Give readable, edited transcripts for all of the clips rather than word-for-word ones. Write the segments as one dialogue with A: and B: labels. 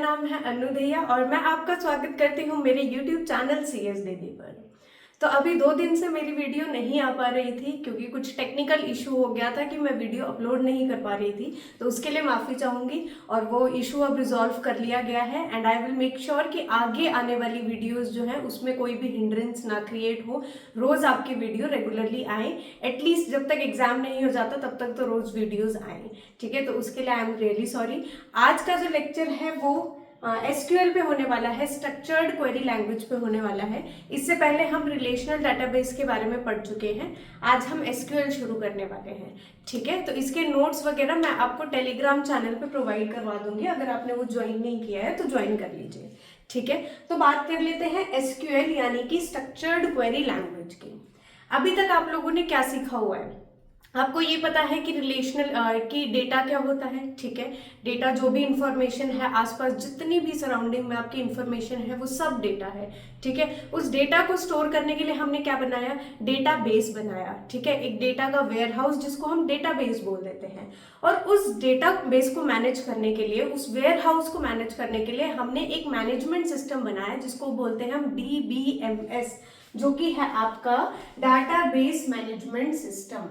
A: नाम है अनु दहिया और मैं आपका स्वागत करती हूँ मेरे YouTube चैनल CS दीदी पर। तो अभी 2 दिन से मेरी वीडियो नहीं आ पा रही थी क्योंकि कुछ टेक्निकल इशू हो गया था कि मैं वीडियो अपलोड नहीं कर पा रही थी, तो उसके लिए माफ़ी चाहूँगी। और वो इशू अब रिजॉल्व कर लिया गया है and I will make sure कि आगे आने वाली वीडियोज़ जो है उसमें कोई भी हिंड्रेंस ना क्रिएट हो, रोज़ आपकी वीडियो रेगुलरली आए। एटलीस्ट जब तक एग्जाम नहीं हो जाता तब तक तो रोज़ वीडियोज़ आए, ठीक है। तो उसके लिए आई एम रियली सॉरी। आज का जो लेक्चर है वो SQL पे होने वाला है, स्ट्रक्चर्ड क्वेरी लैंग्वेज पे होने वाला है। इससे पहले हम रिलेशनल डाटाबेस के बारे में पढ़ चुके हैं, आज हम SQL शुरू करने वाले हैं, ठीक है। तो इसके नोट्स वगैरह मैं आपको टेलीग्राम चैनल पे प्रोवाइड करवा दूंगी, अगर आपने वो ज्वाइन नहीं किया है तो ज्वाइन कर लीजिए, ठीक है। तो बात कर लेते हैं SQL यानी कि स्ट्रक्चर्ड क्वेरी लैंग्वेज की। अभी तक आप लोगों ने क्या सीखा हुआ है? आपको ये पता है कि रिलेशनल की डेटा क्या होता है, ठीक है। डेटा जो भी इंफॉर्मेशन है, आसपास जितनी भी सराउंडिंग में आपकी इंफॉर्मेशन है वो सब डेटा है, ठीक है। उस डेटा को स्टोर करने के लिए हमने क्या बनाया? डेटा बेस बनाया, ठीक है। एक डेटा का वेयर हाउस जिसको हम डेटा बेस बोल देते हैं। और उस डेटा बेस को मैनेज करने के लिए, उस वेयर हाउस को मैनेज करने के लिए हमने एक मैनेजमेंट सिस्टम बनाया जिसको बोलते हैं हम DBMS, जो कि है आपका डाटा बेस मैनेजमेंट सिस्टम,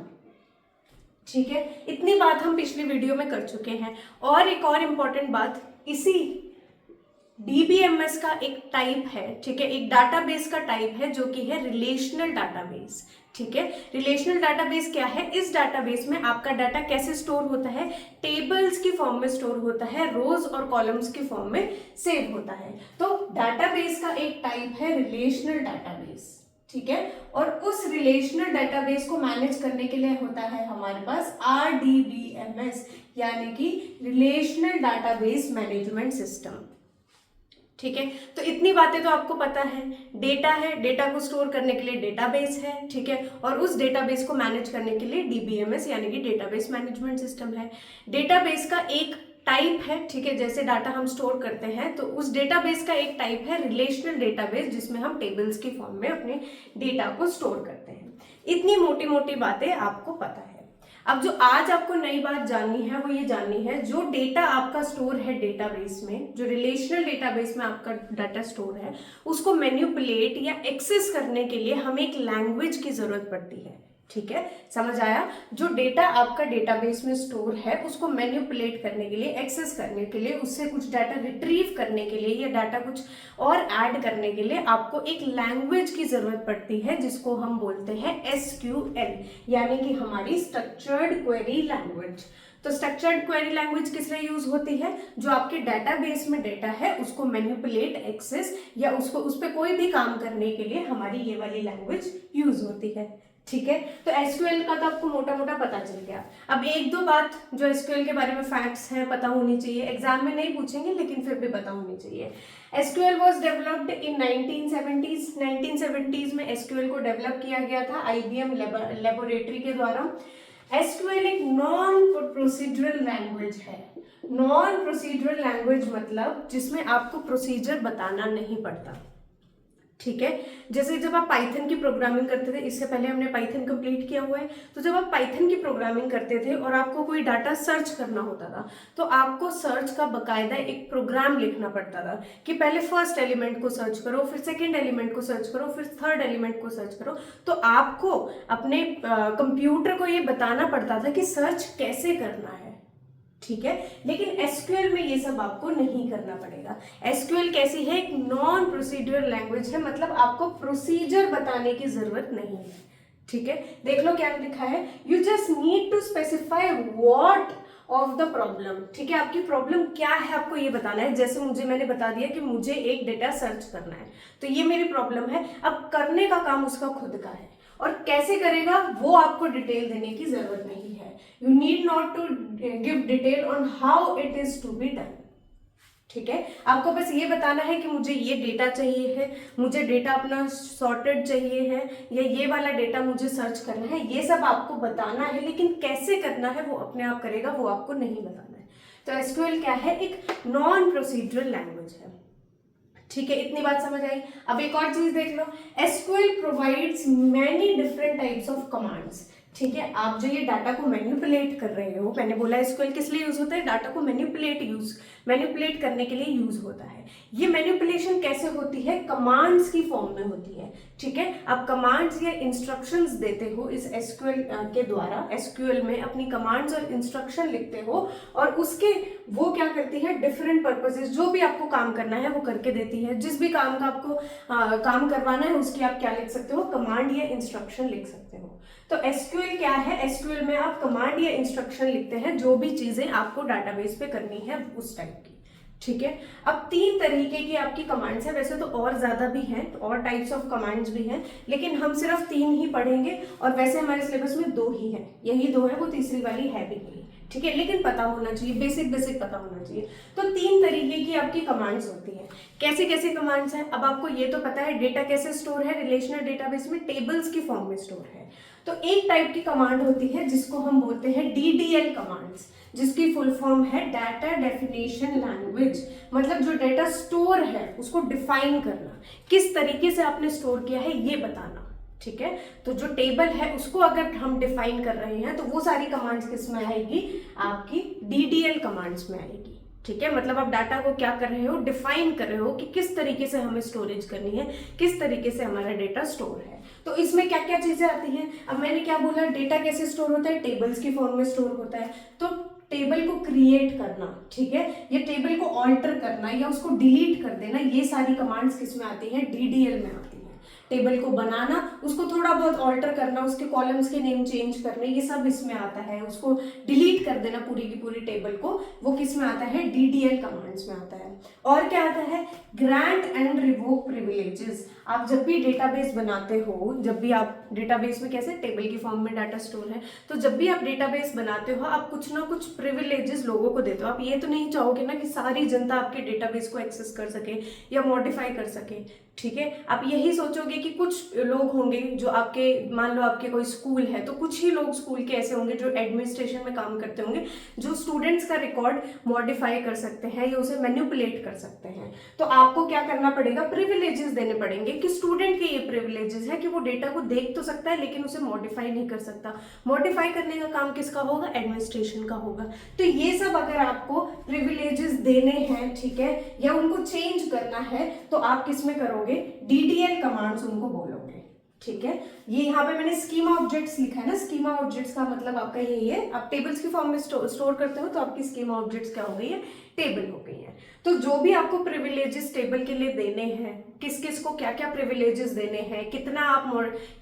A: ठीक है। इतनी बात हम पिछली वीडियो में कर चुके हैं। और एक और इम्पॉर्टेंट बात, इसी DBMS का एक टाइप है, ठीक है, एक डाटाबेस का टाइप है जो कि है रिलेशनल डाटाबेस, ठीक है। रिलेशनल डाटाबेस क्या है? इस डाटाबेस में आपका डाटा कैसे स्टोर होता है? टेबल्स की फॉर्म में स्टोर होता है, रोज और कॉलम्स की फॉर्म में सेव होता है। तो डाटाबेस का एक टाइप है रिलेशनल डाटाबेस, ठीक है। और उस रिलेशनल डेटाबेस को मैनेज करने के लिए होता है हमारे पास RDBMS यानी कि रिलेशनल डाटाबेस मैनेजमेंट सिस्टम, ठीक है। तो इतनी बातें तो आपको पता है। डेटा है, डेटा को स्टोर करने के लिए डेटाबेस है, ठीक है। और उस डेटाबेस को मैनेज करने के लिए DBMS यानी कि डेटाबेस मैनेजमेंट सिस्टम है। डेटाबेस का एक टाइप है, ठीक है, जैसे डाटा हम स्टोर करते हैं तो उस डेटाबेस का एक टाइप है रिलेशनल डेटाबेस, जिसमें हम टेबल्स की फॉर्म में अपने डेटा को स्टोर करते हैं। इतनी मोटी मोटी बातें आपको पता है। अब जो आज आपको नई बात जाननी है वो ये जाननी है, जो डेटा आपका स्टोर है डेटाबेस में, जो रिलेशनल डेटाबेस में आपका डाटा स्टोर है, उसको मैनिपुलेट या एक्सेस करने के लिए हमें एक लैंग्वेज की जरूरत पड़ती है, ठीक है। समझ आया? जो डेटा आपका डेटाबेस में स्टोर है उसको मैनिपुलेट करने के लिए, एक्सेस करने के लिए, उससे कुछ डाटा रिट्रीव करने के लिए या डाटा कुछ और ऐड करने के लिए आपको एक लैंग्वेज की जरूरत पड़ती है जिसको हम बोलते हैं SQL यानी कि हमारी स्ट्रक्चर्ड क्वेरी लैंग्वेज। तो स्ट्रक्चर्ड क्वेरी लैंग्वेज किस लिए यूज होती है? जो आपके डाटाबेस में डेटा है उसको मैनिपुलेट, एक्सेस या उसको उस पर कोई भी काम करने के लिए हमारी ये वाली लैंग्वेज यूज होती है, ठीक है। तो SQL का तो आपको मोटा मोटा पता चल गया। अब एक दो बात जो SQL के बारे में फैक्ट्स हैं पता होनी चाहिए, एग्जाम में नहीं पूछेंगे लेकिन फिर भी पता होनी चाहिए। SQL was developed in 1970s। 1970s में SQL को डेवलप किया गया था IBM लेबोरेटरी के द्वारा। SQL एक नॉन प्रोसीजरल लैंग्वेज है। नॉन प्रोसीजरल लैंग्वेज मतलब जिसमें आपको प्रोसीजर बताना नहीं पड़ता, ठीक है। जैसे जब आप पाइथन की प्रोग्रामिंग करते थे, इससे पहले हमने पाइथन कंप्लीट किया हुआ है, तो जब आप पाइथन की प्रोग्रामिंग करते थे और आपको कोई डाटा सर्च करना होता था तो आपको सर्च का बकायदा एक प्रोग्राम लिखना पड़ता था कि पहले फर्स्ट एलिमेंट को सर्च करो, फिर सेकेंड एलिमेंट को सर्च करो, फिर थर्ड एलिमेंट को सर्च करो। तो आपको अपने कंप्यूटर को ये बताना पड़ता था कि सर्च कैसे करना है, ठीक है। लेकिन SQL में ये सब आपको नहीं करना पड़ेगा। SQL कैसी है? एक नॉन प्रोसीजरल लैंग्वेज है, मतलब आपको प्रोसीजर बताने की जरूरत नहीं है, ठीक है। देख लो क्या लिखा है, you just need to specify what of the problem, ठीक है। आपकी प्रॉब्लम क्या है आपको ये बताना है। जैसे मैंने बता दिया कि मुझे एक डेटा सर्च करना है, तो ये मेरी प्रॉब्लम है। अब करने का काम उसका खुद का है और कैसे करेगा वो आपको डिटेल देने की जरूरत नहीं है। You need not to give detail on how it is to be done, ठीक है। आपको बस ये बताना है कि मुझे ये डेटा चाहिए है, मुझे डेटा अपना सॉर्टेड चाहिए है, या ये वाला डेटा मुझे सर्च करना है, ये सब आपको बताना है। लेकिन कैसे करना है वो अपने आप करेगा, वो आपको नहीं बताना है। तो SQL क्या है? एक नॉन प्रोसीजरल लैंग्वेज है, ठीक है। इतनी बात समझ आई। अब एक और चीज देख लो, SQL provides many different types of commands, ठीक है, आप जो ये डाटा को मैनिपुलेट कर रहे हो, मैंने बोला एसक्यूएल किस लिए यूज होता है, डाटा को मैनिपुलेट करने के लिए यूज होता है। ये मैनिपुलेशन कैसे होती है, कमांड्स की फॉर्म में होती है। ठीक है, आप कमांड्स या इंस्ट्रक्शंस देते हो इस एसक्यूएल के द्वारा, एसक्यूएल में अपनी कमांड्स और इंस्ट्रक्शन लिखते हो, और उसके वो क्या करती है, डिफरेंट पर्पसेस, जो भी आपको काम करना है वो करके देती है। जिस भी काम का आपको काम करवाना है उसकी आप क्या लिख सकते हो, कमांड या इंस्ट्रक्शन लिख सकते हो। तो एसक्यूएल क्या है, एसक्यूएल में आप कमांड या इंस्ट्रक्शन लिखते हैं जो भी चीजें आपको डाटाबेस पे करनी है उस टाइप की। ठीक है, अब 3 तरीके की आपकी कमांड्स है, वैसे तो और ज्यादा भी हैं, और टाइप्स ऑफ कमांड्स भी हैं, लेकिन हम सिर्फ 3 ही पढ़ेंगे, और वैसे हमारे सिलेबस में 2 ही है, यही 2 है, वो तीसरी वाली है भी नहीं। ठीक है, लेकिन पता होना चाहिए, बेसिक पता होना चाहिए। तो 3 तरीके की आपकी कमांड्स होती हैं। कैसे कैसे कमांड्स हैं, अब आपको ये तो पता है डेटा कैसे स्टोर है, रिलेशनल डेटाबेस में टेबल्स की फॉर्म में स्टोर है। तो एक टाइप की कमांड होती है जिसको हम बोलते हैं DDL कमांड्स, जिसकी फुल फॉर्म है डाटा डेफिनेशन लैंग्वेज। मतलब जो डेटा स्टोर है उसको डिफाइन करना, किस तरीके से आपने स्टोर किया है ये बताना। ठीक है, तो जो टेबल है उसको अगर हम डिफाइन कर रहे हैं तो वो सारी कमांड्स किस में आएगी, आपकी DDL कमांड्स में आएगी। ठीक है, मतलब आप डाटा को क्या कर रहे हो, डिफाइन कर रहे हो कि किस तरीके से हमें स्टोरेज करनी है, किस तरीके से हमारा डेटा स्टोर है। तो इसमें क्या क्या चीजें आती हैं, अब मैंने क्या बोला, डेटा कैसे स्टोर होता है, टेबल्स की फॉर्म में स्टोर होता है। तो टेबल को क्रिएट करना, ठीक है, ये टेबल को ऑल्टर करना या उसको डिलीट कर देना, ये सारी कमांड्स किस में आती है, DDL में आती है। टेबल को बनाना, उसको थोड़ा बहुत ऑल्टर करना, उसके कॉलम्स के नेम चेंज करने, ये सब इसमें आता है। उसको डिलीट कर देना पूरी की पूरी टेबल को, वो किस में आता है, DDL कमांड्स में आता है। और क्या आता है, ग्रांट एंड रिवोक प्रिविलेजेस। आप जब भी डेटाबेस बनाते हो, जब भी आप डेटाबेस में कैसे टेबल की फॉर्म में डाटा स्टोर है, तो जब भी आप डेटाबेस बनाते हो आप कुछ ना कुछ प्रिविलेजेस लोगों को देते हो। आप ये तो नहीं चाहोगे ना कि सारी जनता आपके डेटाबेस को एक्सेस कर सके या मॉडिफाई कर सके। ठीक है, आप यही सोचोगे कि कुछ लोग होंगे जो आपके, मान लो आपके कोई स्कूल है तो कुछ ही लोग स्कूल के ऐसे होंगे जो एडमिनिस्ट्रेशन में काम करते होंगे, जो स्टूडेंट्स का रिकॉर्ड मॉडिफाई कर सकते हैं या उसे मैनिपुलेट कर सकते हैं। तो आपको क्या करना पड़ेगा, प्रिविलेजेस देने पड़ेंगे कि स्टूडेंट के ये प्रिविलेजेस है कि वो डेटा को देख तो सकता है लेकिन उसे मॉडिफाई नहीं कर सकता। मॉडिफाई करने का काम किसका होगा, एडमिनिस्ट्रेशन का होगा। तो ये सब अगर आपको प्रिविलेजेस देने हैं, ठीक है, या उनको चेंज करना है, तो आप किस में करोगे, DDL कमांड्स उनको बोलोगे। ठीक है, ये यहाँ पे मैंने स्कीमा ऑब्जेक्ट्स लिखा है ना, स्कीमा ऑब्जेक्ट्स का मतलब आपका यही है, आप टेबल्स की फॉर्म में स्टोर करते हो तो आपकी स्कीमा ऑब्जेक्ट्स क्या हो गई है, टेबल हो गई है। तो जो भी आपको प्रिविलेजेस टेबल के लिए देने हैं, किस किस को क्या क्या प्रिविलेजेस देने हैं, कितना आप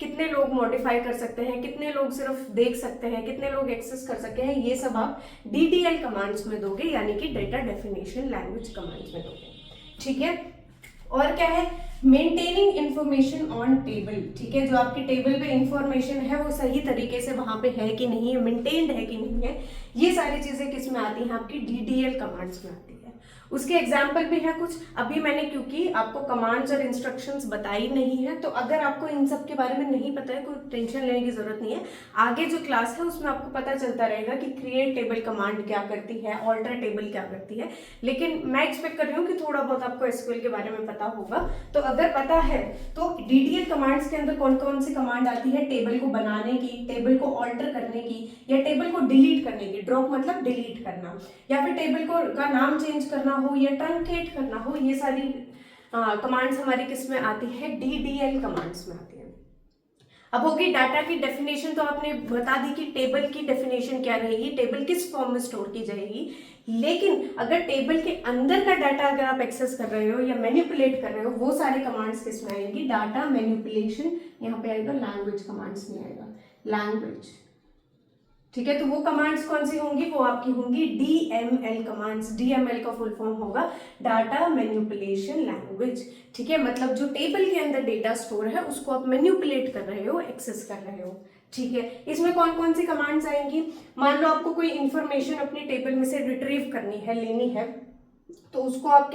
A: कितने लोग मॉडिफाई कर सकते हैं, कितने लोग सिर्फ देख सकते हैं, कितने लोग एक्सेस कर सकते हैं, ये सब आप DDL कमांड्स में दोगे, यानी कि डेटा डेफिनेशन लैंग्वेज कमांड्स में दोगे। ठीक है, और क्या है, मेंटेनिंग इंफॉर्मेशन ऑन टेबल। ठीक है, जो आपकी टेबल पे इंफॉर्मेशन है वो सही तरीके से वहां पे है कि नहीं है, मेंटेन्ड है कि नहीं है, ये सारी चीजें किस में आती हैं, आपकी DDL कमांड्स में आती है। उसके एग्जाम्पल भी है कुछ, अभी मैंने क्योंकि आपको कमांड्स और इंस्ट्रक्शंस बताई नहीं है, तो अगर आपको इन सब के बारे में नहीं पता है कोई टेंशन लेने की जरूरत नहीं है। आगे जो क्लास है उसमें आपको पता चलता रहेगा कि क्रिएट टेबल कमांड क्या करती है, ऑल्टर टेबल क्या करती है, लेकिन मैं एक्सपेक्ट कर रही हूँ कि थोड़ा बहुत आपको SQL के बारे में पता होगा। तो अगर पता है तो DDL कमांड्स के अंदर कौन कौन सी कमांड आती है, टेबल को बनाने की, टेबल को ऑल्टर करने की, या टेबल को डिलीट करने की, ड्रॉप मतलब डिलीट करना, या फिर टेबल को का नाम चेंज करना हो या ट्रंकेट करना हो, ये सारी कमांड्स हमारी किस में आती है, DDL कमांड्स में आती है। अब होगी डाटा की डेफिनेशन, तो आपने बता दी कि टेबल की डेफिनेशन क्या रहेगी, टेबल किस फॉर्म में स्टोर की जाएगी। लेकिन अगर टेबल के अंदर का डाटा अगर आप एक्सेस कर रहे हो या मैनिपुलेट कर रहे हो, वो सारी कमांड्स किस में आएंगी, डाटा मैनिपुलेशन, यहाँ पे आएगा लैंग्वेज कमांड्स में आएगा, लैंग्वेज। ठीक है, तो वो कमांड्स कौन सी होंगी, वो आपकी होंगी DML कमांड्स। DML का फुल फॉर्म होगा डाटा मैनिपुलेशन लैंग्वेज। ठीक है, मतलब जो टेबल के अंदर डेटा स्टोर है उसको आप मैनिपुलेट कर रहे हो, एक्सेस कर रहे हो। ठीक है, इसमें कौन कौन सी कमांड्स आएंगी, मान लो आपको कोई इंफॉर्मेशन अपनी टेबल में से रिट्रीव करनी है, लेनी है, तो उसको आप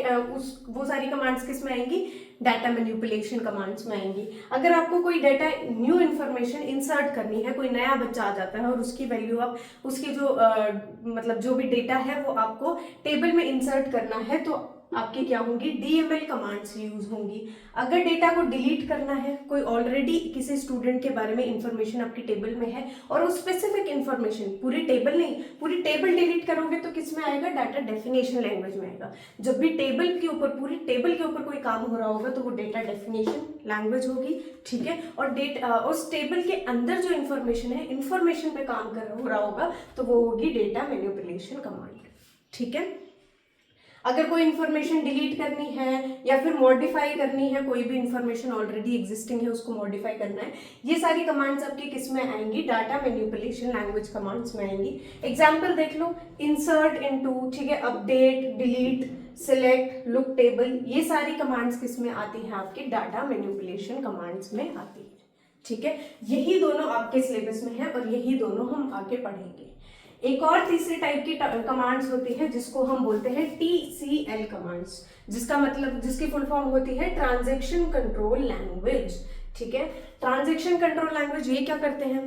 A: वो सारी कमांड्स किस में आएंगी, डाटा मैनिपुलेशन कमांड्स में आएंगी। अगर आपको कोई डाटा न्यू इन्फॉर्मेशन इंसर्ट करनी है, कोई नया बच्चा आ जाता है और उसकी वैल्यू आप उसकी जो मतलब जो भी डेटा है वो आपको टेबल में इंसर्ट करना है, तो आपकी क्या होंगी, डीएमएल कमांड्स यूज होंगी। अगर डेटा को डिलीट करना है, कोई ऑलरेडी किसी स्टूडेंट के बारे में इंफॉर्मेशन आपकी टेबल में है और उस स्पेसिफिक इंफॉर्मेशन, पूरी टेबल नहीं, पूरी टेबल डिलीट करोगे तो किस में आएगा, डाटा डेफिनेशन लैंग्वेज में आएगा। जब भी टेबल के ऊपर, पूरी टेबल के ऊपर कोई काम हो रहा होगा तो वो डेटा डेफिनेशन लैंग्वेज होगी, ठीक है। और उस टेबल के अंदर जो इंफॉर्मेशन है, इंफॉर्मेशन पे काम हो रहा होगा तो वो होगी डेटा मैनिपुलेशन कमांड, ठीक है। अगर कोई इंफॉर्मेशन डिलीट करनी है या फिर मॉडिफाई करनी है, कोई भी इंफॉर्मेशन ऑलरेडी एग्जिस्टिंग है उसको मॉडिफाई करना है, ये सारी कमांड्स आपकी किस में आएंगी, डाटा मैनिपुलेशन लैंग्वेज कमांड्स में आएंगी। एग्जांपल देख लो, इंसर्ट इनटू, ठीक है, update, delete, select, look table, ये सारी कमांड्स किस में आती हैं, आपके डाटा मैनिपुलेशन कमांड्स में आती है, ठीक है। यही दोनों आपके सिलेबस में है और यही दोनों हम आगे पढ़ेंगे। एक और तीसरी टाइप की कमांड्स होती है जिसको हम बोलते हैं TCL कमांड्स, जिसका मतलब, जिसकी फुल फॉर्म होती है ट्रांजैक्शन कंट्रोल लैंग्वेज, ठीक है। ट्रांजैक्शन कंट्रोल लैंग्वेज ये क्या करते हैं,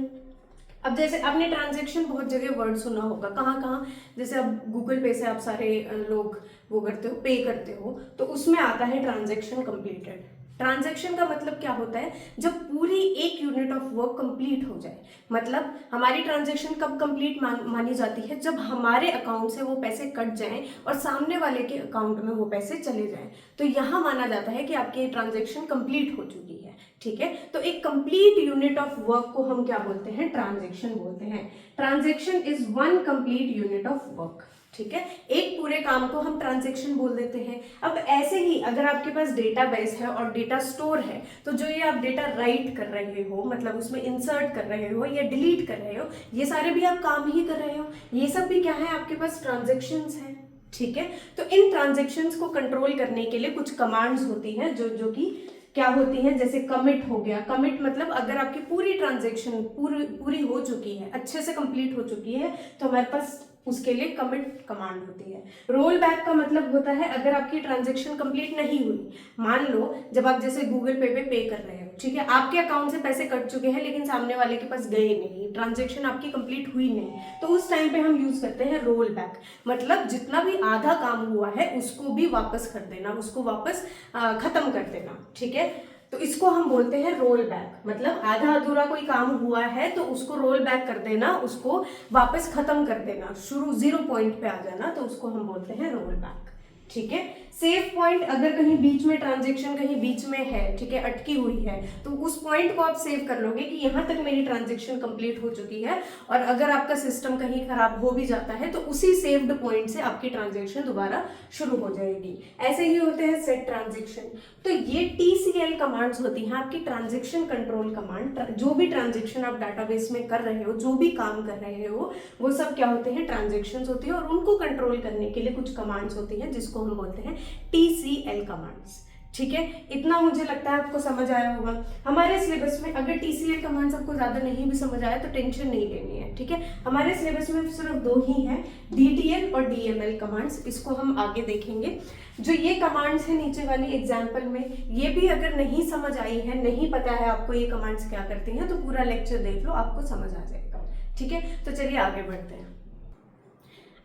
A: अब जैसे आपने ट्रांजैक्शन बहुत जगह वर्ड सुना होगा, कहाँ कहाँ, जैसे अब गूगल पे से आप सारे लोग वो करते हो, पे करते हो, तो उसमें आता है ट्रांजैक्शन कंप्लीटेड। ट्रांजैक्शन का मतलब क्या होता है, जब पूरी एक यूनिट ऑफ वर्क कंप्लीट हो जाए, मतलब हमारी ट्रांजैक्शन कब कंप्लीट मानी जाती है, जब हमारे अकाउंट से वो पैसे कट जाएं और सामने वाले के अकाउंट में वो पैसे चले जाएं, तो यहाँ माना जाता है कि आपकी ट्रांजैक्शन कंप्लीट हो चुकी है, ठीक है। तो एक कंप्लीट यूनिट ऑफ वर्क को हम क्या बोलते हैं, ट्रांजैक्शन बोलते हैं। Transaction is one complete unit of work, ठीक है। एक पूरे काम को हम ट्रांजैक्शन बोल देते हैं। अब ऐसे ही अगर आपके पास डेटाबेस है और डेटा स्टोर है, तो जो ये आप डेटा राइट कर रहे हो, मतलब उसमें इंसर्ट कर रहे हो या डिलीट कर रहे हो, ये सारे भी आप काम ही कर रहे हो, ये सब भी क्या है, आपके पास ट्रांजैक्शंस है, ठीक है। तो इन ट्रांजैक्शंस को कंट्रोल करने के लिए कुछ कमांड्स होती हैं जो कि क्या होती है, जैसे कमिट हो गया। कमिट मतलब अगर आपकी पूरी ट्रांजैक्शन पूरी हो चुकी है, अच्छे से कंप्लीट हो चुकी है, तो हमारे पास उसके लिए कमिट कमांड होती है। रोल बैक का मतलब होता है अगर आपकी ट्रांजैक्शन कंप्लीट नहीं हुई, मान लो जब आप जैसे गूगल पे कर रहे हो, ठीक है, आपके अकाउंट से पैसे कट चुके हैं लेकिन सामने वाले के पास गए नहीं, ट्रांजैक्शन आपकी कंप्लीट हुई नहीं, तो उस टाइम पे हम यूज करते हैं रोल बैक। मतलब जितना भी आधा काम हुआ है उसको भी वापस कर देना, उसको वापस खत्म कर देना, ठीक है। तो इसको हम बोलते हैं रोल बैक, मतलब आधा अधूरा कोई काम हुआ है तो उसको रोल बैक कर देना, उसको वापस खत्म कर देना, शुरू 0 पॉइंट पे आ जाना, तो उसको हम बोलते हैं रोल बैक, ठीक है। सेव पॉइंट, अगर कहीं बीच में ट्रांजैक्शन कहीं बीच में है, ठीक है, अटकी हुई है, तो उस पॉइंट को आप सेव कर लोगे कि यहाँ तक मेरी ट्रांजैक्शन कंप्लीट हो चुकी है, और अगर आपका सिस्टम कहीं खराब हो भी जाता है तो उसी सेव्ड पॉइंट से आपकी ट्रांजैक्शन दोबारा शुरू हो जाएगी। ऐसे ही होते हैं सेट ट्रांजैक्शन। तो ये TCL कमांड्स होती हैं आपकी ट्रांजैक्शन कंट्रोल कमांड। जो भी ट्रांजैक्शन आप डाटाबेस में कर रहे हो, जो भी काम कर रहे हो, वो सब क्या होते हैं, ट्रांजैक्शंस होती है, और उनको कंट्रोल करने के लिए कुछ कमांड्स होती हैं जिसको हम बोलते हैं TCL कमांड्स, ठीक है। इतना मुझे लगता है आपको समझ आया होगा। हमारे सिलेबस में अगर TCL कमांड्स आपको ज्यादा नहीं भी समझ आया तो टेंशन नहीं लेनी है, ठीक है। हमारे सिलेबस में सिर्फ 2 ही हैं, DTL और DML कमांड्स, इसको हम आगे देखेंगे। जो ये कमांड्स है नीचे वाली एग्जाम्पल में, ये भी अगर नहीं समझ आई है, नहीं पता है आपको ये कमांड्स क्या करती हैं, तो पूरा लेक्चर देख लो, आपको समझ आ जाएगा, ठीक है। तो चलिए आगे बढ़ते हैं।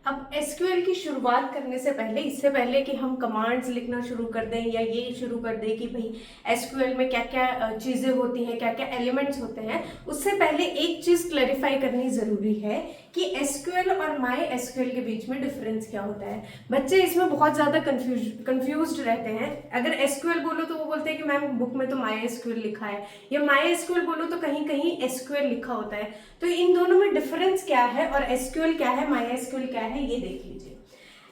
A: अब SQL की शुरुआत करने से पहले, इससे पहले कि हम कमांड्स लिखना शुरू कर दें या ये शुरू कर दें कि भाई SQL में क्या क्या चीज़ें होती हैं, क्या क्या एलिमेंट्स होते हैं, उससे पहले एक चीज़ क्लैरिफाई करनी ज़रूरी है कि SQL और MySQL के बीच में डिफरेंस क्या होता है। बच्चे इसमें बहुत ज़्यादा कंफ्यूज्ड रहते हैं। अगर SQL बोलो तो वो बोलते हैं कि मैम बुक में तो MySQL लिखा है, या MySQL बोलो तो कहीं कहीं SQL लिखा होता है। तो इन दोनों में डिफरेंस क्या है और SQL क्या है, MySQL क्या है, ये देख लीजिए।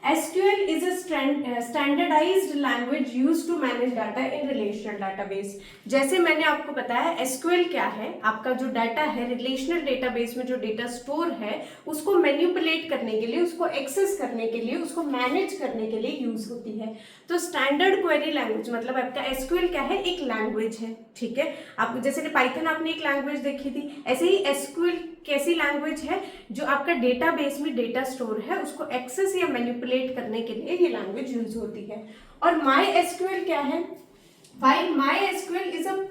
A: SQL is a standardized language used to manage data in relational database। जैसे मैंने आपको बताया SQL क्या है, आपका जो डाटा है रिलेशनल डेटाबेस में जो डेटा स्टोर है उसको मैनिपुलेट करने के लिए, उसको एक्सेस करने के लिए, उसको मैनेज करने के लिए यूज होती है। तो स्टैंडर्ड क्वेरी लैंग्वेज मतलब आपका SQL क्या है, एक लैंग्वेज है, ठीक है। आप जैसे पाइथन आपने एक लैंग्वेज देखी थी, ऐसे ही SQL कैसी लैंग्वेज है, जो आपका डेटाबेस में डेटा स्टोर है उसको एक्सेस या मैनिपुलेट करने के लिए ये लैंग्वेज यूज होती है। और MySQL क्या है, While MySQL is a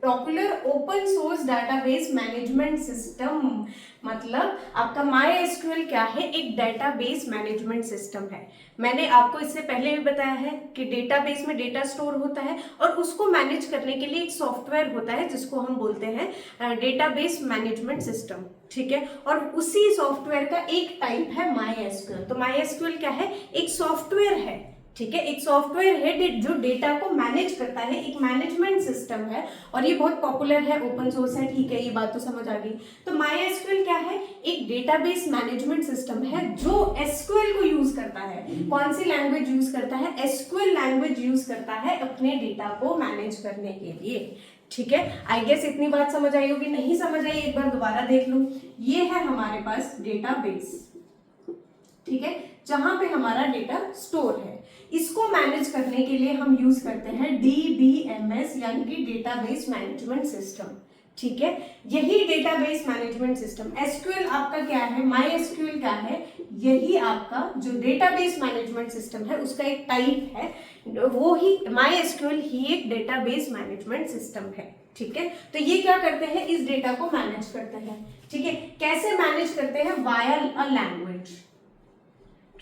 A: popular open source database management system, मतलब आपका MySQL क्या है, एक डेटाबेस मैनेजमेंट सिस्टम है। मैंने आपको इससे पहले भी बताया है कि डेटाबेस में डेटा स्टोर होता है और उसको मैनेज करने के लिए एक सॉफ्टवेयर होता है जिसको हम बोलते हैं डेटाबेस मैनेजमेंट सिस्टम, ठीक है। और उसी सॉफ्टवेयर का एक टाइप है MySQL। तो MySQL क्या है, एक सॉफ्टवेयर है, ठीक है, एक सॉफ्टवेयर है जो डेटा को मैनेज करता है, एक मैनेजमेंट सिस्टम है और ये बहुत पॉपुलर है, ओपन सोर्स है, ठीक है, ये बात तो समझ आ गई। तो MySQL क्या है, एक डेटाबेस मैनेजमेंट सिस्टम है जो SQL को यूज करता है। कौन सी लैंग्वेज यूज करता है, SQL लैंग्वेज यूज करता है अपने डेटा को मैनेज करने के लिए, ठीक है। आई गेस इतनी बात समझ आई होगी, नहीं समझ आई एक बार दोबारा देख लो। ये है हमारे पास डेटाबेस, ठीक है, जहां पे हमारा डेटा स्टोर है। इसको मैनेज करने के लिए हम यूज करते हैं DBMS यानी कि डेटाबेस मैनेजमेंट सिस्टम, ठीक है। यही डेटाबेस मैनेजमेंट सिस्टम SQL आपका क्या है, MySQL क्या है, यही आपका जो डेटाबेस मैनेजमेंट सिस्टम है उसका एक टाइप है, वो ही MySQL ही एक डेटाबेस मैनेजमेंट सिस्टम है, ठीक है। तो ये क्या करते हैं, इस डेटा को मैनेज करते हैं, ठीक है। कैसे मैनेज करते हैं, वाया अ लैंग्वेज,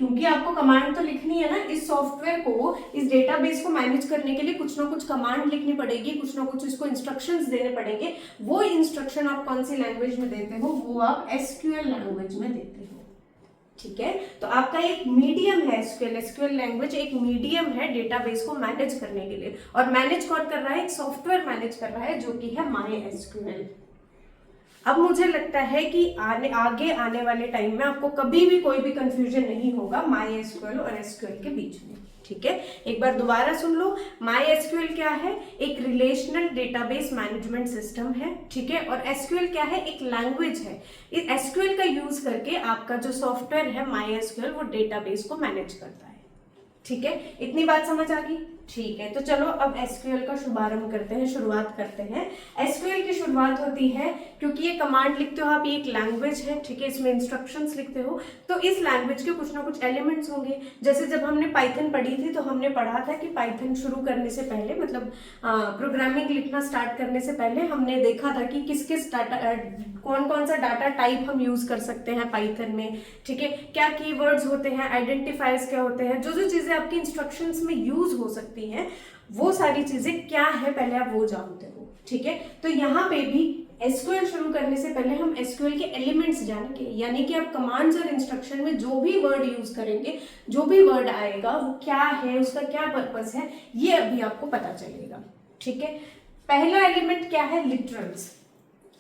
A: क्योंकि आपको कमांड तो लिखनी है ना, इस सॉफ्टवेयर को, इस डेटाबेस को मैनेज करने के लिए कुछ ना कुछ कमांड लिखनी पड़ेगी, कुछ ना कुछ इसको इंस्ट्रक्शंस देने पड़ेंगे। वो इंस्ट्रक्शन आप कौन सी लैंग्वेज में देते हो, वो आप SQL लैंग्वेज में देते हो, ठीक है। तो आपका एक मीडियम है SQL लैंग्वेज एक मीडियम है डेटाबेस को मैनेज करने के लिए, और मैनेज कौन कर रहा है, एक सॉफ्टवेयर मैनेज कर रहा है जो कि है MySQL। अब मुझे लगता है कि आगे आने वाले टाइम में आपको कभी भी कोई भी कंफ्यूजन नहीं होगा MySQL और SQL के बीच में, ठीक है। एक बार दोबारा सुन लो, MySQL क्या है, एक रिलेशनल डेटाबेस मैनेजमेंट सिस्टम है, ठीक है। और SQL क्या है, एक लैंग्वेज है। इस SQL का यूज करके आपका जो सॉफ्टवेयर है MySQL वो डेटाबेस को मैनेज करता है, ठीक है। इतनी बात समझ आ गई, ठीक है। तो चलो अब SQL का शुभारंभ करते हैं, शुरुआत करते हैं। SQL की शुरुआत होती है क्योंकि ये कमांड लिखते हो आप, ये एक लैंग्वेज है, ठीक है, इसमें इंस्ट्रक्शंस लिखते हो, तो इस लैंग्वेज के कुछ ना कुछ एलिमेंट्स होंगे। जैसे जब हमने पाइथन पढ़ी थी तो हमने पढ़ा था कि पाइथन शुरू करने से पहले, मतलब प्रोग्रामिंग लिखना स्टार्ट करने से पहले हमने देखा था कि किस किस डाटा, कौन कौन सा डाटा टाइप हम यूज कर सकते हैं पाइथन में, ठीक है, क्या कीवर्ड्स होते हैं, आइडेंटिफायर्स क्या होते हैं, जो जो चीजें आपकी इंस्ट्रक्शंस में यूज हो सकती हैं, वो सारी चीजें क्या है पहले आप वो जानते हो, ठीक है। तो यहाँ पे भी SQL शुरू करने से पहले हम SQL के एलिमेंट्स जानेंगे, यानी कि आप कमांड्स और इंस्ट्रक्शन में जो भी वर्ड यूज करेंगे, जो भी वर्ड आएगा वो क्या है, उसका क्या पर्पस है, ये अभी आपको पता चलेगा, ठीक है। पहला एलिमेंट क्या है, लिटरल्स।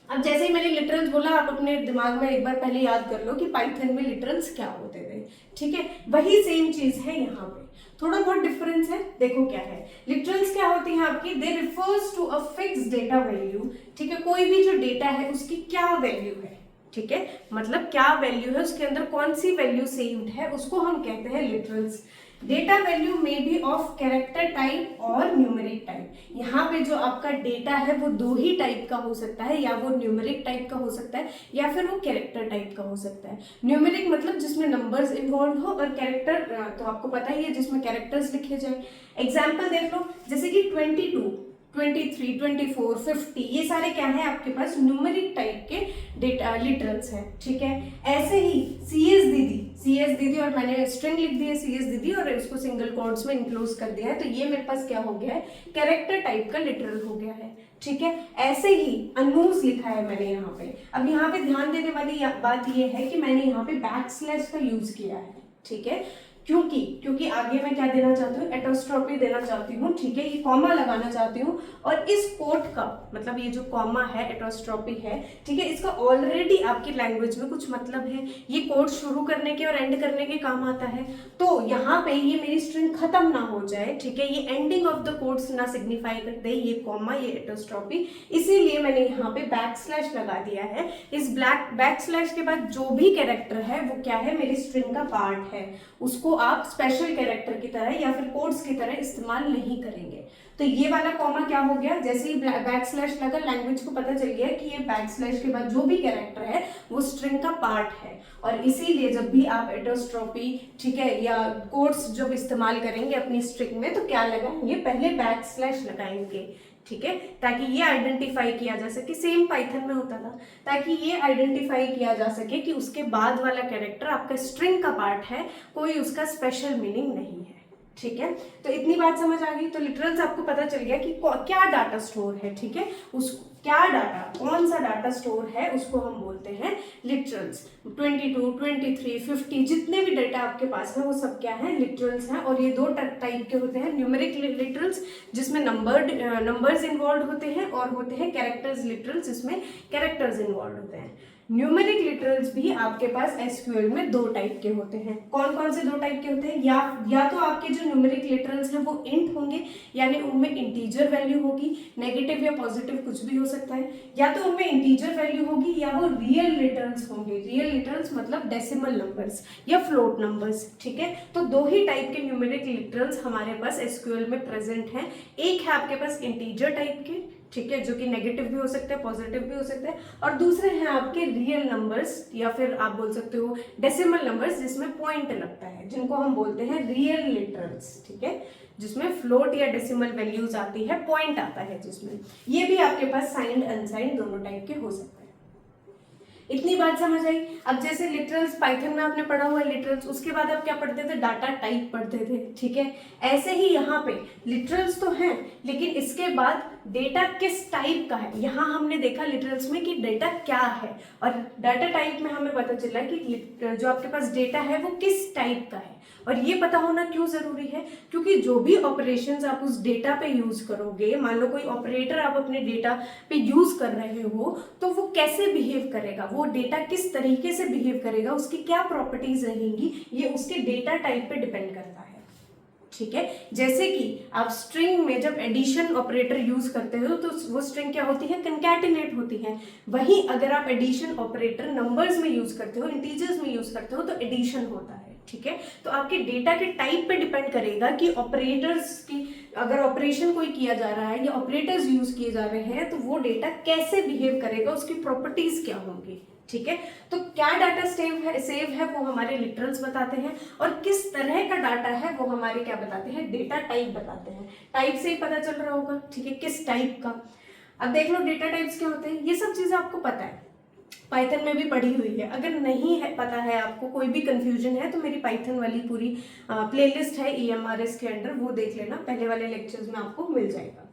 A: अब जैसे ही मैंने लिटरल्स बोला, आप अपने दिमाग में एक बार पहले याद कर लो कि पाइथन में लिटरल्स क्या होते थे, ठीक है। वही सेम चीज है यहाँ पे, थोड़ा बहुत डिफरेंस है। देखो क्या है, लिटरल्स क्या होती है आपकी, they refers to a fixed data value, ठीक है। कोई भी जो डेटा है उसकी क्या वैल्यू है, ठीक है, मतलब क्या वैल्यू है, उसके अंदर कौन सी वैल्यू सेव्ड है, उसको हम कहते हैं लिटरल्स। डेटा वैल्यू में बी ऑफ कैरेक्टर टाइप और न्यूमेरिक टाइप। यहाँ पे जो आपका डेटा है वो दो ही टाइप का हो सकता है, या वो न्यूमेरिक टाइप का हो सकता है या फिर वो कैरेक्टर टाइप का हो सकता है। न्यूमेरिक मतलब जिसमें नंबर्स इन्वॉल्व हो, और कैरेक्टर तो आपको पता ही है जिसमें कैरेक्टर्स लिखे जाए। एग्जाम्पल देख लो, जैसे कि 22, 23, 24, 50, ये सारे क्या है आपके पास न्यूमेरिक टाइप के डेटा लिटरल्स हैं, ठीक है। ऐसे ही CS दीदी और मैंने स्ट्रिंग लिख दी है CS दीदी और इसको सिंगल कोट्स में इंक्लूड कर दिया है, तो ये मेरे पास क्या हो गया है, कैरेक्टर टाइप का लिटरल हो गया है, ठीक है। ऐसे ही अनूस लिखा है मैंने यहाँ पे। अब यहाँ पे ध्यान देने वाली बात ये है कि मैंने यहाँ पे बैकस्लैश का यूज किया है, ठीक है, क्योंकि आगे मैं क्या देना चाहती हूँ, एटोस्ट्रॉपी देना चाहती हूँ, ठीक है, ये कॉमा लगाना चाहती हूँ, और इस कोट का मतलब ये जो कॉमा है, एटोस्ट्रॉपी है, ठीक है, इसका ऑलरेडी आपकी लैंग्वेज में कुछ मतलब है, ये कोट शुरू करने के और एंड करने के काम आता है। तो यहाँ पे ये मेरी स्ट्रिंग खत्म ना हो जाए, ठीक है, ये एंडिंग ऑफ द कोट्स ना सिग्निफाई कर दे, ये कॉमा, ये एटोस्ट्रॉपी, इसीलिए मैंने यहाँ पे बैकस्लैश लगा दिया है। इस बैकस्लैश के बाद जो भी कैरेक्टर है वो क्या है, मेरी स्ट्रिंग का पार्ट है, उसको आप स्पेशल कैरेक्टर की तरह या फिर कोड्स की तरह इस्तेमाल नहीं करेंगे। तो ये वाला कॉमा क्या हो गया, जैसे ही बैक स्लैश लगा लैंग्वेज को पता चल गया कि ये बैक स्लैश के बाद जो भी कैरेक्टर है वो स्ट्रिंग का पार्ट है, और इसीलिए जब भी आप एपोस्ट्रोफी, ठीक है, या कोट्स जब इस्तेमाल करेंगे अपनी स्ट्रिंग में तो क्या लगाएंगे, पहले बैक स्लैश लगाएंगे, ठीक है, ताकि ये आइडेंटिफाई किया जा सके, सेम पाइथन में होता था, ताकि ये आइडेंटिफाई किया जा सके कि उसके बाद वाला कैरेक्टर आपका स्ट्रिंग का पार्ट है, कोई उसका स्पेशल मीनिंग नहीं है, ठीक है। तो इतनी बात समझ आ गई। तो लिटरल्स आपको पता चल गया कि क्या डाटा स्टोर है, ठीक है, उस क्या डाटा, कौन सा डाटा स्टोर है उसको हम बोलते हैं लिटरल्स। 22, 23, 50 जितने भी डाटा आपके पास है वो सब क्या है, लिटरल्स हैं। और ये दो टाइप के होते हैं, न्यूमेरिक लिटरल्स जिसमें नंबर्स इन्वॉल्व होते हैं, और होते हैं कैरेक्टर्स लिटरल्स जिसमें कैरेक्टर्स इन्वॉल्व होते हैं। न्यूमेरिक लिटरल्स भी आपके पास एसक्यूएल में दो टाइप के होते हैं। कौन कौन से दो टाइप के होते हैं, या तो आपके जो न्यूमेरिक लिटरल्स हैं वो इंट होंगे, यानी उनमें इंटीजर वैल्यू होगी, नेगेटिव या पॉजिटिव कुछ भी हो सकता है, या तो उनमें इंटीजर वैल्यू होगी, या वो रियल लिटरल्स होंगे। रियल लिटरल्स मतलब डेसिमल नंबर्स या फ्लोट नंबर्स, ठीक है। तो दो ही टाइप के न्यूमेरिक लिटरल्स हमारे पास एसक्यूएल में प्रेजेंट हैं। एक है आपके पास इंटीजर टाइप के, ठीक है, जो कि नेगेटिव भी हो सकते हैं, पॉजिटिव भी हो सकते हैं, और दूसरे हैं आपके रियल नंबर्स, या फिर आप बोल सकते हो डेसिमल नंबर्स जिसमें पॉइंट लगता है, जिनको हम बोलते हैं रियल लिटरल्स, ठीक है, जिसमें फ्लोट या डेसिमल वैल्यूज आती है, पॉइंट आता है जिसमें। ये भी आपके पास साइंड अनसाइंड दोनों टाइप के हो सकते हैं। इतनी बात समझ आई। अब जैसे लिटरल्स पाइथन में आपने पढ़ा हुआ है लिटरल्स, उसके बाद आप क्या पढ़ते थे, डाटा टाइप पढ़ते थे, ठीक है। ऐसे ही यहाँ पे लिटरल्स तो हैं, लेकिन इसके बाद डेटा किस टाइप का है, यहाँ हमने देखा लिटरल्स में कि डेटा क्या है, और डाटा टाइप में हमें पता चला कि जो आपके पास डेटा है वो किस टाइप का है। और ये पता होना क्यों जरूरी है, क्योंकि जो भी ऑपरेशंस आप उस डेटा पे यूज करोगे, मान लो कोई ऑपरेटर आप अपने डेटा पे यूज कर रहे हो, तो वो कैसे बिहेव करेगा, वो डेटा किस तरीके से बिहेव करेगा, उसकी क्या प्रॉपर्टीज रहेंगी, ये उसके डेटा टाइप पे डिपेंड करता है, ठीक है। जैसे कि आप स्ट्रिंग में जब एडिशन ऑपरेटर यूज करते हो तो वो स्ट्रिंग क्या होती है, कंकैटिनेट होती है। वहीं अगर आप एडिशन ऑपरेटर नंबर्स में यूज करते हो, इंटीजर्स में यूज करते हो, तो एडिशन होता है, ठीक है। तो आपके डेटा के टाइप पे डिपेंड करेगा कि ऑपरेटर्स की, अगर ऑपरेशन कोई किया जा रहा है या ऑपरेटर्स यूज किए जा रहे हैं, तो वो डेटा कैसे बिहेव करेगा, उसकी प्रॉपर्टीज क्या होंगी, ठीक है। तो क्या डाटा सेव है वो हमारे लिटरल्स बताते हैं, और किस तरह का डाटा है वो हमारे क्या बताते हैं, डेटा टाइप बताते हैं। टाइप से ही पता चल रहा होगा, ठीक है, किस टाइप का। अब देख लो डेटा टाइप्स क्या होते हैं, ये सब चीजें आपको पता है, पाइथन में भी पढ़ी हुई है। अगर नहीं है पता है आपको, कोई भी कंफ्यूजन है, तो मेरी पाइथन वाली पूरी प्लेलिस्ट है EMRS के अंडर, वो देख लेना, पहले वाले लेक्चर्स में आपको मिल जाएगा।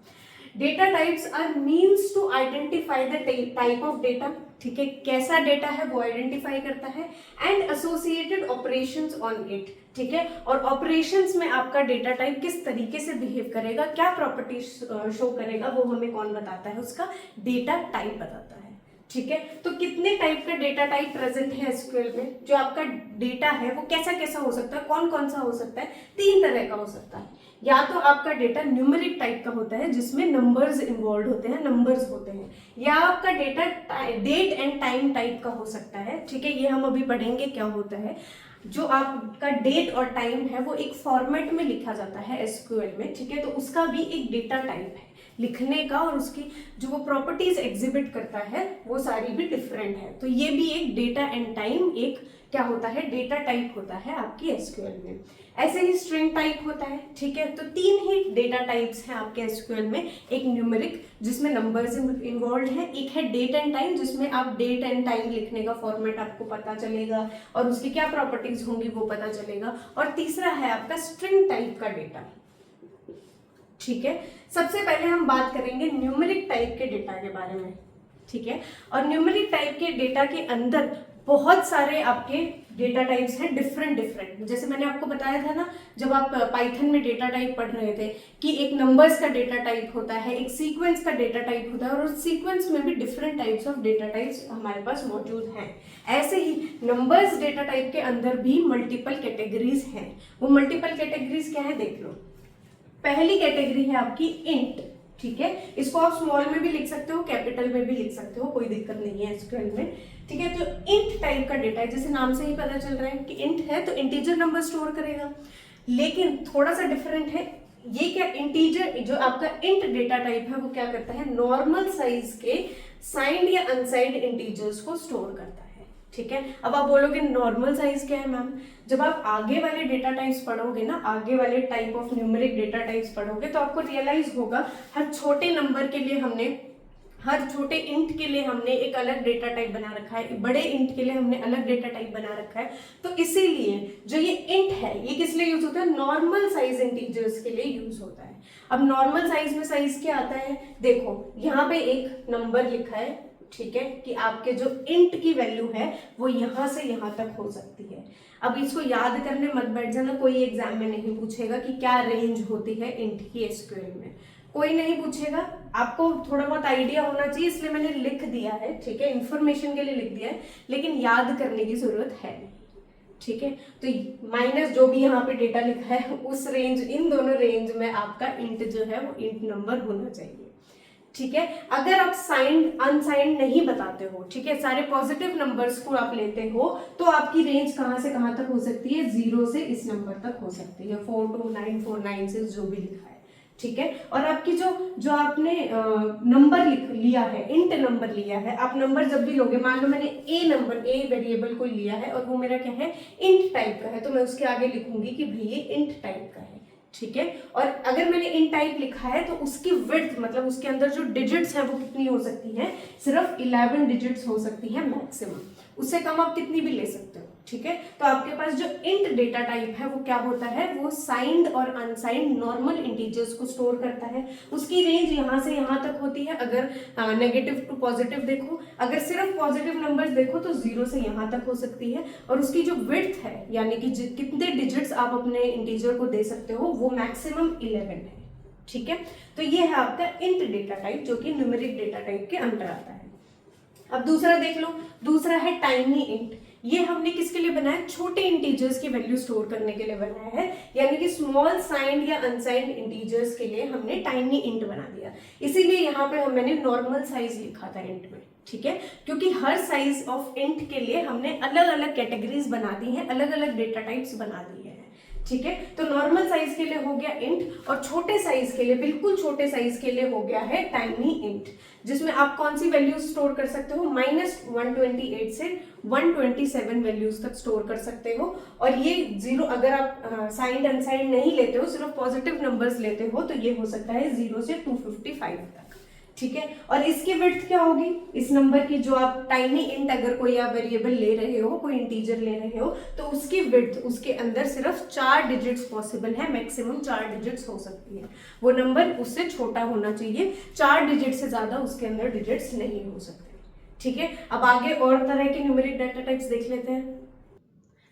A: Data types are means to identify the type of data, ठीक है, कैसा डेटा है वो आइडेंटिफाई करता है, and associated operations on it, ठीक है। और ऑपरेशंस में आपका डेटा टाइप किस तरीके से बिहेव करेगा, क्या प्रॉपर्टीज शो करेगा, वो हमें कौन बताता है, उसका डेटा टाइप बताता है, ठीक है। तो कितने टाइप का डेटा टाइप प्रेजेंट है एसक्यूएल में, जो आपका डेटा है वो कैसा कैसा हो सकता है, कौन कौन सा हो सकता है, 3 तरह का हो सकता है। या तो आपका डेटा न्यूमेरिक टाइप का होता है जिसमें नंबर्स इन्वॉल्व होते हैं, नंबर्स होते हैं, या आपका data date and time type का हो सकता है, ठीक है। ये हम अभी पढ़ेंगे क्या होता है। जो आपका डेट और टाइम है वो एक फॉर्मेट में लिखा जाता है एसक्यूएल में, ठीक है, तो उसका भी एक डेटा टाइप है लिखने का, और उसकी जो वो प्रॉपर्टीज एग्जिबिट करता है वो सारी भी डिफरेंट है। तो ये भी एक डेटा एंड टाइम एक क्या होता है, डेटा टाइप होता है आपकी एसक्यूएल में। ऐसे ही स्ट्रिंग टाइप होता है, ठीक है। तो 3 ही डेटा टाइप्स हैं आपके एसक्यूएल में, एक न्यूमेरिक जिसमें नंबर्स इन्वॉल्व है, एक है डेट एंड टाइम जिसमें आप डेट एंड टाइम लिखने का फॉर्मेट आपको पता चलेगा और उसकी क्या प्रॉपर्टीज होंगी वो पता चलेगा, और तीसरा है आपका स्ट्रिंग टाइप का डेटा, ठीक है। सबसे पहले हम बात करेंगे न्यूमेरिक टाइप के डेटा के बारे में, ठीक है। और न्यूमेरिक टाइप के डेटा के अंदर बहुत सारे आपके डेटा टाइप्स हैं, डिफरेंट। जैसे मैंने आपको बताया था ना, जब आप पाइथन में डेटा टाइप पढ़ रहे थे, कि एक नंबर्स का डेटा टाइप होता है, एक सीक्वेंस का डेटा टाइप होता है, और उस सीक्वेंस में भी different types of data types हमारे पास मौजूद हैं। ऐसे ही नंबर्स डेटा टाइप के अंदर भी मल्टीपल कैटेगरीज हैं। वो मल्टीपल कैटेगरीज क्या है देख लो। पहली कैटेगरी है आपकी इंट, ठीक है। इसको आप स्मॉल में भी लिख सकते हो, कैपिटल में भी लिख सकते हो, कोई दिक्कत नहीं है एसक्यूएल में, ठीक है। तो इंट टाइप का डेटा है, जैसे नाम से ही पता चल रहा है कि इंट है तो इंटीजर नंबर स्टोर करेगा, लेकिन थोड़ा सा डिफरेंट है। ये क्या इंटीजर जो आपका इंट डेटा टाइप है वो क्या करता है, नॉर्मल साइज के साइंड या अनसाइंड इंटीजर्स को स्टोर करता है। ठीक है, अब आप बोलोगे नॉर्मल साइज क्या है मैम, जब आप आगे वाले डेटा टाइप्स पढ़ोगे ना, आगे वाले type of numeric data types पढ़ोगे तो आपको रियलाइज होगा हर छोटे नंबर के लिए हमने, हर छोटे इंट के लिए हमने एक अलग डेटा टाइप बना रखा है, बड़े इंट के लिए हमने अलग डेटा टाइप बना रखा है। तो इसीलिए जो ये इंट है ये किस लिए यूज होता है, नॉर्मल साइज इंटीजर्स के लिए यूज होता है। अब नॉर्मल साइज में साइज क्या आता है, देखो यहाँ पे एक नंबर लिखा है, ठीक है, कि आपके जो इंट की वैल्यू है वो यहाँ से यहाँ तक हो सकती है। अब इसको याद करने मत बैठ जाना, कोई एग्जाम में नहीं पूछेगा कि क्या रेंज होती है इंट की एसक्यूएल में, कोई नहीं पूछेगा। आपको थोड़ा बहुत आइडिया होना चाहिए इसलिए मैंने लिख दिया है, ठीक है, इंफॉर्मेशन के लिए लिख दिया है, लेकिन याद करने की जरूरत है नहीं। ठीक है, तो माइनस जो भी यहाँ पे डेटा लिखा है उस रेंज, इन दोनों रेंज में आपका इंट जो है वो इंट नंबर होना चाहिए। ठीक है, अगर आप साइंड अनसाइंड नहीं बताते हो, ठीक है, सारे पॉजिटिव नंबर्स को आप लेते हो तो आपकी रेंज कहाँ से कहाँ तक हो सकती है, 0 से इस नंबर तक हो सकती है, 42949 जो भी लिखा है। ठीक है, और आपकी जो आपने नंबर लिया है, इंट नंबर लिया है, आप नंबर जब भी लोगे, मान लो मैंने ए वेरिएबल को लिया है और वो मेरा क्या है, इंट टाइप का है, तो मैं उसके आगे लिखूंगी कि भाई ये इंट टाइप का है। ठीक है, और अगर मैंने इन टाइप लिखा है तो उसकी विड्थ मतलब उसके अंदर जो डिजिट्स है वो कितनी हो सकती है, सिर्फ 11 डिजिट्स हो सकती है मैक्सिमम, उससे कम आप कितनी भी ले सकते हो। ठीक है, तो आपके पास जो इंट डेटा टाइप है वो क्या होता है, वो साइंड और अनसाइंड नॉर्मल इंटीजर्स को स्टोर करता है। उसकी रेंज यहाँ से यहाँ तक होती है, अगर नेगेटिव टू पॉजिटिव देखो, अगर सिर्फ पॉजिटिव नंबर्स देखो तो 0 से यहाँ तक हो सकती है, और उसकी जो विड्थ है यानी कि कितने डिजिट्स आप अपने इंटीजर को दे सकते हो वो मैक्सिमम 11 है। ठीक है, तो ये है आपका इंट डेटा टाइप जो कि न्यूमेरिक डेटा टाइप के अंदर आता है। अब दूसरा देख लो, दूसरा है टाइनी इंट। ये हमने किसके लिए बनाया, छोटे इंटीजर्स की वैल्यू स्टोर करने के लिए बनाया है, यानी कि स्मॉल साइंड या अनसाइंड इंटीजर्स के लिए हमने टाइनी इंट बना दिया। इसीलिए यहाँ पे मैंने नॉर्मल साइज लिखा था इंट में। ठीक है, क्योंकि हर साइज ऑफ इंट के लिए हमने अलग अलग कैटेगरीज बना दी है, अलग अलग डेटा टाइप्स बना दी है। ठीक है, तो नॉर्मल साइज के लिए हो गया इंट, और छोटे साइज के लिए, बिल्कुल छोटे साइज के लिए हो गया है टाइनी इंट, जिसमें आप कौन सी वैल्यूज स्टोर कर सकते हो, -128 से 127 वैल्यूज तक स्टोर कर सकते हो। और ये 0, अगर आप साइंड अनसाइंड नहीं लेते हो, सिर्फ पॉजिटिव नंबर्स लेते हो, तो ये हो सकता है 0 से 255 तक। ठीक है, और इसकी विड्थ क्या होगी, इस नंबर की, जो आप टाइनी इंट अगर कोई आप वेरिएबल ले रहे हो, कोई इंटीजर ले रहे हो, तो उसकी विड्थ, उसके अंदर सिर्फ 4 डिजिट्स पॉसिबल है, मैक्सिमम 4 डिजिट्स हो सकती है, वो नंबर उससे छोटा होना चाहिए, 4 डिजिट से ज्यादा उसके अंदर डिजिट्स नहीं हो सकते। ठीक है, अब आगे और तरह के न्यूमेरिक डाटा टाइप्स देख लेते हैं।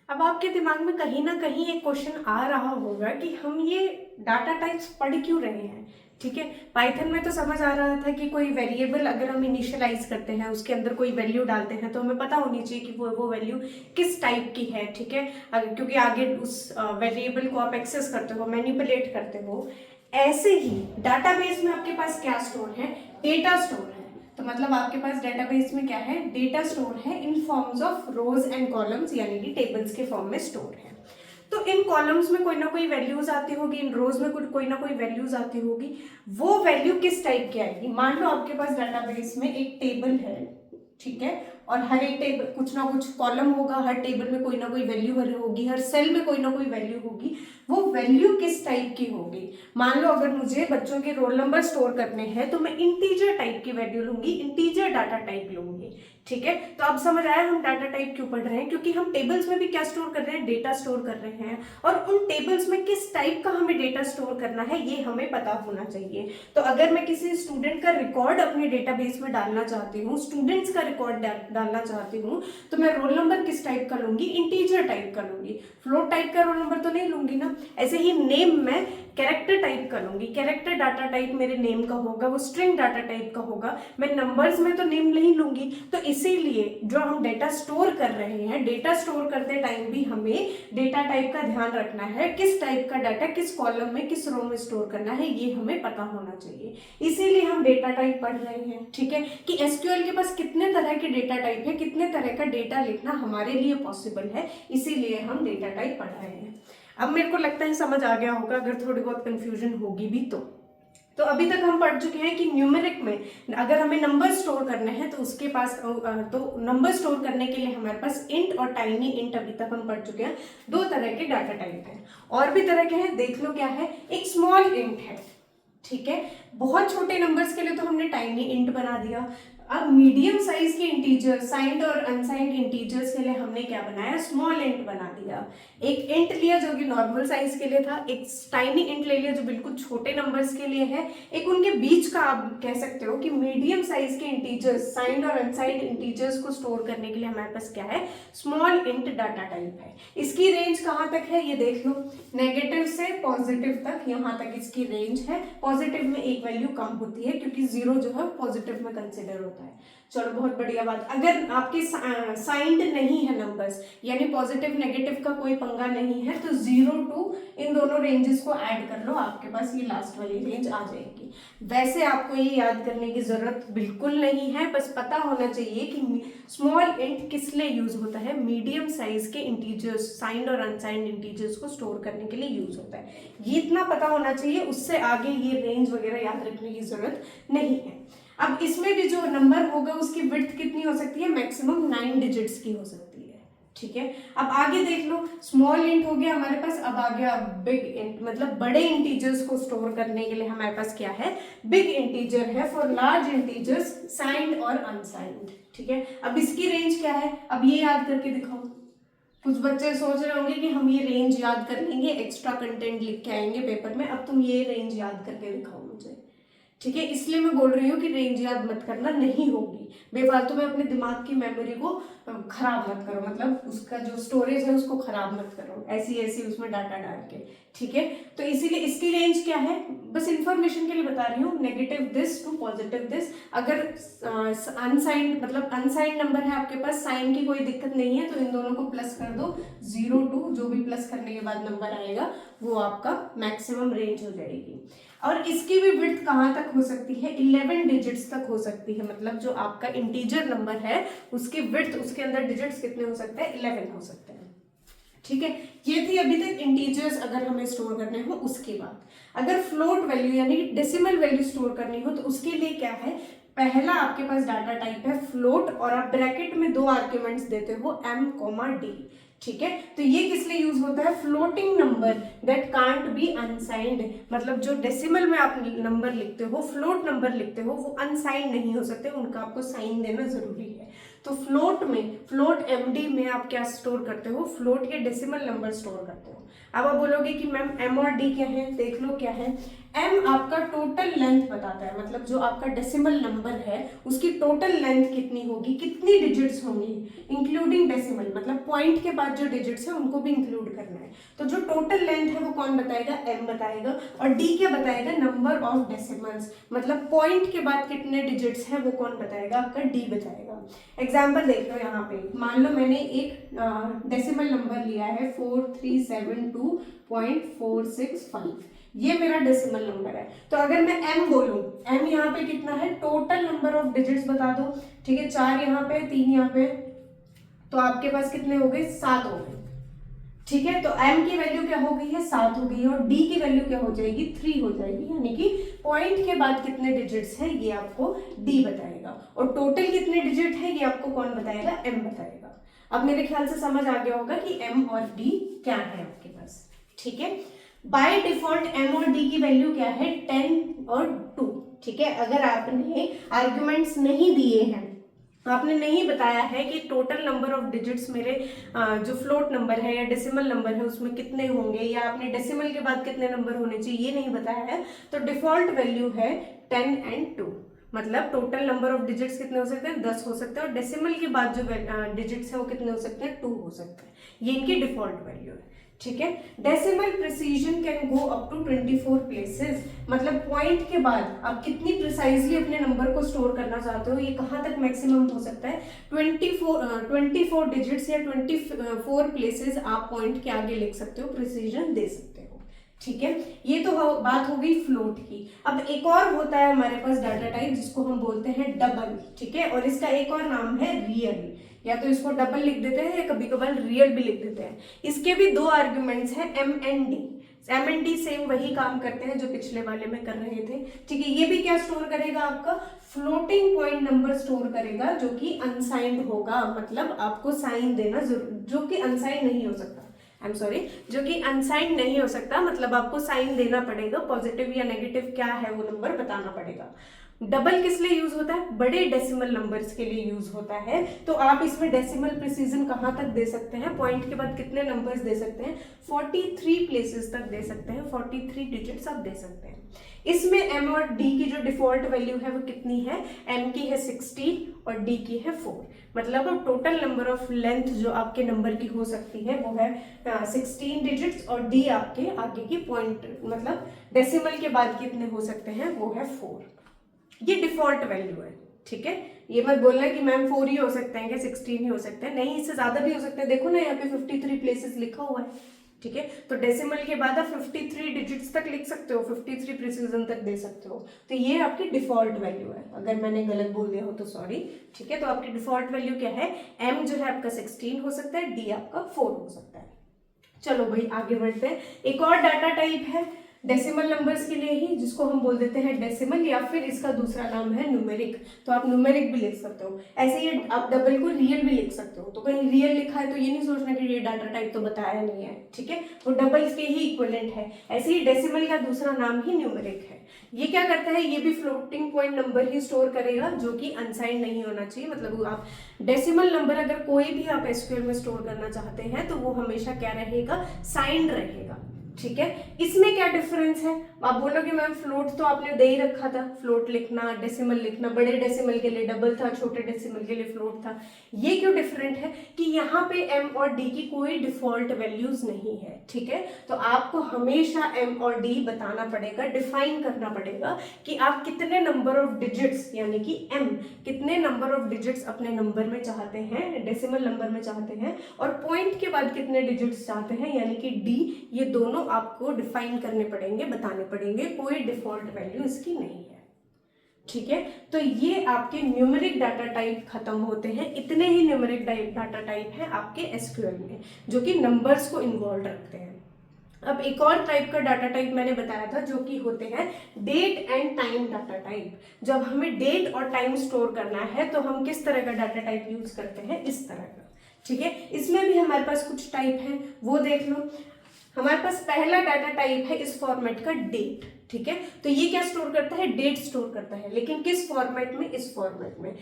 A: अब आपके दिमाग में कहीं ना कहीं एक क्वेश्चन आ रहा होगा कि हम ये डाटा टाइप्स पढ़ क्यों रहे हैं। ठीक है, पाइथन में तो समझ आ रहा था कि कोई वेरिएबल अगर हम इनिशियलाइज करते हैं, उसके अंदर कोई वैल्यू डालते हैं, तो हमें पता होनी चाहिए कि वो वैल्यू किस टाइप की है। ठीक है, क्योंकि आगे उस वेरिएबल को आप एक्सेस करते हो, मैनिपुलेट करते हो। ऐसे ही डाटाबेस में आपके पास क्या स्टोर है, डेटा स्टोर है। तो मतलब आपके पास डेटाबेस में क्या है, डेटा स्टोर है in forms of rows and columns, यानी कि टेबल्स के फॉर्म में स्टोर है। तो इन कॉलम्स में कोई ना कोई वैल्यूज आती होगी, इन रोज में कोई ना कोई वैल्यूज आती होगी। वो वैल्यू किस टाइप की आएगी, मान लो आपके पास डाटाबेस में एक टेबल है, ठीक है, और हर एक टेबल कुछ ना कुछ कॉलम होगा, हर टेबल में कोई ना कोई वैल्यू होगी, हर सेल में कोई ना कोई वैल्यू होगी। वो वैल्यू किस टाइप की होगी, मान लो अगर मुझे बच्चों के रोल नंबर स्टोर करने हैं तो मैं इंटीजर टाइप की वैल्यू लूंगी, इंटीजर डाटा टाइप लूंगी। ठीक है, तो अब समझ आया हम डाटा टाइप क्यों पढ़ रहे हैं, क्योंकि हम टेबल्स में भी क्या स्टोर कर रहे हैं, डेटा स्टोर कर रहे हैं, और उन टेबल्स में किस टाइप का हमें डेटा स्टोर करना है ये हमें पता होना चाहिए। तो अगर मैं किसी स्टूडेंट का रिकॉर्ड अपने डेटाबेस में डालना चाहती हूँ, स्टूडेंट्स का रिकॉर्ड डालना चाहती हूँ, तो मैं रोल नंबर किस टाइप का लूंगी, इंटीजर टाइप का लूंगी, फ्लोट टाइप का रोल नंबर तो नहीं लूंगी ना। ऐसे ही नेम में कैरेक्टर टाइप का लूंगी, कैरेक्टर डाटा टाइप मेरे नेम का होगा, वो स्ट्रिंग डाटा टाइप का होगा, मैं नंबर्स में तो नेम नहीं लूंगी। तो इसीलिए जो हम डेटा स्टोर कर रहे हैं, डेटा स्टोर करते टाइम भी हमें डेटा टाइप का ध्यान रखना है, किस टाइप का डाटा किस कॉलम में किस रो में स्टोर करना है ये हमें पता होना चाहिए। इसीलिए हम डेटा टाइप पढ़ रहे हैं। ठीक है, कि एसक्यूएल के पास कितने तरह के डेटा टाइप है, कितने तरह का डेटा लिखना हमारे लिए पॉसिबल है, इसीलिए हम डेटा टाइप पढ़ रहे हैं। अब मेरे को लगता है समझ आ गया होगा, अगर थोड़ी बहुत कंफ्यूजन होगी भी तो अभी तक हम पढ़ चुके हैं कि न्यूमेरिक में अगर हमें नंबर स्टोर करने हैं तो उसके पास तो नंबर स्टोर करने के लिए हमारे पास इंट और टाइनी इंट अभी तक हम पढ़ चुके हैं। दो तरह के डाटा टाइप हैं, और भी तरह के हैं, देख लो क्या है। एक स्मॉल इंट है, ठीक है, बहुत छोटे नंबर्स के लिए तो हमने टाइनी इंट बना दिया। अब मीडियम साइज के इंटीजर, साइंड और अनसाइंड इंटीजर्स के लिए हमने क्या बनाया, स्मॉल इंट बना दिया। एक इंट लिया जो कि नॉर्मल साइज के लिए था, एक टाइनी इंट ले लिया जो बिल्कुल छोटे नंबर्स के लिए है, एक उनके बीच का आप कह सकते हो कि मीडियम साइज के इंटीजर्स, साइंड और अनसाइंड इंटीजर्स को स्टोर करने के लिए हमारे पास क्या है, स्मॉल इंट डाटा टाइप है। इसकी रेंज कहाँ तक है ये देख लो, नेगेटिव से पॉजिटिव तक, यहाँ तक इसकी रेंज है। पॉजिटिव में एक वैल्यू कम होती है क्योंकि जीरो जो है पॉजिटिव में कंसिडर होता है। चलो बहुत बढ़िया बात। अगर आपके साइंड नहीं है नंबर्स, यानी पॉजिटिव नेगेटिव का कोई पंगा नहीं है, तो 0 to इन दोनों रेंजेस को ऐड कर लो, आपके पास ये लास्ट वाली रेंज आ जाएगी। वैसे आपको ये याद करने की जरूरत बिल्कुल नहीं है, बस पता होना चाहिए कि स्मॉल इंट किस लिए यूज होता है, मीडियम साइज के इंटीजर्स, साइंड और अनसाइंड इंटीजर्स को स्टोर करने के लिए यूज होता है। ये इतना पता होना चाहिए, उससे आगे ये रेंज वगैरह याद रखने की जरूरत नहीं है। अब इसमें भी जो नंबर होगा उसकी विड्थ कितनी हो सकती है, मैक्सिमम 9 डिजिट्स की हो सकती है, ठीक है। अब आगे देख लो, स्मॉल इंट हो गया हमारे पास, अब आ गया बिग इंट, मतलब बड़े इंटीजर्स को स्टोर करने के लिए हमारे पास क्या है, बिग इंटीजर है। फॉर लार्ज इंटीजर्स साइंड और अनसाइंड, ठीक है। अब इसकी रेंज क्या है, अब ये याद करके दिखाओ। कुछ बच्चे सोच रहे होंगे कि हम ये रेंज याद कर लेंगे, एक्स्ट्रा कंटेंट लिख के आएंगे पेपर में, अब तुम ये रेंज याद करके दिखाओ मुझे, ठीक है। इसलिए मैं बोल रही हूँ कि रेंज याद मत करना, नहीं होगी, बेफालतू में अपने दिमाग की मेमोरी को खराब मत करो, मतलब उसका जो स्टोरेज है उसको खराब मत करो ऐसी ऐसी उसमें डाटा डाल के, ठीक है। तो इसीलिए इसकी रेंज क्या है, बस इंफॉर्मेशन के लिए बता रही हूँ, negative this to positive this. अगर अनसाइंड मतलब अनसाइंड नंबर है आपके पास, साइन की कोई दिक्कत नहीं है, तो इन दोनों को प्लस कर दो, 0 to जो भी प्लस करने के बाद नंबर आएगा वो आपका मैक्सिमम रेंज हो जाएगी। और इसकी भी विड्थ कहाँ तक हो सकती है, 11 डिजिट्स तक हो सकती है, मतलब जो आपका इंटीजर नंबर है उसकी विड्थ, उसके अंदर डिजिट्स कितने हो सकते हैं, 11 हो सकते हैं, ठीक है। ये थी अभी तक इंटीजर्स अगर हमें स्टोर करने हो। उसके बाद अगर फ्लोट वैल्यू यानी डेसिमल वैल्यू स्टोर करनी हो तो उसके लिए क्या है, पहला आपके पास डाटा टाइप है फ्लोट, और आप ब्रैकेट में 2 आर्ग्यूमेंट्स देते हो m, d, ठीक है। तो ये किस लिए यूज होता है, floating number that can't be unsigned, मतलब जो डेसिमल में आप नंबर लिखते हो, फ्लोट नंबर लिखते हो, वो अनसाइंड नहीं हो सकते, उनका आपको साइन देना जरूरी है। तो फ्लोट में, फ्लोट md में आप क्या स्टोर करते हो, फ्लोट या डेसिमल नंबर स्टोर करते हो। अब आप बोलोगे कि मैम m और d क्या है, देख लो क्या है। m आपका टोटल लेंथ बताता है, मतलब जो आपका डेसिमल नंबर है उसकी टोटल लेंथ कितनी होगी, कितनी डिजिट्स होंगी, इंक्लूडिंग डेसिमल, मतलब पॉइंट के बाद जो डिजिट्स है उनको भी इंक्लूड करना है। तो जो टोटल लेंथ है वो कौन बताएगा, m बताएगा। और d क्या बताएगा, नंबर ऑफ डेसिमल्स, मतलब पॉइंट के बाद कितने डिजिट्स है वो कौन बताएगा, आपका d बताएगा। एग्जाम्पल देख लो यहाँ पे, मान लो मैंने एक डेसिमल नंबर लिया है 4372.465, ये मेरा डेसिमल नंबर है। तो अगर मैं m बोलूं, m यहाँ पे कितना है, टोटल नंबर ऑफ डिजिट्स बता दो, ठीक है। 4 यहाँ पे, 3 यहाँ पे, तो आपके पास कितने हो गए, 7 हो गए, ठीक है। तो m की वैल्यू क्या हो गई है, 7 हो गई है, और d की वैल्यू क्या हो जाएगी, 3 हो जाएगी, यानी कि पॉइंट के बाद कितने डिजिट्स है ये आपको d बताएगा, और टोटल कितने डिजिट है ये आपको कौन बताएगा, m बताएगा। अब मेरे ख्याल से समझ आ गया होगा कि m और d क्या है आपके पास, ठीक है। बाय डिफॉल्ट m और d की वैल्यू क्या है, 10 और 2, ठीक है। अगर आपने आर्ग्यूमेंट्स नहीं दिए हैं, आपने नहीं बताया है कि टोटल नंबर ऑफ डिजिट्स मेरे जो फ्लोट नंबर है या डेसिमल नंबर है उसमें कितने होंगे, या आपने डेसिमल के बाद कितने नंबर होने चाहिए ये नहीं बताया है, तो डिफॉल्ट वैल्यू है 10 and 2, मतलब टोटल नंबर ऑफ डिजिट्स कितने हो सकते हैं, 10 हो सकते हैं, और डेसिमल के बाद जो डिजिट्स है वो कितने हो सकते हैं, 2 हो सकते हैं, ये इनकी डिफॉल्ट वैल्यू है, ठीक है। Decimal precision can go up to 24 places, मतलब पॉइंट के बाद आप कितनी प्रिसाइजली अपने नंबर को स्टोर करना चाहते हो, ये कहाँ तक मैक्सिमम हो सकता है, 24 डिजिट्स या 24 प्लेसेस आप पॉइंट के आगे लिख सकते हो, प्रिसीजन दे सकते हो, ठीक है। ये तो बात हो गई फ्लोट की। अब एक और होता है हमारे पास डाटा टाइप जिसको हम बोलते हैं डबल, ठीक है, और इसका एक और नाम है रियल। या तो इसको डबल लिख देते हैं या कभी कभार रियल भी लिख देते हैं। इसके भी दो आर्ग्यूमेंट्स हैं M and D. M and D same वही काम करते हैं जो पिछले वाले में कर रहे थे, ठीक है। ये भी क्या स्टोर करेगा, आपका फ्लोटिंग पॉइंट नंबर स्टोर करेगा जो कि अनसाइंड होगा, मतलब आपको साइन देना जरूर, जो कि अनसाइंड नहीं हो सकता, आई एम सॉरी, जो कि अनसाइंड नहीं हो सकता, मतलब आपको साइन देना पड़ेगा, पॉजिटिव या नेगेटिव क्या है वो नंबर बताना पड़ेगा। डबल किस लिए यूज होता है, बड़े डेसिमल नंबर्स के लिए यूज होता है। तो आप इसमें डेसिमल प्रिसीजन कहाँ तक दे सकते हैं, पॉइंट के बाद कितने नंबर्स दे सकते हैं, 43 प्लेसेस तक दे सकते हैं, 43 डिजिट्स आप दे सकते हैं। इसमें एम और डी की जो डिफॉल्ट वैल्यू है वो कितनी है, एम की है 16 और डी की है 4, मतलब टोटल नंबर ऑफ लेंथ जो आपके नंबर की हो सकती है वो है 16 डिजिट्स, और डी आपके आगे की पॉइंट मतलब डेसिमल के बाद कितने हो सकते हैं वो है 4। ये डिफॉल्ट वैल्यू है, ठीक है। ये मत बोलना कि मैम 4 ही हो सकते हैं, क्या 16 ही हो सकते हैं, नहीं, इससे ज्यादा भी हो सकते हैं। देखो ना यहाँ पे 53 प्लेसेस लिखा हुआ है, ठीक है। तो डेसिमल के बाद आप 53 डिजिट्स तक लिख सकते हो, 53 प्रिसीजन तक दे सकते हो। तो ये आपकी डिफॉल्ट वैल्यू है, अगर मैंने गलत बोल दिया हो तो सॉरी, ठीक है। तो आपकी डिफॉल्ट वैल्यू क्या है, एम जो है आपका 16 हो सकता है, डी आपका 4 हो सकता है। चलो भाई आगे बढ़ते हैं। एक और डाटा टाइप है डेसिमल नंबर्स के लिए ही, जिसको हम बोल देते हैं डेसिमल, या फिर इसका दूसरा नाम है न्यूमेरिक। तो आप न्यूमेरिक भी लिख सकते हो, ऐसे ही आप डबल को रियल भी लिख सकते हो। तो कहीं रियल लिखा है तो ये नहीं सोचना कि ये डाटा टाइप तो बताया नहीं है, ठीक है, वो डबल्स के ही इक्विवेलेंट है। ऐसे ही डेसिमल का दूसरा नाम ही न्यूमेरिक है। ये क्या करता है, ये भी फ्लोटिंग पॉइंट नंबर ही स्टोर करेगा जो कि अनसाइंड नहीं होना चाहिए, मतलब आप डेसिमल नंबर अगर कोई भी आप एसक्यूएल में स्टोर करना चाहते हैं तो वो हमेशा क्या रहेगा, साइंड रहेगा, ठीक है। इसमें क्या डिफरेंस है, आप बोलोगे मैम फ्लोट तो आपने दे ही रखा था, फ्लोट लिखना, डेसिमल लिखना, बड़े डेसिमल के लिए डबल था, छोटे डेसिमल के लिए फ्लोट था। ये क्यों डिफरेंट है कि यहाँ पे एम और डी की कोई डिफॉल्ट वैल्यूज नहीं है, ठीक है। तो आपको हमेशा एम और डी बताना पड़ेगा, डिफाइन करना पड़ेगा कि आप कितने नंबर ऑफ डिजिट्स, यानी कि एम कितने नंबर ऑफ डिजिट्स अपने नंबर में चाहते हैं, डेसिमल नंबर में चाहते हैं, और पॉइंट के बाद कितने डिजिट्स चाहते हैं, यानी कि डी। ये दोनों आपको डिफाइन करने पड़ेंगे, बताने पड़ेंगे, कोई डिफॉल्ट वैल्यू इसकी नहीं है, ठीक है। तो ये आपके न्यूमेरिक डाटा टाइप खत्म होते हैं। इतने ही न्यूमेरिक डाटा टाइप हैं आपके एसक्यूएल में जो कि नंबर्स को इन्वॉल्व रखते हैं। अब एक और टाइप का डाटा टाइप मैंने बताया था जो कि होते हैं date and time data type. जब हमें डेट और टाइम स्टोर करना है तो हम किस तरह का डाटा टाइप यूज करते हैं, इस तरह का, ठीक है। इसमें भी हमारे पास कुछ टाइप है, वो देख लो। हमारे पास पहला डाटा टाइप है इस फॉर्मेट का डेट, ठीक है। तो ये क्या स्टोर करता है, डेट स्टोर करता है, लेकिन किस फॉर्मेट में, इस फॉर्मेट में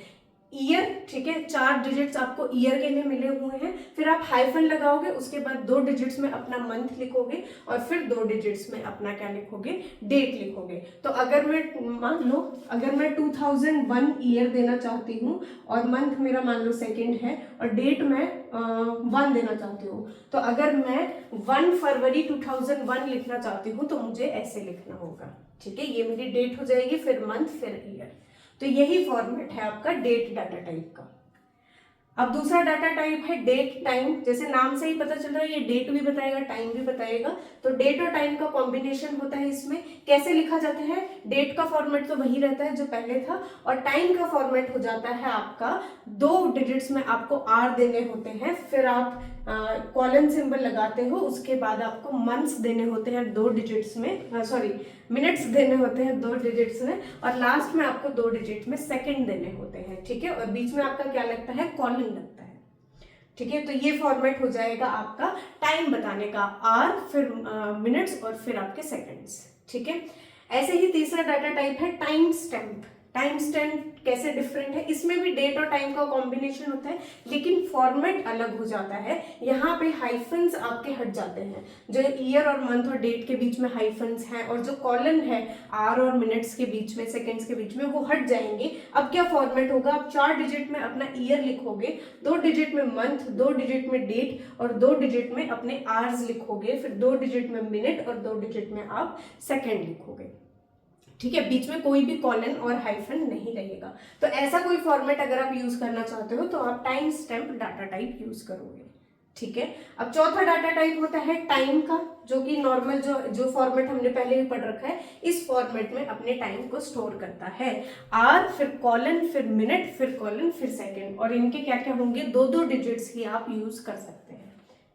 A: ईयर, ठीक है। 4 डिजिट्स आपको ईयर के लिए मिले हुए हैं, फिर आप हाइफन लगाओगे, उसके बाद 2 डिजिट्स में अपना मंथ लिखोगे, और फिर 2 डिजिट्स में अपना क्या लिखोगे, डेट लिखोगे। तो अगर मैं मान लो, अगर मैं 2001 ईयर देना चाहती हूँ और मंथ मेरा मान लो सेकेंड है और डेट मैं 1 देना चाहती हूँ, तो अगर मैं 1 फरवरी 2001 लिखना चाहती हूँ तो मुझे ऐसे लिखना होगा, ठीक है। ये मेरी डेट हो जाएगी, फिर मंथ, फिर ईयर। तो यही फॉर्मेट है आपका डेट डाटा टाइप का। अब दूसरा डाटा टाइप है डेट टाइम। जैसे नाम से ही पता चल रहा है ये डेट भी बताएगा, टाइम भी बताएगा। तो डेट और टाइम का कॉम्बिनेशन होता है। इसमें कैसे लिखा जाता है, डेट का फॉर्मेट तो वही रहता है जो पहले था, और टाइम का फॉर्मेट हो जाता है आपका 2 डिजिट्स में आपको आर देने होते हैं, फिर आप कॉलन सिंबल लगाते हो, उसके बाद आपको मंथ्स देने होते हैं 2 डिजिट्स में, सॉरी मिनट्स देने होते हैं 2 डिजिट्स में, और लास्ट में आपको 2 डिजिट में सेकंड देने होते हैं, ठीक है। और बीच में आपका क्या लगता है, कॉलन लगता है, ठीक है। तो ये फॉर्मेट हो जाएगा आपका टाइम बताने का, आर, फिर मिनट्स, और फिर आपके सेकंड्स, ठीक है। ऐसे ही तीसरा डाटा टाइप है टाइम स्टैम्प। टाइम स्टैम्प कैसे डिफरेंट है, इसमें भी डेट और टाइम का कॉम्बिनेशन होता है, लेकिन फॉर्मेट अलग हो जाता है। यहाँ पे हाइफन्स आपके हट जाते हैं, जो ईयर और मंथ और डेट के बीच में हाइफन्स हैं, और जो कॉलन है आर और मिनट्स के बीच में, सेकंड्स के बीच में, वो हट जाएंगे। अब क्या फॉर्मेट होगा, आप 4 डिजिट में अपना ईयर लिखोगे, 2 डिजिट में मंथ, 2 डिजिट में डेट, और 2 डिजिट में अपने आवर्स लिखोगे, फिर 2 डिजिट में मिनट, और 2 डिजिट में आप सेकेंड लिखोगे, ठीक है। बीच में कोई भी कॉलन और हाइफन नहीं रहेगा। तो ऐसा कोई फॉर्मेट अगर आप यूज करना चाहते हो तो आप time stamp data type use करोगे, ठीक है। अब चौथा डाटा टाइप होता है टाइम का, जो कि नॉर्मल जो फॉर्मेट हमने पहले भी पढ़ रखा है, इस फॉर्मेट में अपने टाइम को स्टोर करता है। आर, फिर कॉलन, फिर मिनट, फिर कॉलन, फिर सेकंड, और इनके क्या क्या होंगे, 2-2 डिजिट्स ही आप यूज कर सकते हैं।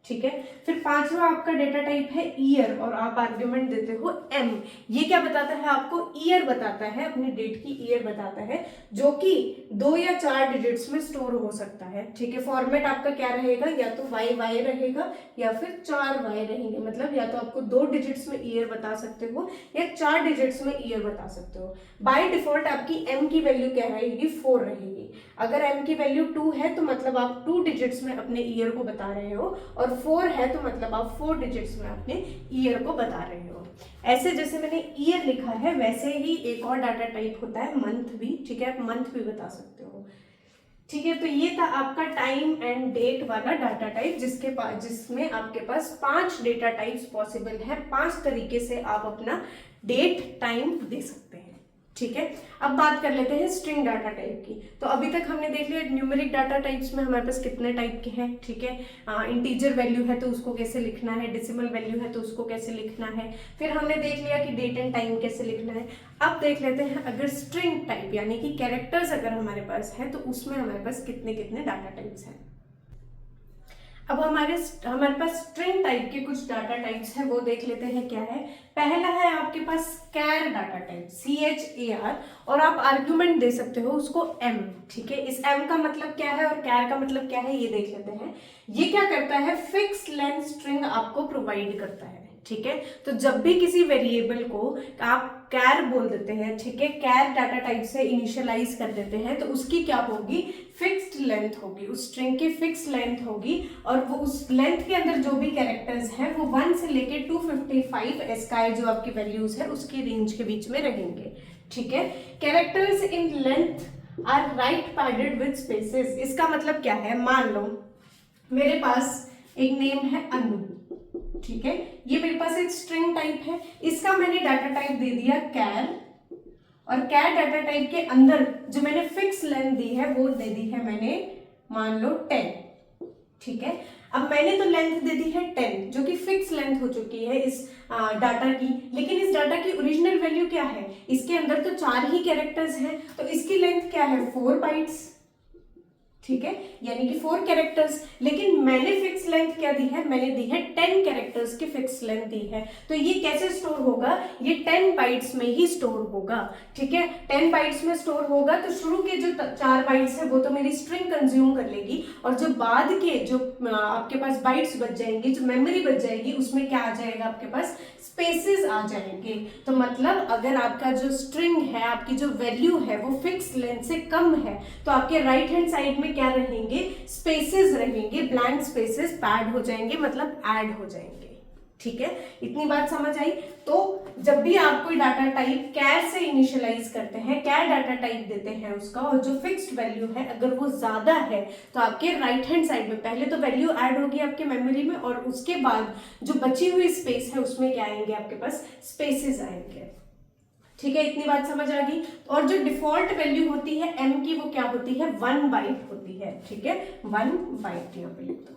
A: ठीक है। फिर पांचवा आपका डेटा टाइप है ईयर, और आप आर्ग्यूमेंट देते हो एम। ये क्या बताता है आपको, ईयर बताता है, अपनी डेट की ईयर बताता है, जो कि 2 या 4 डिजिट्स में स्टोर हो सकता है। ठीक है। फॉर्मेट आपका क्या रहेगा, या तो वाई वाई रहेगा या फिर 4 वाई रहेंगे, मतलब या तो आपको 2 डिजिट्स में ईयर बता सकते हो या 4 डिजिट्स में ईयर बता सकते हो। बाय डिफॉल्ट आपकी एम की वैल्यू क्या रहेगी, 4 रहेगी। अगर एम की वैल्यू 2 है तो मतलब आप 2 डिजिट्स में अपने ईयर को बता रहे हो, और 4 है तो मतलब आप 4 डिजिट्स में अपने ईयर को बता रहे हो। ऐसे जैसे मैंने ईयर लिखा है, वैसे ही एक और डाटा टाइप होता है मंथ भी। ठीक है, आप मंथ भी बता सकते हो। ठीक है, तो ये था आपका टाइम एंड डेट वाला डाटा टाइप, जिसमें आपके पास 5 डेटा टाइप्स पॉसिबल है। 5 तरीके से आप अपना डेट टाइम दे सकते हैं। ठीक है। अब बात कर लेते हैं स्ट्रिंग डाटा टाइप की। तो अभी तक हमने देख लिया न्यूमेरिक डाटा टाइप्स में हमारे पास कितने टाइप के हैं। ठीक है। इंटीजर वैल्यू है तो उसको कैसे लिखना है, डेसिमल वैल्यू है तो उसको कैसे लिखना है। फिर हमने देख लिया कि डेट एंड टाइम कैसे लिखना है। अब देख लेते हैं अगर स्ट्रिंग टाइप यानी कि कैरेक्टर्स अगर हमारे पास है तो उसमें हमारे पास कितने कितने डाटा टाइप्स हैं। अब हमारे पास स्ट्रिंग टाइप के कुछ डाटा टाइप्स हैं, वो देख लेते हैं क्या है। पहला है आपके पास कैर डाटा टाइप, CHAR, और आप आर्ग्यूमेंट दे सकते हो उसको m। ठीक है, इस m का मतलब क्या है और कैर का मतलब क्या है ये देख लेते हैं। ये क्या करता है, फिक्स लेंथ स्ट्रिंग आपको प्रोवाइड करता है। ठीक है, तो जब भी किसी वेरिएबल को आप कैर बोल देते हैं, ठीक है, कैर डाटा टाइप से इनिशियलाइज कर देते हैं, तो उसकी क्या होगी, फिक्स्ड लेंथ होगी, उस स्ट्रिंग की फिक्स लेंथ होगी, और वो उस लेंथ के अंदर जो भी कैरेक्टर्स हैं वो 1 से लेके 255 एस्काई जो आपकी वैल्यूज है उसकी रेंज के बीच में रहेंगे। ठीक है। Characters in length are right padded with spaces. इसका मतलब क्या है, मान लो मेरे पास एक नेम है अनु। ठीक है, ये मेरे पास एक स्ट्रिंग टाइप है, इसका मैंने डाटा टाइप दे दिया कैर, और कैर डाटा टाइप के अंदर जो मैंने फिक्स लेंथ दी है वो दे दी है मैंने मान लो 10। ठीक है, अब मैंने तो लेंथ दे दी है 10 जो कि फिक्स लेंथ हो चुकी है इस डाटा की, लेकिन इस डाटा की ओरिजिनल वैल्यू क्या है, इसके अंदर तो 4 ही कैरेक्टर्स हैं, तो इसकी लेंथ क्या है, 4 बाइट्स। ठीक है, यानी कि 4 कैरेक्टर्स, लेकिन मैंने फिक्स लेंथ क्या दी है, मैंने दी है 10 कैरेक्टर्स की फिक्स लेंथ दी है। तो ये कैसे स्टोर होगा, ये 10 बाइट्स में ही स्टोर होगा। ठीक है, 10 बाइट्स में स्टोर होगा, तो शुरू के जो 4 बाइट्स है वो तो मेरी स्ट्रिंग कंज्यूम कर लेगी, और जो बाद के जो आपके पास बाइट्स बच जाएंगी, जो मेमोरी बच जाएगी, उसमें क्या आ जाएगा, आपके पास स्पेसेस आ जाएंगे। तो मतलब अगर आपका जो स्ट्रिंग है, आपकी जो वैल्यू है वो फिक्स लेंथ से कम है, तो आपके राइट हैंड साइड में क्या रहेंगे, स्पेसेस रहेंगे, ब्लैंक स्पेसेस पैड हो जाएंगे, मतलब ऐड हो जाएंगे। ठीक है, इतनी बात समझ आई। तो जब भी आप कोई डाटा टाइप कैर से इनिशियलाइज करते हैं, कैर डाटा टाइप देते हैं उसका, और जो फिक्स्ड वैल्यू है अगर वो ज्यादा है तो आपके राइट हैंड साइड में पहले तो वैल्यू ऐड होगी आपके मेमोरी में, और उसके बाद जो बची हुई स्पेस है उसमें क्या आएंगे, आपके पास स्पेसेस आएंगे। ठीक है, इतनी बात समझ आ गई। और जो डिफॉल्ट वैल्यू होती है m की, वो क्या होती है, 1 बाइट होती है। ठीक है, 1 बाइट यहाँ पे लिख दो।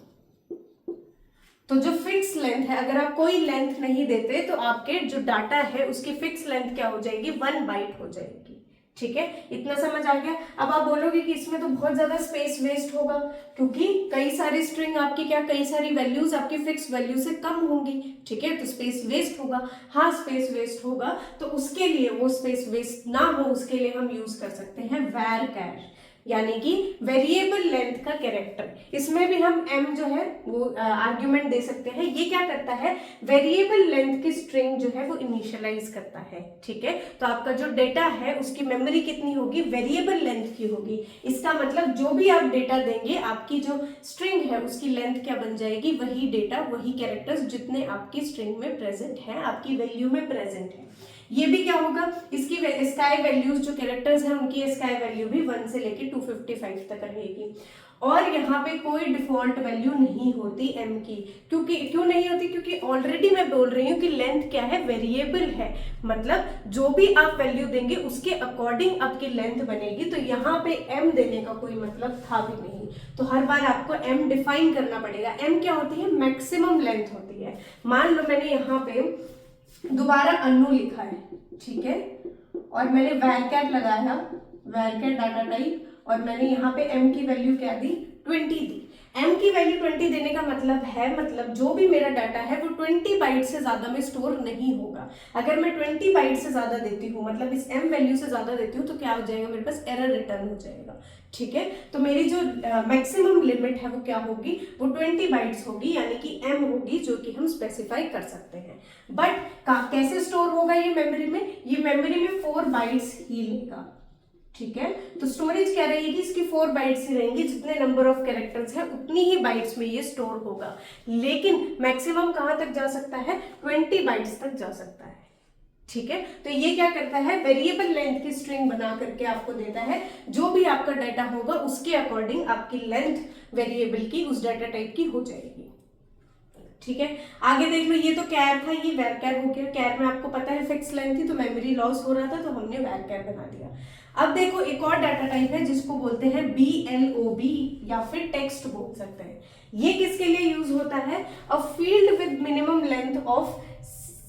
A: तो जो फिक्स लेंथ है, अगर आप कोई लेंथ नहीं देते तो आपके जो डाटा है उसकी फिक्स लेंथ क्या हो जाएगी, 1 बाइट हो जाएगी। ठीक है, इतना समझ आ गया। अब आप बोलोगे कि इसमें तो बहुत ज्यादा स्पेस वेस्ट होगा, क्योंकि कई सारी स्ट्रिंग आपकी क्या, कई सारी वैल्यूज आपकी फिक्स वैल्यू से कम होंगी। ठीक है, तो स्पेस वेस्ट होगा। हाँ, स्पेस वेस्ट होगा, तो उसके लिए, वो स्पेस वेस्ट ना हो उसके लिए हम यूज कर सकते हैं var कैर, यानी कि वेरिएबल लेंथ का कैरेक्टर। इसमें भी हम m जो है वो आर्ग्यूमेंट दे सकते हैं। ये क्या करता है, वेरिएबल लेंथ की स्ट्रिंग जो है वो इनिशियलाइज करता है। ठीक है, तो आपका जो डेटा है उसकी मेमोरी कितनी होगी, वेरिएबल लेंथ की होगी। इसका मतलब जो भी आप डेटा देंगे, आपकी जो स्ट्रिंग है उसकी लेंथ क्या बन जाएगी, वही डेटा, वही कैरेक्टर्स जितने आपकी स्ट्रिंग में प्रेजेंट है, आपकी वैल्यू में प्रेजेंट है। ये भी क्या होगा, इसकी स्काई वैल्यूज जो कैरेक्टर्स हैं उनकी स्काई वैल्यू भी 1 से लेके 255 तक रहेगी। और यहाँ पे कोई डिफॉल्ट वैल्यू नहीं होती m की, क्योंकि क्यों नहीं होती, क्योंकि ऑलरेडी मैं बोल रही हूँ कि लेंथ क्या है, वेरिएबल है, मतलब जो भी आप वैल्यू देंगे उसके अकॉर्डिंग आपकी लेंथ बनेगी। तो यहाँ पे m देने का कोई मतलब था भी नहीं, तो हर बार आपको m डिफाइन करना पड़ेगा। m क्या होती है, मैक्सिमम लेंथ होती है। मान लो मैंने यहाँ पे दोबारा अनु लिखा है, ठीक है, और मैंने वैरकैट लगाया, वैरकैट डाटा टाइप, और मैंने यहाँ पे m की वैल्यू क्या दी, 20 दी। m की वैल्यू 20 देने का मतलब है, मतलब जो भी मेरा डाटा है वो 20 बाइट से ज्यादा में स्टोर नहीं होगा। अगर मैं 20 बाइट से ज्यादा देती हूँ, मतलब इस m वैल्यू से ज्यादा देती हूँ, तो क्या हो जाएगा, मेरे पास एरर रिटर्न हो जाएगा, ठीक है। तो मेरी जो मैक्सिमम लिमिट है वो क्या होगी, वो 20 बाइट्स होगी, यानी कि m होगी, जो कि हम स्पेसिफाई कर सकते हैं। बट कैसे स्टोर होगा ये मेमोरी में, ये मेमोरी में 4 बाइट्स ही लेगा, ठीक है। तो स्टोरेज क्या रहेगी, इसकी 4 बाइट्स ही रहेंगी, जितने नंबर ऑफ कैरेक्टर्स है उतनी ही बाइट्स में ये स्टोर होगा। लेकिन मैक्सिमम कहां तक जा सकता है, 20 बाइट्स तक जा सकता है, ठीक है। तो ये क्या करता है, वेरिएबल लेंथ की स्ट्रिंग बना करके आपको देता है, जो भी आपका डाटा होगा उसके अकॉर्डिंग आपकी लेंथ वेरिएबल की उस डाटा टाइप की हो जाएगी, ठीक है। आगे देख लो, ये तो कैर था, ये वैरकैर हो गया। कैर में आपको पता है फिक्स लेंथ थी, तो मेमोरी लॉस हो रहा था, तो हमने वैरकैर बना दिया। अब देखो एक और डाटा टाइप है जिसको बोलते हैं BLOB, या फिर टेक्स्ट बोल सकते हैं। ये किसके लिए यूज होता है, a field with minimum length of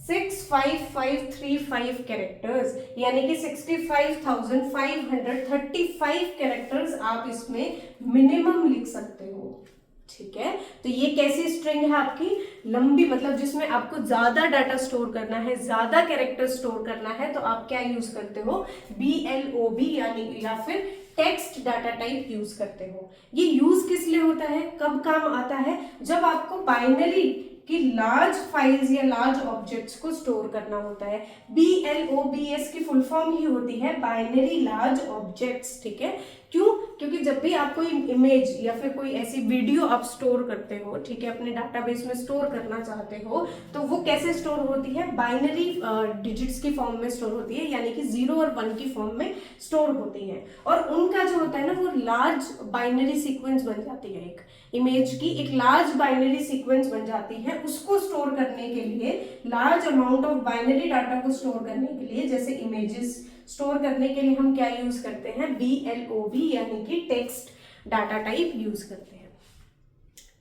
A: 65535 characters, यानी कि 65,535 कैरेक्टर्स आप इसमें मिनिमम लिख सकते हो, ठीक है। तो ये कैसी स्ट्रिंग है आपकी, लंबी, मतलब जिसमें आपको ज्यादा डाटा स्टोर करना है, ज्यादा कैरेक्टर स्टोर करना है, तो आप क्या यूज करते हो, BLOB, यानी या फिर टेक्स्ट डाटा टाइप यूज करते हो। ये यूज किस लिए होता है, कब काम आता है, जब आपको बाइनरी कि लार्ज फाइल्स या लार्ज ऑब्जेक्ट्स को स्टोर करना होता है। BLOBS की फुल फॉर्म ही होती है बाइनरी लार्ज ऑब्जेक्ट्स, ठीक है। क्यों, क्योंकि जब भी आप कोई इमेज या फिर कोई ऐसी वीडियो आप स्टोर करते हो, ठीक है, अपने डाटाबेस में स्टोर करना चाहते हो, तो वो कैसे स्टोर होती है, बाइनरी डिजिट्स की फॉर्म में स्टोर होती है, यानी कि 0 और 1 की फॉर्म में स्टोर होती है। और उनका जो होता है ना, वो लार्ज बाइनरी सीक्वेंस बन जाती है, एक इमेज की एक लार्ज बाइनरी सीक्वेंस बन जाती है। उसको स्टोर करने के लिए, large amount of binary data को स्टोर करने के लिए, जैसे इमेजेस स्टोर करने के लिए हम क्या यूज करते हैं, BLOB, यानी कि टेक्स्ट डाटा टाइप यूज करते हैं,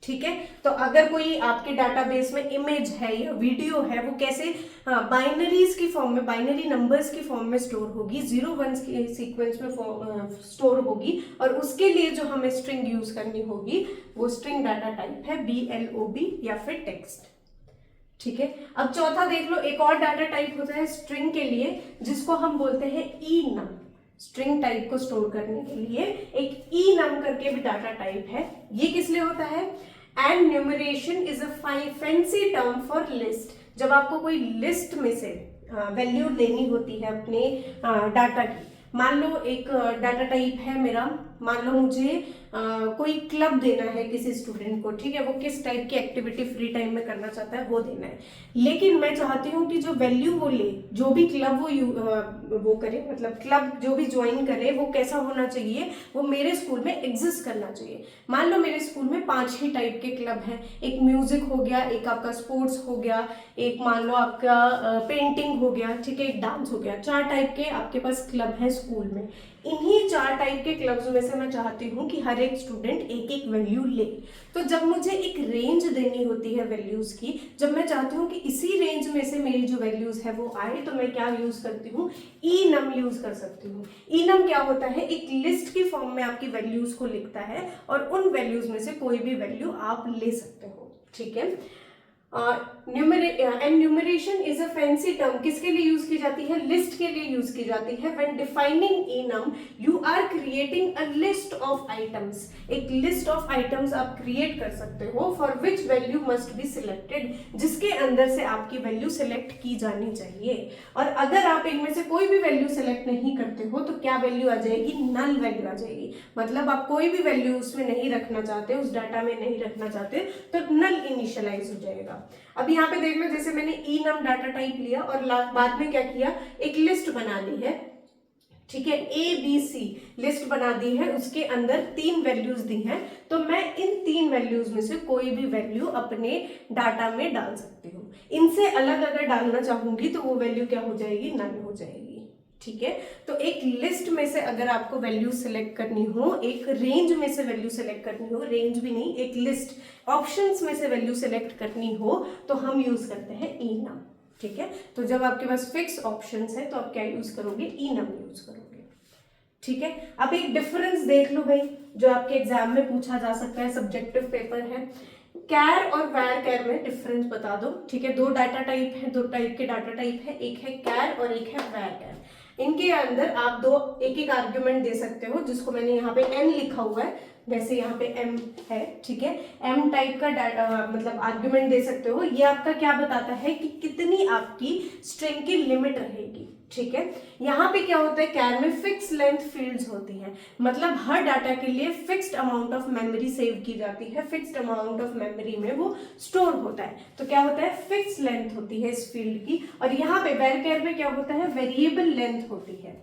A: ठीक है। तो अगर कोई आपके डाटाबेस में इमेज है या वीडियो है, वो कैसे बाइनरीज की फॉर्म में, बाइनरी नंबर्स की फॉर्म में स्टोर होगी, 0-1 के सीक्वेंस में स्टोर होगी, और उसके लिए जो हमें स्ट्रिंग यूज करनी होगी वो स्ट्रिंग डाटा टाइप है BLOB या फिर टेक्स्ट, ठीक है। अब चौथा देख लो, एक और डाटा टाइप होता है स्ट्रिंग के लिए, जिसको हम बोलते हैं enum। स्ट्रिंग टाइप को स्टोर करने के लिए एक enum करके भी डाटा टाइप है। ये किस लिए होता है, and numeration is a fancy term for list. जब आपको कोई लिस्ट में से वैल्यू लेनी होती है अपने डाटा की, मान लो एक डाटा टाइप है मेरा, मान लो मुझे कोई क्लब देना है किसी स्टूडेंट को, ठीक है, वो किस टाइप की एक्टिविटी फ्री टाइम में करना चाहता है वो देना है। लेकिन मैं चाहती हूँ कि जो वैल्यू वो ले, जो भी क्लब वो करे, मतलब क्लब जो भी ज्वाइन करे, वो कैसा होना चाहिए, वो मेरे स्कूल में एग्जिस्ट करना चाहिए। मान लो मेरे स्कूल में 5 ही टाइप के क्लब हैं, एक म्यूजिक हो गया, एक आपका स्पोर्ट्स हो गया, एक मान लो आपका पेंटिंग हो गया, ठीक है, एक डांस हो गया। 4 टाइप के आपके पास क्लब है स्कूल में। इन्हीं 4 टाइप के क्लब्स में से मैं चाहती हूँ कि हर एक स्टूडेंट एक एक वैल्यू ले। तो जब मुझे एक रेंज देनी होती है वैल्यूज की, जब मैं चाहती हूँ कि इसी रेंज में से मेरी जो वैल्यूज है वो आए, तो मैं क्या यूज करती हूँ, enum यूज कर सकती हूँ। enum क्या होता है, एक लिस्ट की फॉर्म में आपकी वैल्यूज को लिखता है, और उन वैल्यूज में से कोई भी वैल्यू आप ले सकते हो, ठीक है। Numeration is a fancy term, किसके लिए यूज की जाती है, लिस्ट के लिए यूज की जाती है। When defining enum you are creating a list of items, एक लिस्ट ऑफ आइटम्स आप क्रिएट कर सकते हो, for which value must be selected, जिसके अंदर से आपकी वैल्यू सिलेक्ट की जानी चाहिए। और अगर आप इनमें से कोई भी वैल्यू सिलेक्ट नहीं करते हो, तो क्या वैल्यू आ जाएगी, नल वैल्यू आ जाएगी। मतलब आप कोई भी वैल्यू उसमें नहीं रखना चाहते, उस डाटा में नहीं रखना चाहते, तो नल इनिशियलाइज हो जाएगा। अब यहाँ पे देख लो, जैसे मैंने enum डाटा टाइप लिया और बाद में क्या किया, एक लिस्ट बना ली है, ठीक है, ABC लिस्ट बना दी है, उसके अंदर 3 वैल्यूज दी हैं, तो मैं इन 3 वैल्यूज में से कोई भी वैल्यू अपने डाटा में डाल सकती हूँ। इनसे अलग अगर डालना चाहूंगी तो वो वैल्यू क्या हो जाएगी, नल हो जाएगी। ठीक है, तो एक लिस्ट में से अगर आपको वैल्यू सिलेक्ट करनी हो, एक रेंज में से वैल्यू सिलेक्ट करनी हो, रेंज भी नहीं, एक लिस्ट ऑप्शंस में से वैल्यू सिलेक्ट करनी हो, तो हम यूज करते हैं enum। ठीक है, तो जब आपके पास फिक्स ऑप्शंस है तो आप क्या यूज करोगे, enum यूज करोगे। ठीक है, अब एक डिफरेंस देख लो भाई, जो आपके एग्जाम में पूछा जा सकता है, सब्जेक्टिव पेपर है, कैर और वैर कैर में डिफरेंस बता दो। ठीक है, 2 डाटा टाइप है, 2 टाइप के डाटा टाइप है, एक है कैर और एक है वैर कैर। इनके अंदर आप एक एक आर्ग्यूमेंट दे सकते हो, जिसको मैंने यहाँ पे n लिखा हुआ है, वैसे यहाँ पे m है। ठीक है, m टाइप का डाटा मतलब आर्ग्यूमेंट दे सकते हो। ये आपका क्या बताता है कि कितनी आपकी स्ट्रिंग की लिमिट रहेगी। ठीक है, यहाँ पे क्या होता है, कैर में फिक्स लेंथ फील्ड्स होती हैं, मतलब हर डाटा के लिए fixed amount of memory save की जाती है, फिक्स्ड अमाउंट ऑफ मेमोरी में वो स्टोर होता है, तो क्या होता है, फिक्स लेंथ होती है इस फील्ड की। और यहाँ पे वैर कैर में क्या होता है, वेरिएबल लेंथ होती है।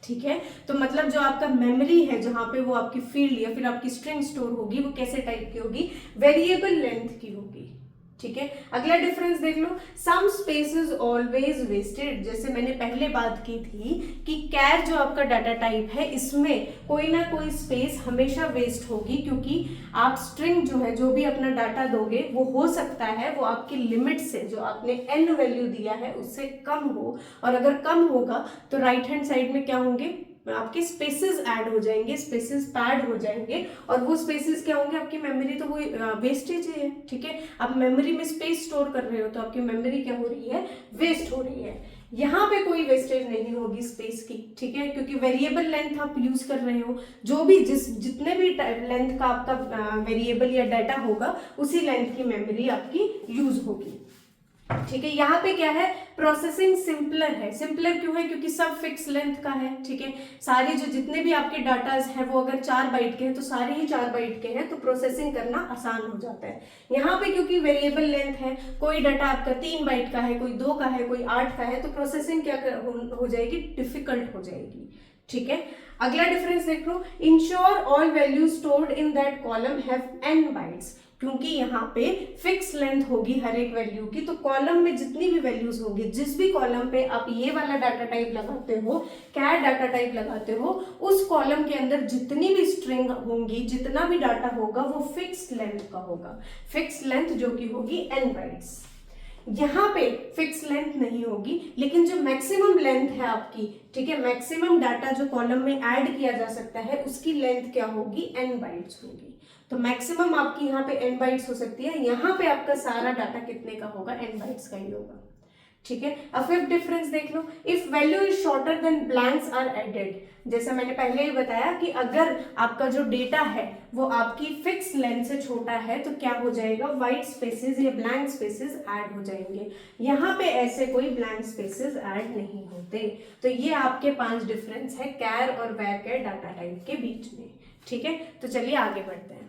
A: ठीक है, तो मतलब जो आपका मेमोरी है, जहां पे वो आपकी फील्ड या फिर आपकी स्ट्रिंग स्टोर होगी, वो कैसे टाइप की होगी, वेरिएबल लेंथ की होगी। ठीक है, अगला डिफरेंस देख लो, some space is always wasted. जैसे मैंने पहले बात की थी कि कैर जो आपका डाटा टाइप है, इसमें कोई ना कोई स्पेस हमेशा वेस्ट होगी, क्योंकि आप स्ट्रिंग जो है, जो भी अपना डाटा दोगे, वो हो सकता है वो आपकी लिमिट से, जो आपने n वैल्यू दिया है, उससे कम हो, और अगर कम होगा तो राइट हैंड साइड में क्या होंगे, आपके स्पेसेस ऐड हो जाएंगे, स्पेसेस पैड हो जाएंगे, और वो स्पेसेस क्या होंगे, आपकी मेमोरी तो वो वेस्टेज है। ठीक है, आप मेमोरी में स्पेस स्टोर कर रहे हो, तो आपकी मेमोरी क्या हो रही है, वेस्ट हो रही है। यहाँ पे कोई वेस्टेज नहीं होगी स्पेस की। ठीक है, क्योंकि वेरिएबल लेंथ आप यूज कर रहे हो, जो भी जितने भी लेंथ का आपका वेरिएबल या डाटा होगा, उसी लेंथ की मेमोरी आपकी यूज होगी। ठीक है, यहाँ पे क्या है, प्रोसेसिंग सिंपलर है। सिंपलर क्यों है, क्योंकि सब फिक्स लेंथ का है। ठीक है, सारे जो जितने भी आपके डाटाज हैं, वो अगर 4 बाइट के हैं तो सारे ही 4 बाइट के हैं, तो प्रोसेसिंग करना आसान हो जाता है। यहाँ पे क्योंकि वेरिएबल लेंथ है, कोई डाटा आपका 3 बाइट का है, कोई 2 का है, कोई 8 का है, तो प्रोसेसिंग क्या हो जाएगी, डिफिकल्ट हो जाएगी। ठीक है, अगला डिफरेंस देख लो, ensure all value stored in that column have n bytes. क्योंकि यहाँ पे फिक्स लेंथ होगी हर एक वैल्यू की, तो कॉलम में जितनी भी वैल्यूज होंगी, जिस भी कॉलम पे आप ये वाला डाटा टाइप लगाते हो, कैर डाटा टाइप लगाते हो, उस कॉलम के अंदर जितनी भी स्ट्रिंग होंगी, जितना भी डाटा होगा, वो फिक्स लेंथ का होगा। फिक्स लेंथ जो कि होगी n बाइट्स। यहाँ पे फिक्स लेंथ नहीं होगी, लेकिन जो मैक्सिमम लेंथ है आपकी, ठीक है, मैक्सिमम डाटा जो कॉलम में ऐड किया जा सकता है, उसकी लेंथ क्या होगी, n बाइट्स होगी। तो मैक्सिमम आपकी यहाँ पे n बाइट्स हो सकती है, यहाँ पे आपका सारा डाटा कितने का होगा, n बाइट्स का ही होगा। ठीक है, अब फिफ्थ डिफरेंस देख लो, if value is shorter than blanks are added. जैसा मैंने पहले ही बताया कि अगर आपका जो डेटा है वो आपकी फिक्स लेंथ से छोटा है, तो क्या हो जाएगा, व्हाइट स्पेसेस या ब्लैंक स्पेसेस ऐड हो जाएंगे। यहाँ पे ऐसे कोई ब्लैंक स्पेसेस ऐड नहीं होते। तो ये आपके 5 डिफरेंस है कैर और वैर कैर डाटा टाइप के बीच में। ठीक है, तो चलिए आगे बढ़ते हैं।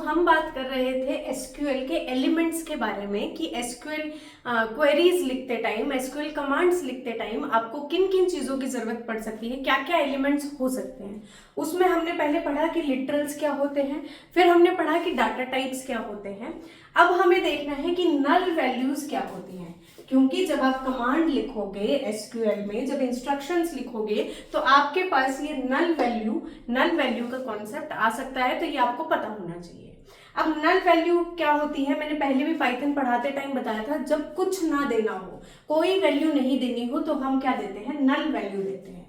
A: हम बात कर रहे थे एसक्यूएल के एलिमेंट्स के बारे में, कि एसक्यूएल क्वेरीज लिखते टाइम, एसक्यूएल कमांड्स लिखते टाइम आपको किन किन चीज़ों की ज़रूरत पड़ सकती है, क्या क्या एलिमेंट्स हो सकते हैं। उसमें हमने पहले पढ़ा कि लिटरल्स क्या होते हैं, फिर हमने पढ़ा कि डाटा टाइप्स क्या होते हैं। अब हमें देखना है कि नल वैल्यूज क्या होती हैं, क्योंकि जब आप कमांड लिखोगे एसक्यूएल में, जब इंस्ट्रक्शंस लिखोगे, तो आपके पास ये नल वैल्यू का कॉन्सेप्ट आ सकता है, तो ये आपको पता होना चाहिए। अब नल वैल्यू क्या होती है, मैंने पहले भी पाइथन पढ़ाते टाइम बताया था, जब कुछ ना देना हो, कोई वैल्यू नहीं देनी हो, तो हम क्या देते हैं, नल वैल्यू देते हैं।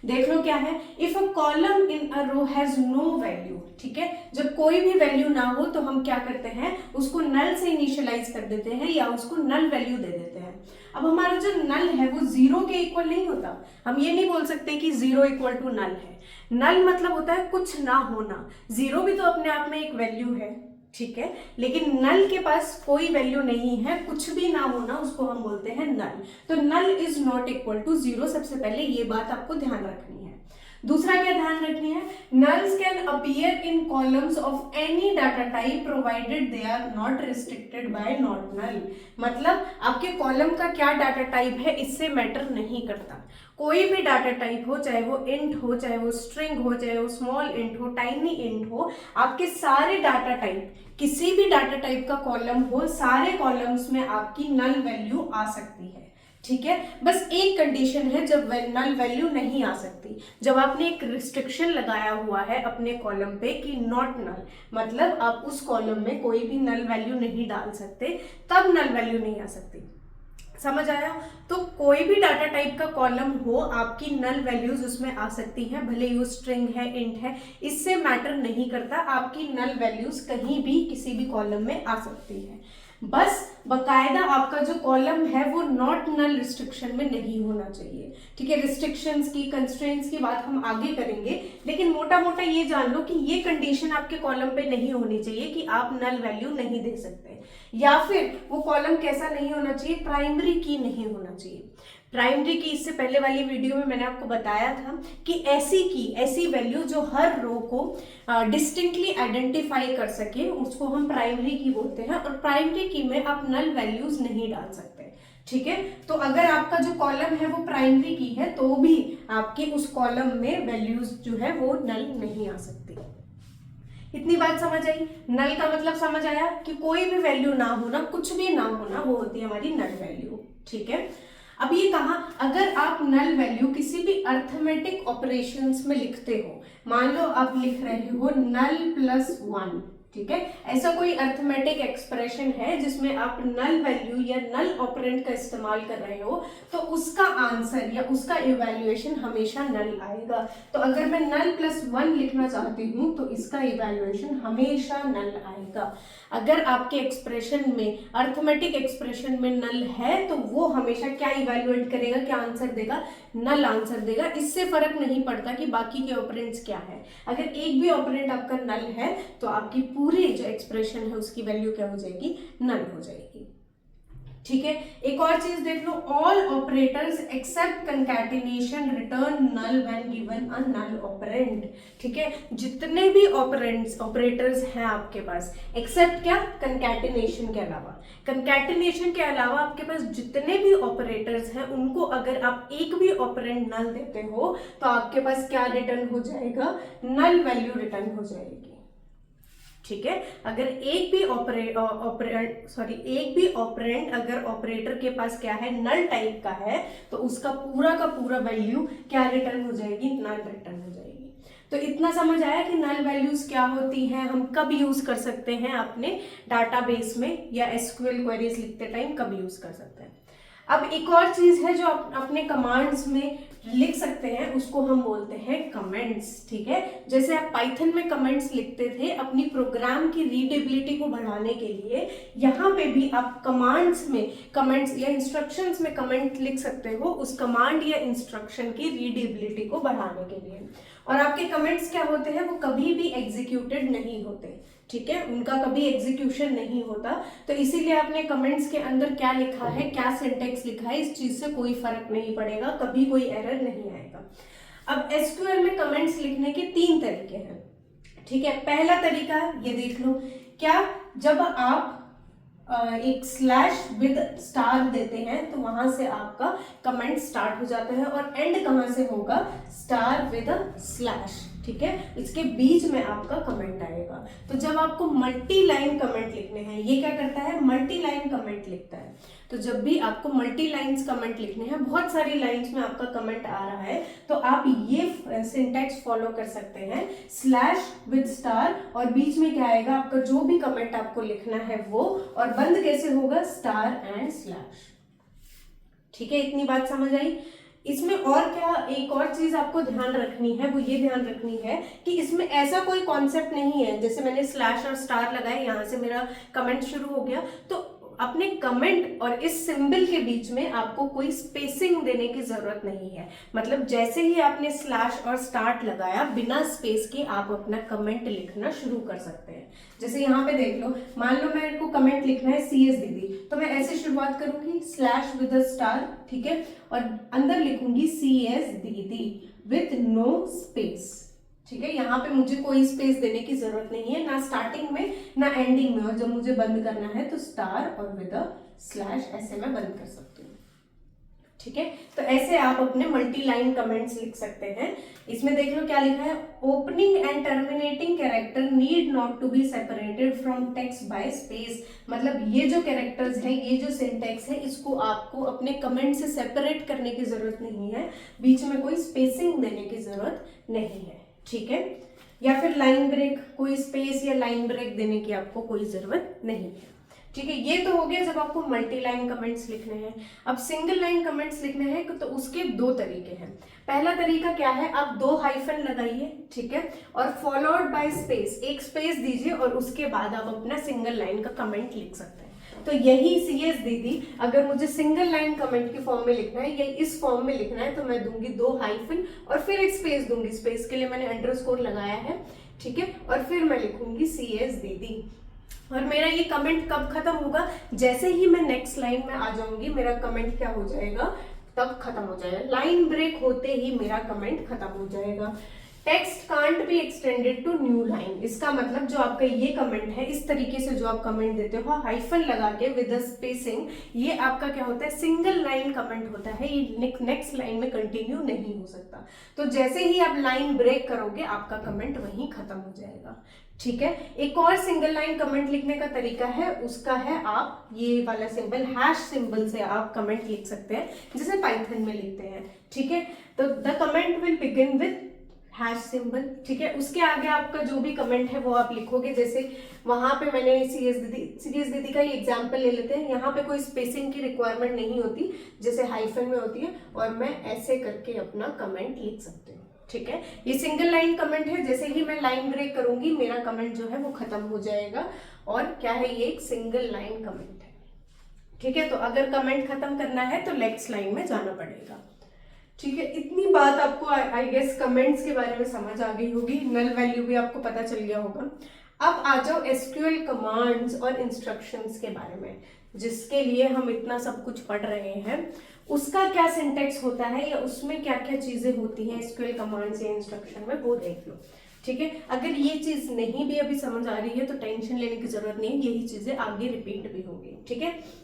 A: देख लो क्या है, if a column in a row has no value. ठीक है, जब कोई भी वैल्यू ना हो तो हम क्या करते हैं, उसको नल से इनिशियलाइज कर देते हैं या उसको नल वैल्यू दे देते हैं। अब हमारा जो नल है वो 0 के इक्वल नहीं होता। हम ये नहीं बोल सकते कि 0 इक्वल टू नल है। नल मतलब होता है कुछ ना होना। 0 भी तो अपने आप में एक वैल्यू है, ठीक है, लेकिन नल के पास कोई वैल्यू नहीं है, कुछ भी ना होना, उसको हम बोलते हैं नल। तो null is not equal to 0, सबसे पहले ये बात आपको ध्यान रखनी है। दूसरा क्या ध्यान रखनी है, nulls can appear in columns of any data type provided they are not restricted by not null. मतलब आपके कॉलम का क्या डाटा टाइप है इससे मैटर नहीं करता, कोई भी डाटा टाइप हो, चाहे वो इंट हो, चाहे वो स्ट्रिंग हो, चाहे वो स्मॉल इंट हो, टाइनी इंट हो, आपके सारे डाटा टाइप, किसी भी डाटा टाइप का कॉलम हो, सारे कॉलम्स में आपकी नल वैल्यू आ सकती है। ठीक है, बस एक कंडीशन है जब नल वैल्यू नहीं आ सकती, जब आपने एक रिस्ट्रिक्शन लगाया हुआ है अपने कॉलम पे कि नॉट नल, मतलब आप उस कॉलम में कोई भी नल वैल्यू नहीं डाल सकते, तब नल वैल्यू नहीं आ सकती। समझ आया? तो कोई भी डाटा टाइप का कॉलम हो, आपकी नल वैल्यूज उसमें आ सकती हैं, भले ही वो स्ट्रिंग है, इंट है, इससे मैटर नहीं करता, आपकी नल वैल्यूज कहीं भी किसी भी कॉलम में आ सकती है। बस बकायदा आपका जो कॉलम है वो नॉट नल रिस्ट्रिक्शन में नहीं होना चाहिए। ठीक है, रिस्ट्रिक्शंस की, कंस्ट्रेंट्स की बात हम आगे करेंगे, लेकिन मोटा मोटा ये जान लो कि ये कंडीशन आपके कॉलम पे नहीं होनी चाहिए कि आप नल वैल्यू नहीं दे सकते, या फिर वो कॉलम कैसा नहीं होना चाहिए, प्राइमरी की नहीं होना चाहिए। प्राइमरी की इससे पहले वाली वीडियो में मैंने आपको बताया था कि ऐसी की, ऐसी वैल्यू जो हर रो को डिस्टिंक्टली आइडेंटिफाई कर सके, उसको हम प्राइमरी की बोलते हैं, और प्राइमरी की में आप नल वैल्यूज नहीं डाल सकते। ठीक है, तो अगर आपका जो कॉलम है वो प्राइमरी की है तो भी आपके उस कॉलम में वैल्यूज जो है वो नल नहीं आ सकती। इतनी बात समझ आई? नल का मतलब समझ आया कि कोई भी वैल्यू ना होना, कुछ भी ना होना, वो होती है हमारी नल वैल्यू। ठीक है, अब ये कहा, अगर आप नल वैल्यू किसी भी अर्थमेटिक ऑपरेशंस में लिखते हो, मान लो आप लिख रहे हो नल प्लस 1, ठीक है, ऐसा कोई अर्थमेटिक एक्सप्रेशन है जिसमें आप नल वैल्यू या नल ऑपरेंड का इस्तेमाल कर रहे हो, तो उसका आंसर या उसका इवैल्यूएशन हमेशा नल आएगा। तो अगर मैं नल प्लस 1 लिखना चाहती हूँ तो इसका इवैल्यूएशन हमेशा नल आएगा। अगर आपके एक्सप्रेशन में, अर्थमेटिक एक्सप्रेशन में नल है तो वो हमेशा क्या इवैल्यूएट करेगा, क्या आंसर देगा, नल आंसर देगा। इससे फर्क नहीं पड़ता कि बाकी के ऑपरेंड्स क्या है, अगर एक भी ऑपरेंड आपका नल है तो आपकी पूरी जो एक्सप्रेशन है उसकी वैल्यू क्या हो जाएगी, नल हो जाएगी। ठीक है, एक और चीज देख लो, all operators except concatenation return null when given a null operand. ठीक है, जितने भी ऑपरेटर्स हैं आपके पास, एक्सेप्ट क्या, कंकैटिनेशन के अलावा, कंकैटिनेशन के अलावा आपके पास जितने भी ऑपरेटर्स हैं उनको अगर आप एक भी ऑपरेंड नल देते हो तो आपके पास क्या रिटर्न हो जाएगा, नल वैल्यू रिटर्न हो जाएगी। ठीक है, अगर एक भी ऑपरेंड अगर ऑपरेटर के पास क्या है, नल टाइप का है, तो उसका पूरा का पूरा वैल्यू क्या रिटर्न हो जाएगी, नल रिटर्न हो जाएगी। तो इतना समझ आया कि नल वैल्यूज क्या होती हैं, हम कब यूज कर सकते हैं अपने डाटाबेस में या एसक्यूएल क्वेरीज लिखते टाइम कब यूज कर सकते हैं। अब एक और चीज है जो आप अपने कमांड्स में लिख सकते हैं, उसको हम बोलते हैं कमेंट्स। ठीक है, जैसे आप पाइथन में कमेंट्स लिखते थे अपनी प्रोग्राम की रीडेबिलिटी को बढ़ाने के लिए, यहाँ पे भी आप कमांड्स में, कमेंट्स या इंस्ट्रक्शंस में कमेंट लिख सकते हो उस कमांड या इंस्ट्रक्शन की रीडेबिलिटी को बढ़ाने के लिए। और आपके कमेंट्स क्या होते हैं, वो कभी भी एग्जीक्यूटेड नहीं होते। ठीक है, उनका कभी एग्जीक्यूशन नहीं होता, तो इसीलिए आपने कमेंट्स के अंदर क्या लिखा है, क्या सिंटेक्स लिखा है, इस चीज से कोई फर्क नहीं पड़ेगा, कभी कोई एरर नहीं आएगा। अब एसक्यूएल में कमेंट्स लिखने के 3 तरीके हैं। ठीक है, पहला तरीका ये देख लो, क्या, जब आप एक स्लैश विद स्टार देते हैं तो वहां से आपका कमेंट स्टार्ट हो जाता है, और एंड कहां से होगा, स्टार विद स्लैश। ठीक है, इसके बीच में आपका कमेंट आएगा। तो जब आपको मल्टी लाइन कमेंट लिखने हैं, ये क्या करता है, मल्टी लाइन कमेंट लिखता है। तो जब भी आपको मल्टी लाइन्स कमेंट लिखने हैं, बहुत सारी लाइन्स में आपका कमेंट आ रहा है, तो आप ये सिंटैक्स फॉलो कर सकते हैं, स्लैश विद स्टार, और बीच में क्या आएगा, आपका जो भी कमेंट आपको लिखना है वो, और बंद कैसे होगा, स्टार एंड स्लैश। ठीक है, इतनी बात समझ आई। इसमें और क्या, एक और चीज आपको ध्यान रखनी है, वो ये ध्यान रखनी है कि इसमें ऐसा कोई कॉन्सेप्ट नहीं है, जैसे मैंने स्लैश और स्टार लगाए, यहाँ से मेरा कमेंट शुरू हो गया, तो अपने कमेंट और इस सिंबल के बीच में आपको कोई स्पेसिंग देने की जरूरत नहीं है। मतलब जैसे ही आपने स्लैश और स्टार्ट लगाया, बिना स्पेस के आप अपना कमेंट लिखना शुरू कर सकते हैं। जैसे यहाँ पे देख लो, मान लो मेरे को कमेंट लिखना है CS दीदी, तो मैं ऐसे शुरुआत करूंगी स्लैश विद स्टार, ठीक है, और अंदर लिखूंगी CS दीदी विथ नो स्पेस, ठीक है। यहाँ पे मुझे कोई स्पेस देने की जरूरत नहीं है, ना स्टार्टिंग में ना एंडिंग में, और जब मुझे बंद करना है तो स्टार और विद स्लैश ऐसे मैं बंद कर सकती हूँ, ठीक है। तो ऐसे आप अपने मल्टी लाइन कमेंट्स लिख सकते हैं। इसमें देख लो क्या लिखा है, opening and terminating character need not to be separated from text by space. मतलब ये जो कैरेक्टर्स है, ये जो सिंटैक्स है, इसको आपको अपने कमेंट से सेपरेट करने की जरूरत नहीं है, बीच में कोई स्पेसिंग देने की जरूरत नहीं है, ठीक है। या फिर लाइन ब्रेक, कोई स्पेस या लाइन ब्रेक देने की आपको कोई जरूरत नहीं है, ठीक है। ये तो हो गया जब आपको मल्टी लाइन कमेंट्स लिखने हैं। अब सिंगल लाइन कमेंट्स लिखने हैं तो उसके दो तरीके हैं। पहला तरीका क्या है, आप 2 हाइफन लगाइए, ठीक है, और फॉलोड बाय स्पेस, एक स्पेस दीजिए और उसके बाद आप अपना सिंगल लाइन का कमेंट लिख सकते हैं। तो यही CS दीदी अगर मुझे सिंगल लाइन कमेंट के फॉर्म में लिखना है या इस फॉर्म में लिखना है तो मैं दूंगी 2 हाइफन और फिर एक स्पेस दूंगी, स्पेस के लिए मैंने अंडरस्कोर लगाया है, ठीक है, और फिर मैं लिखूंगी CS दीदी। और मेरा ये कमेंट कब खत्म होगा, जैसे ही मैं नेक्स्ट लाइन में आ जाऊंगी मेरा कमेंट क्या हो जाएगा, तब खत्म हो जाएगा। लाइन ब्रेक होते ही मेरा कमेंट खत्म हो जाएगा। Text can't be extended to new line, इसका मतलब जो आपका ये कमेंट है, इस तरीके से जो आप कमेंट देते हो हाइफन लगा के विद स्पेसिंग, ये आपका क्या होता है, सिंगल लाइन कमेंट होता है, ये नेक्स्ट लाइन में कंटिन्यू नहीं हो सकता। तो जैसे ही आप लाइन ब्रेक करोगे आपका कमेंट वहीं खत्म हो जाएगा, ठीक है। एक और सिंगल लाइन कमेंट लिखने का तरीका है, उसका है आप ये वाला सिंबल हैश सिंबल से आप कमेंट लिख सकते हैं, जैसे पाइथन में लिखते हैं, ठीक है। तो the comment will begin with hash symbol, ठीक है। उसके आगे आपका जो भी कमेंट है वो आप लिखोगे। जैसे वहां पे मैंने CS दीदी का ही एग्जांपल ले लेते हैं, यहाँ पे कोई स्पेसिंग की रिक्वायरमेंट नहीं होती, जैसे हाइफन में होती है, और मैं ऐसे करके अपना कमेंट लिख सकती हूँ, ठीक है। ये सिंगल लाइन कमेंट है, जैसे ही मैं लाइन ब्रेक करूंगी मेरा कमेंट जो है वो खत्म हो जाएगा। और क्या है, ये एक सिंगल लाइन कमेंट है, ठीक है। तो अगर कमेंट खत्म करना है तो नेक्स्ट लाइन में जाना पड़ेगा, ठीक है। इतनी बात आपको आई गेस कमेंट्स के बारे में समझ आ गई होगी, नल वैल्यू भी आपको पता चल गया होगा। अब आ जाओ SQL कमांड्स और इंस्ट्रक्शंस के बारे में, जिसके लिए हम इतना सब कुछ पढ़ रहे हैं। उसका क्या सिंटेक्स होता है या उसमें क्या क्या चीजें होती हैं SQL कमांड्स या इंस्ट्रक्शन में, वो देख लो, ठीक है। अगर ये चीज नहीं भी अभी समझ आ रही है तो टेंशन लेने की जरूरत नहीं, यही चीजें आगे रिपीट भी होंगी, ठीक है।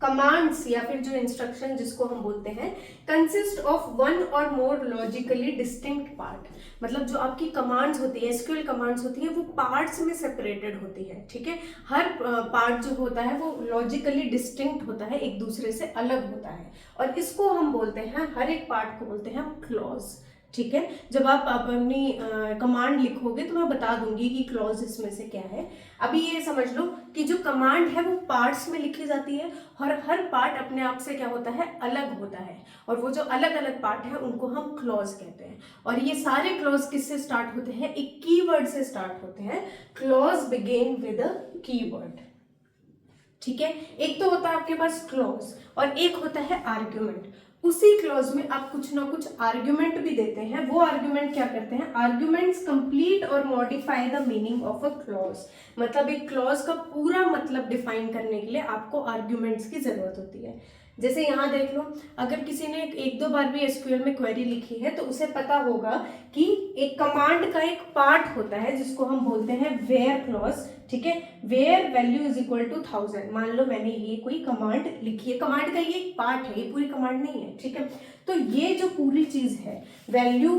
A: कमांड्स या फिर जो इंस्ट्रक्शन जिसको हम बोलते हैं, कंसिस्ट ऑफ 1 और मोर लॉजिकली डिस्टिंक्ट पार्ट। मतलब जो आपकी कमांड्स होती है, SQL कमांड्स होती है, वो पार्ट्स में सेपरेटेड होती है, ठीक है। हर पार्ट जो होता है वो लॉजिकली डिस्टिंक्ट होता है, एक दूसरे से अलग होता है, और इसको हम बोलते हैं, हर एक पार्ट को बोलते हैं हम क्लॉज, ठीक है। जब आप अपनी कमांड लिखोगे तो मैं बता दूंगी कि क्लॉज इसमें से क्या है। अभी ये समझ लो कि जो कमांड है वो पार्ट्स में लिखी जाती है, और हर पार्ट अपने आप से क्या होता है, अलग होता है, और वो जो अलग अलग पार्ट है उनको हम क्लॉज कहते हैं। और ये सारे क्लॉज किससे स्टार्ट होते हैं, एक कीवर्ड से स्टार्ट होते हैं। Clause begin with a keyword, ठीक है। एक तो होता है आपके पास क्लॉज और एक होता है आर्ग्यूमेंट। उसी क्लॉज में आप कुछ ना कुछ आर्ग्यूमेंट भी देते हैं। वो आर्ग्यूमेंट क्या करते हैं, आर्ग्यूमेंट्स कंप्लीट और modify the meaning of a clause. मतलब एक क्लॉज का पूरा मतलब डिफाइन करने के लिए आपको आर्ग्यूमेंट्स की जरूरत होती है। जैसे यहाँ देख लो, अगर किसी ने एक दो बार भी SQL में क्वेरी लिखी है तो उसे पता होगा कि एक कमांड का एक पार्ट होता है जिसको हम बोलते हैं वेयर क्लॉज, ठीक है। Where value is equal to 1000। मान लो मैंने ये कोई कमांड लिखी है, कमांड का ये एक पार्ट है, ये पूरी कमांड नहीं है, ठीक है। तो ये जो पूरी चीज है value,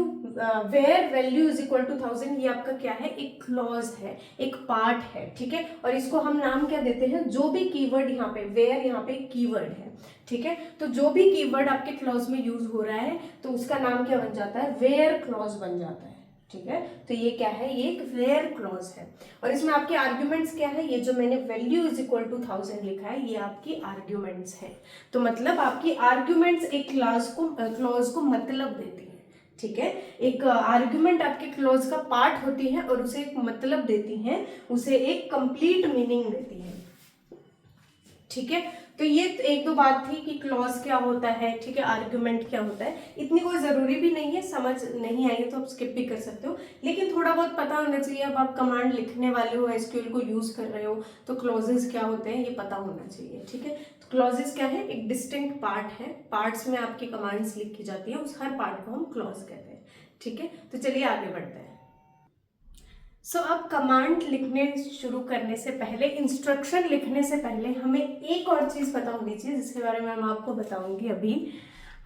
A: where value is equal to 1000, ये आपका क्या है, एक क्लॉज है, एक पार्ट है, ठीक है। और इसको हम नाम क्या देते हैं, जो भी कीवर्ड यहाँ पे, वेयर यहाँ पे एक कीवर्ड है, ठीक है। तो जो भी कीवर्ड आपके क्लॉज में यूज हो रहा है तो उसका नाम क्या बन जाता है, वेयर क्लॉज बन जाता है, ठीक है। तो ये क्या है, ये एक वेयर क्लॉज है। और इसमें आपके आर्ग्यूमेंट्स क्या है, ये जो मैंने वैल्यू इज इक्वल टू 1000 लिखा है ये आपकी आर्ग्यूमेंट्स है। तो मतलब आपकी आर्ग्यूमेंट्स एक क्लॉज को मतलब देती है, ठीक है। एक आर्ग्यूमेंट आपके क्लॉज का पार्ट होती है और उसे एक मतलब देती है, उसे एक कंप्लीट मीनिंग देती है। ठीक है। तो ये एक दो बात थी कि क्लॉज क्या होता है, ठीक है, आर्गुमेंट क्या होता है। इतनी कोई ज़रूरी भी नहीं है, समझ नहीं आई तो आप स्किप भी कर सकते हो, लेकिन थोड़ा बहुत पता होना चाहिए। अब आप कमांड लिखने वाले हो, एसक्यूएल को यूज़ कर रहे हो, तो क्लॉजेस क्या होते हैं ये पता होना चाहिए, ठीक है। तो क्लॉजेस क्या है, एक डिस्टिंक्ट पार्ट है, पार्ट्स में आपकी कमांड्स लिखी जाती है, उस हर पार्ट को हम क्लॉज कहते हैं, ठीक है। तो चलिए आगे बढ़ते हैं। अब कमांड लिखने शुरू करने से पहले, इंस्ट्रक्शन लिखने से पहले हमें एक और चीज़ पता होनी चाहिए, जिसके बारे में मैं आपको बताऊंगी अभी।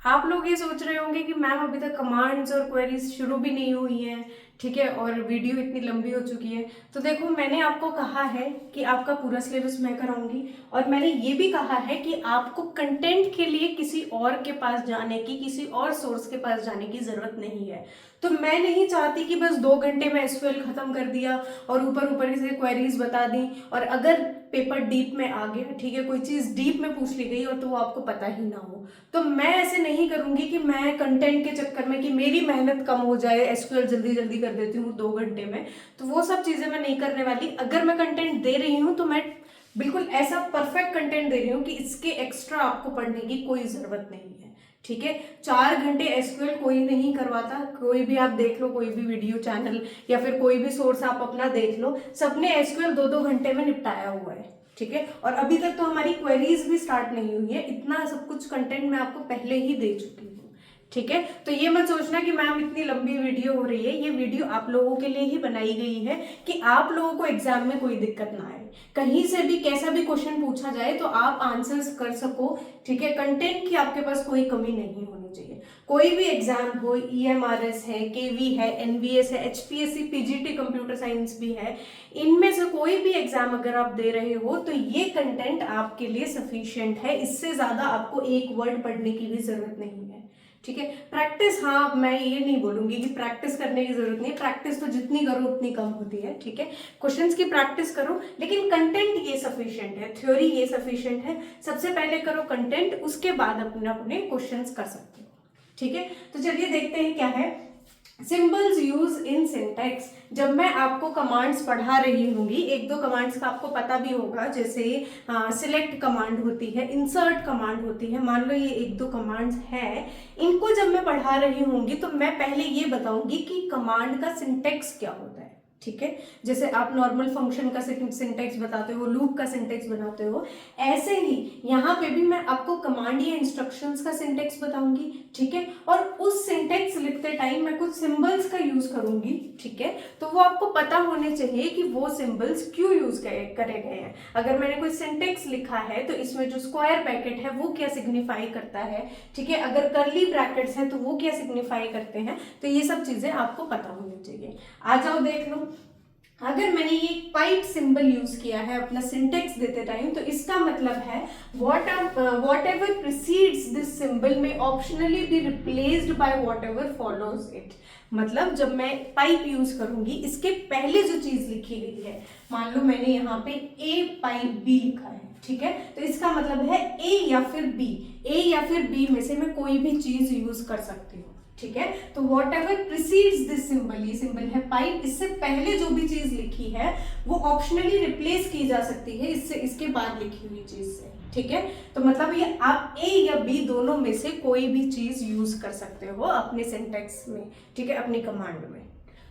A: आप लोग ये सोच रहे होंगे कि मैम अभी तक कमांड्स और क्वेरीज शुरू भी नहीं हुई हैं, ठीक है, और वीडियो इतनी लंबी हो चुकी है। तो देखो, मैंने आपको कहा है कि आपका पूरा सिलेबस मैं कराऊंगी, और मैंने ये भी कहा है कि आपको कंटेंट के लिए किसी और के पास जाने की, किसी और सोर्स के पास जाने की ज़रूरत नहीं है। तो मैं नहीं चाहती कि बस 2 घंटे में एसक्यूएल खत्म कर दिया और ऊपर ऊपर से क्वेरीज बता दी, और अगर पेपर डीप में आ गया, ठीक है, कोई चीज़ डीप में पूछ ली गई और तो वो आपको पता ही ना हो, तो मैं ऐसे नहीं करूंगी कि मैं कंटेंट के चक्कर में, कि मेरी मेहनत कम हो जाए, एसक्यूएल जल्दी जल्दी कर देती हूँ 2 घंटे में, तो वो सब चीज़ें मैं नहीं करने वाली। अगर मैं कंटेंट दे रही हूँ तो मैं बिल्कुल ऐसा परफेक्ट कंटेंट दे रही हूँ कि इसके एक्स्ट्रा आपको पढ़ने की कोई ज़रूरत नहीं है, ठीक है। 4 घंटे एसक्यूएल कोई नहीं करवाता, कोई भी आप देख लो, कोई भी वीडियो चैनल या फिर कोई भी सोर्स आप अपना देख लो, सबने एसक्यूएल 2-2 घंटे में निपटाया हुआ है, ठीक है। और अभी तक तो हमारी क्वेरीज भी स्टार्ट नहीं हुई है, इतना सब कुछ कंटेंट मैं आपको पहले ही दे चुकी हूँ, ठीक है। तो ये मत सोचना कि मैम इतनी लंबी वीडियो हो रही है, ये वीडियो आप लोगों के लिए ही बनाई गई है कि आप लोगों को एग्जाम में कोई दिक्कत ना आए, कहीं से भी कैसा भी क्वेश्चन पूछा जाए तो आप आंसर्स कर सको, ठीक है। कंटेंट की आपके पास कोई कमी नहीं होनी चाहिए। कोई भी एग्जाम हो, ईएमआरएस है, केवी है, एनबीएस है, एचपीएससी, पीजीटी कंप्यूटर साइंस भी है, इनमें से कोई भी एग्जाम अगर आप दे रहे हो तो ये कंटेंट आपके लिए सफिशिएंट है, इससे ज्यादा आपको एक वर्ड पढ़ने की भी जरूरत नहीं है, ठीक है। प्रैक्टिस, हाँ, मैं ये नहीं बोलूंगी कि प्रैक्टिस करने की जरूरत नहीं है, प्रैक्टिस तो जितनी करो उतनी कम होती है, ठीक है। क्वेश्चंस की प्रैक्टिस करो, लेकिन कंटेंट ये सफिशिएंट है, थ्योरी ये सफिशिएंट है। सबसे पहले करो कंटेंट, उसके बाद अपने अपने क्वेश्चंस कर सकते हो, ठीक है। तो चलिए देखते हैं क्या है सिंबल्स यूज इन सिंटैक्स। जब मैं आपको कमांड्स पढ़ा रही होंगी, एक दो कमांड्स का आपको पता भी होगा, जैसे सिलेक्ट कमांड होती है, इंसर्ट कमांड होती है, मान लो ये एक दो कमांड्स हैं, इनको जब मैं पढ़ा रही होंगी तो मैं पहले ये बताऊंगी कि कमांड का सिंटैक्स क्या होता है, ठीक है। जैसे आप नॉर्मल फंक्शन का सिंटैक्स बताते हो, लूप का सिंटैक्स बनाते हो, ऐसे ही यहाँ पे भी मैं आपको कमांड या इंस्ट्रक्शंस का सिंटैक्स बताऊंगी, ठीक है। और उस सिंटैक्स लिखते टाइम मैं कुछ सिंबल्स का यूज करूंगी, ठीक है। तो वो आपको पता होने चाहिए कि वो सिंबल्स क्यों यूज करे गए हैं। अगर मैंने कोई सिंटैक्स लिखा है तो इसमें जो स्क्वायर ब्रैकेट है वो क्या सिग्निफाई करता है, ठीक है। अगर कर्ली ब्रैकेट्स हैं तो वो क्या सिग्निफाई करते हैं, तो ये सब चीजें आपको पता होनी चाहिए। आ जाओ देख लो, अगर मैंने ये पाइप सिंबल यूज किया है अपना सिंटेक्स देते टाइम, तो इसका मतलब है whatever precedes this symbol may optionally be replaced by whatever follows it. मतलब जब मैं पाइप यूज करूंगी, इसके पहले जो चीज लिखी गई है, मान लो मैंने यहाँ पे ए पाइप बी लिखा है, ठीक है, तो इसका मतलब है ए या फिर बी, ए या फिर बी में से मैं कोई भी चीज यूज कर सकती हूँ, ठीक है। तो what ever precedes this symbol, ये सिंबल है पाइप, इससे पहले जो भी चीज लिखी है वो ऑप्शनली रिप्लेस की जा सकती है इससे, इसके बाद लिखी हुई चीज से, ठीक है। तो मतलब ये आप ए या बी दोनों में से कोई भी चीज यूज कर सकते हो अपने सिंटेक्स में, ठीक है, अपनी कमांड में।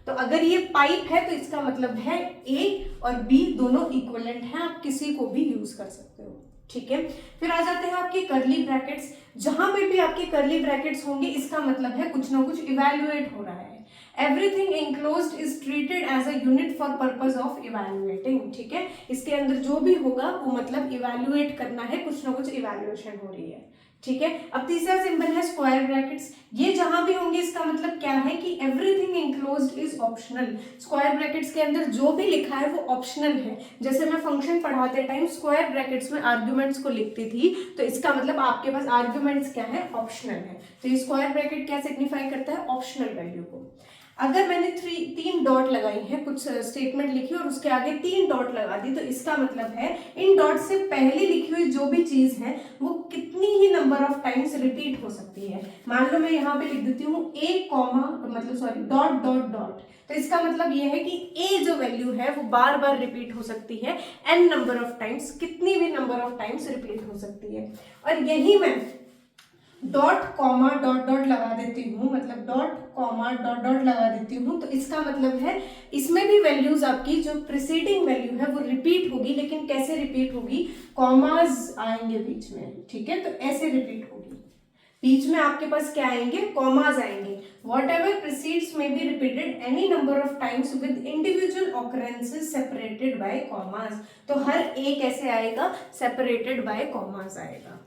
A: तो अगर ये पाइप है तो इसका मतलब है ए और बी दोनों इक्विवेलेंट हैं, आप किसी को भी यूज कर सकते हो, ठीक है। फिर आ जाते हैं आपके कर्ली ब्रैकेट्स। जहां पे भी आपके कर्ली ब्रैकेट्स होंगे, इसका मतलब है कुछ ना कुछ इवैल्यूएट हो रहा है। Everything enclosed is treated as a unit for purpose of evaluating, ठीक है। इसके अंदर जो भी होगा वो मतलब इवैल्यूएट करना है, कुछ ना कुछ इवैल्यूएशन हो रही है, ठीक है। अब तीसरा सिंबल है स्क्वायर ब्रैकेट्स। ये जहां भी होंगे इसका मतलब क्या है कि everything enclosed is optional. Square brackets के अंदर जो भी लिखा है वो ऑप्शनल है। जैसे मैं फंक्शन पढ़ाते टाइम स्क्वायर ब्रैकेट्स में आर्ग्यूमेंट्स को लिखती थी, तो इसका मतलब आपके पास आर्ग्यूमेंट्स क्या है, ऑप्शनल है। तो ये स्क्वायर ब्रैकेट क्या सिग्निफाई करता है, ऑप्शनल वैल्यू को। अगर मैंने तीन डॉट लगाई है, कुछ स्टेटमेंट लिखी और उसके आगे 3 डॉट लगा दी, तो इसका मतलब है इन डॉट से पहले लिखी हुई जो भी चीज है वो कितनी ही नंबर ऑफ टाइम्स रिपीट हो सकती है। मान लो मैं यहाँ पे लिख देती हूँ ए कॉमा, मतलब सॉरी डॉट डॉट डॉट, तो इसका मतलब ये है कि ए जो वैल्यू है वो बार बार रिपीट हो सकती है n नंबर ऑफ टाइम्स, कितनी भी नंबर ऑफ टाइम्स रिपीट हो सकती है। और यही मैं डॉट कॉमा डॉट डॉट लगा देती हूँ, मतलब डॉट कॉमा डॉट डॉट लगा देती हूँ, तो इसका मतलब है इसमें भी वैल्यूज आपकी जो प्रिसीडिंग वैल्यू है वो रिपीट होगी, लेकिन कैसे रिपीट होगी, कॉमास आएंगे बीच में, ठीक है, तो ऐसे रिपीट होगी, बीच में आपके पास क्या आएंगे, कॉमास आएंगे। वॉट एवर प्रिसीड्स में be repeated any number of times with individual occurrences separated by commas, तो हर एक ऐसे आएगा सेपरेटेड बाय कॉमास आएगा,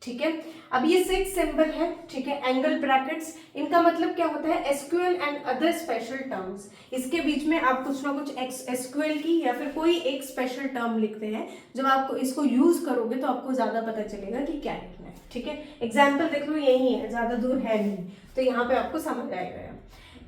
A: ठीक है। अब ये 6 सिंबल है, ठीक है, एंगल ब्रैकेट्स, इनका मतलब क्या होता है, SQL and other special terms, इसके बीच में आप कुछ ना कुछ एसक्यूएल की या फिर कोई एक स्पेशल टर्म लिखते हैं, जब आप इसको यूज करोगे तो आपको ज्यादा पता चलेगा कि क्या लिखना है, ठीक है। एग्जाम्पल देख लो, यही है, ज्यादा दूर है नहीं, तो यहाँ पे आपको समझ आएगा।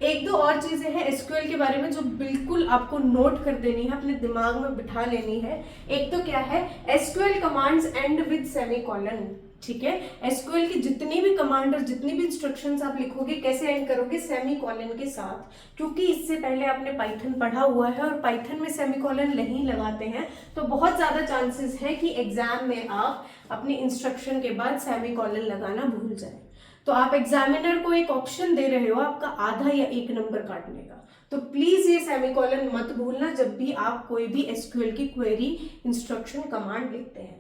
A: एक दो और चीजें हैं एसक्यूएल के बारे में जो बिल्कुल आपको नोट कर देनी है, अपने दिमाग में बिठा लेनी है। एक तो क्या है, SQL commands and with semicolon, ठीक है, एसक्यूएल की जितनी भी कमांड और जितनी भी इंस्ट्रक्शंस आप लिखोगे कैसे एंड करोगे, सेमीकोलन के साथ, क्योंकि इससे पहले आपने पाइथन पढ़ा हुआ है और पाइथन में सेमीकोलन नहीं लगाते हैं, तो बहुत ज्यादा चांसेस है कि एग्जाम में आप अपने इंस्ट्रक्शन के बाद सेमीकोलन लगाना भूल जाए। तो आप एग्जामिनर को एक ऑप्शन दे रहे हो आपका आधा या 1 नंबर काटने का, तो प्लीज ये सेमीकोलन मत भूलना जब भी आप कोई भी एसक्यूएल की क्वेरी इंस्ट्रक्शन कमांड लिखते हैं,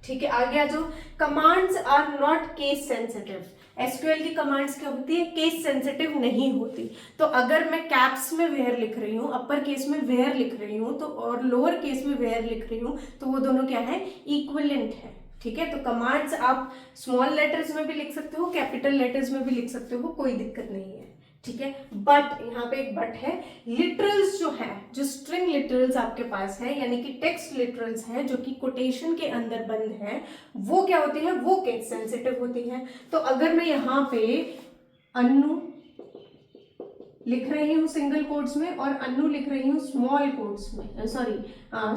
A: ठीक है। आगे आ जाओ, commands are not case sensitive, SQL की कमांड्स क्या होती है, केस सेंसिटिव नहीं होती। तो अगर मैं कैप्स में वेयर लिख रही हूँ, अपर केस में वेयर लिख रही हूँ, तो और लोअर केस में वेयर लिख रही हूँ, तो वो दोनों क्या है, इक्विवेलेंट है, ठीक है। तो कमांड्स आप स्मॉल लेटर्स में भी लिख सकते हो, कैपिटल लेटर्स में भी लिख सकते हो, कोई दिक्कत नहीं है, ठीक है। बट यहाँ पे एक बट है, लिटरल्स जो है, जो स्ट्रिंग लिटरल्स आपके पास है, यानी कि टेक्स्ट लिटरल्स हैं जो कि कोटेशन के अंदर बंद है, वो क्या होती है, वो केस सेंसिटिव होती है। तो अगर मैं यहाँ पे अन्नू लिख रही हूँ सिंगल कोट्स में और अन्नू लिख रही हूँ स्मॉल कोट्स में, सॉरी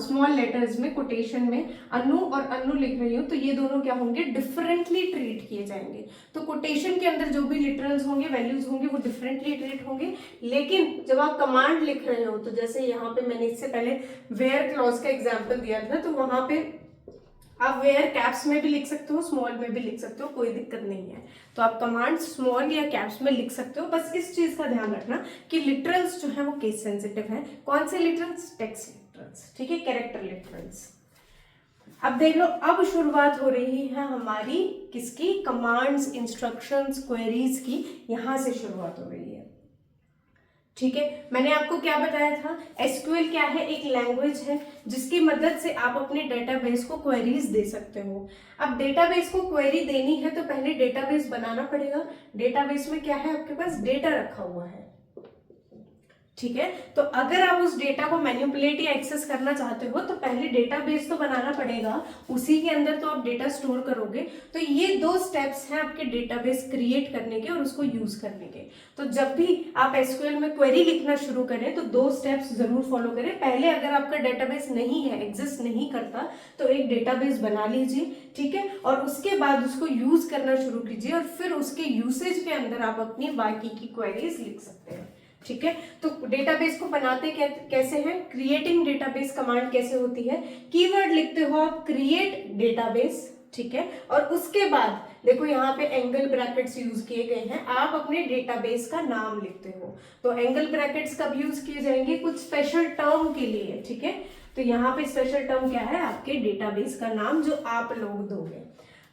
A: स्मॉल लेटर्स में, कोटेशन में अन्नू और अन्नू लिख रही हूँ, तो ये दोनों क्या होंगे, डिफरेंटली ट्रीट किए जाएंगे। तो कोटेशन के अंदर जो भी लिटरल्स होंगे, वैल्यूज होंगे, वो डिफरेंटली ट्रीट होंगे, लेकिन जब आप कमांड लिख रहे हो, तो जैसे यहाँ पे मैंने इससे पहले वेयर क्लॉज का एग्जाम्पल दिया था, तो वहां पे आप वेयर कैप्स में भी लिख सकते हो, स्मॉल में भी लिख सकते हो, कोई दिक्कत नहीं है। तो आप कमांड स्मॉल या कैप्स में लिख सकते हो, बस इस चीज का ध्यान रखना कि लिटरल्स जो है वो केस सेंसिटिव है। कौन से लिटरल्स, टेक्स्ट लिटरल्स, ठीक है, कैरेक्टर लिटरल्स। अब देख लो, अब शुरुआत हो रही है हमारी किसकी, कमांड्स, इंस्ट्रक्शंस, क्वेरीज की, यहां से शुरुआत हो रही है, ठीक है। मैंने आपको क्या बताया था, एसक्यूएल क्या है, एक लैंग्वेज है जिसकी मदद से आप अपने डेटाबेस को क्वेरीज दे सकते हो। अब डेटाबेस को क्वेरी देनी है तो पहले डेटाबेस बनाना पड़ेगा। डेटाबेस में क्या है, आपके पास डेटा रखा हुआ है, ठीक है। तो अगर आप उस डेटा को मैनिपुलेट या एक्सेस करना चाहते हो तो पहले डेटाबेस तो बनाना पड़ेगा, उसी के अंदर तो आप डेटा स्टोर करोगे। तो ये 2 स्टेप्स हैं आपके डेटाबेस क्रिएट करने के और उसको यूज करने के। तो जब भी आप एसक्यूएल में क्वेरी लिखना शुरू करें तो 2 स्टेप्स जरूर फॉलो करें। पहले अगर आपका डेटाबेस नहीं है, एग्जिस्ट नहीं करता, तो एक डेटाबेस बना लीजिए, ठीक है, और उसके बाद उसको यूज करना शुरू कीजिए और फिर उसके यूसेज के अंदर आप अपनी बाकी की क्वेरीज लिख सकते हैं, ठीक है। तो डेटाबेस को बनाते कैसे हैं, क्रिएटिंग डेटाबेस कमांड कैसे होती है, कीवर्ड लिखते हो आप क्रिएट डेटाबेस, ठीक है, और उसके बाद देखो यहाँ पे एंगल ब्रैकेट्स यूज किए गए हैं, आप अपने डेटाबेस का नाम लिखते हो। तो एंगल ब्रैकेट्स कब यूज किए जाएंगे, कुछ स्पेशल टर्म के लिए, ठीक है। तो यहाँ पे स्पेशल टर्म क्या है, आपके डेटाबेस का नाम जो आप लोग दोगे।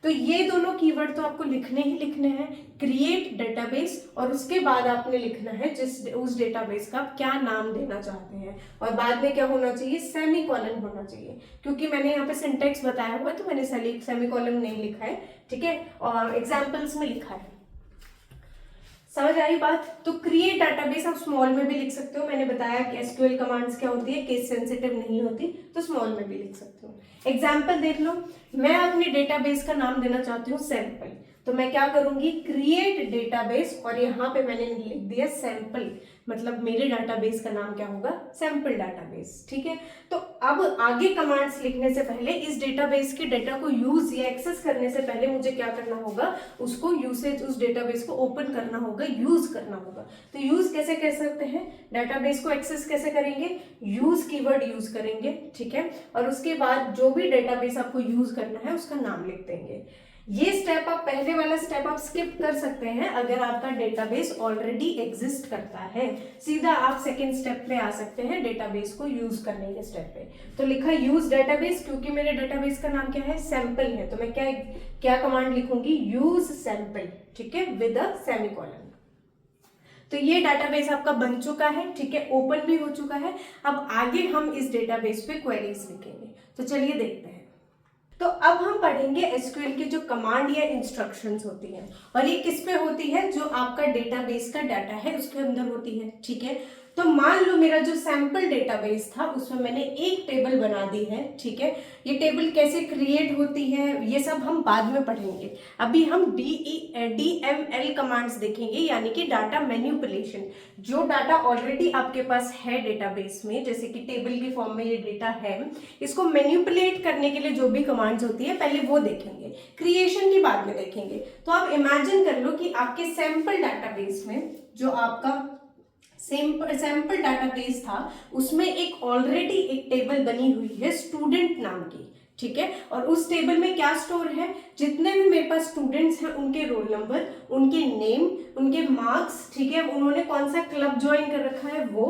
A: तो ये दोनों कीवर्ड तो आपको लिखने ही लिखने हैं, क्रिएट डेटाबेस, और उसके बाद आपने लिखना है उस डेटाबेस का क्या नाम देना चाहते हैं, और बाद में क्या होना चाहिए, सेमीकोलन होना चाहिए, क्योंकि मैंने यहाँ पे सिंटेक्स बताया हुआ है तो मैंने सेमीकोलन नहीं लिखा है, ठीक है, और एग्जाम्पल्स में लिखा है। समझ आई बात। तो क्रिएट डेटाबेस आप स्मॉल में भी लिख सकते हो, मैंने बताया कि एसक्यूएल कमांड्स क्या होती है, केस सेंसिटिव नहीं होती, तो स्मॉल में भी लिख सकते हो। एग्जाम्पल देख लो, मैं अपने डेटाबेस का नाम देना चाहती हूँ सैंपल, तो मैं क्या करूंगी, क्रिएट डेटाबेस, और यहाँ पे मैंने लिख दिया सैंपल, मतलब मेरे डाटाबेस का नाम क्या होगा, सैंपल डाटाबेस। ठीक है, तो अब आगे कमांड्स लिखने से पहले इस डेटाबेस के डेटा को यूज या एक्सेस करने से पहले मुझे क्या करना होगा, उसको यूसेज, उस डेटाबेस को ओपन करना होगा, यूज करना होगा। तो यूज कैसे कर सकते हैं, डेटाबेस को एक्सेस कैसे करेंगे, यूज कीवर्ड यूज करेंगे। ठीक है, और उसके बाद जो भी डेटाबेस आपको यूज करना है उसका नाम लिख देंगे। ये स्टेप आप, पहले वाला स्टेप आप स्किप कर सकते हैं अगर आपका डेटाबेस ऑलरेडी एग्जिस्ट करता है, सीधा आप सेकेंड स्टेप पे आ सकते हैं, डेटाबेस को यूज करने के स्टेप पे। तो लिखा यूज डेटाबेस, क्योंकि मेरे डेटाबेस का नाम क्या है, सैंपल है, तो मैं क्या क्या कमांड लिखूंगी, यूज सैंपल। ठीक है, विद अ सेमीकोलन। तो ये डाटाबेस आपका बन चुका है। ठीक है, ओपन भी हो चुका है। अब आगे हम इस डेटाबेस पे क्वेरीज लिखेंगे, तो चलिए देखते हैं। तो अब हम पढ़ेंगे एसक्यूएल की जो कमांड या इंस्ट्रक्शंस होती हैं, और ये किस पे होती है, जो आपका डेटाबेस का डाटा है उसके अंदर होती है। ठीक है, तो मान लो मेरा जो सैंपल डेटाबेस था उसमें मैंने एक टेबल बना दी है। ठीक है, ये टेबल कैसे क्रिएट होती है ये सब हम बाद में पढ़ेंगे। अभी हम DML कमांड्स देखेंगे, यानी कि डाटा मैनिपुलेशन। जो डाटा ऑलरेडी आपके पास है डेटाबेस में, जैसे कि टेबल के फॉर्म में ये डेटा है, इसको मैनिपुलेट करने के लिए जो भी कमांड्स होती है पहले वो देखेंगे, क्रिएशन की बाद में देखेंगे। तो आप इमेजिन कर लो कि आपके सैंपल डाटाबेस में, जो आपका सैंपल डाटाबेस था, उसमें एक ऑलरेडी एक टेबल बनी हुई है स्टूडेंट नाम की। ठीक है, और उस टेबल में क्या स्टोर है, जितने भी मेरे पास स्टूडेंट्स हैं उनके रोल नंबर, उनके नेम, उनके मार्क्स। ठीक है, उन्होंने कौन सा क्लब ज्वाइन कर रखा है वो,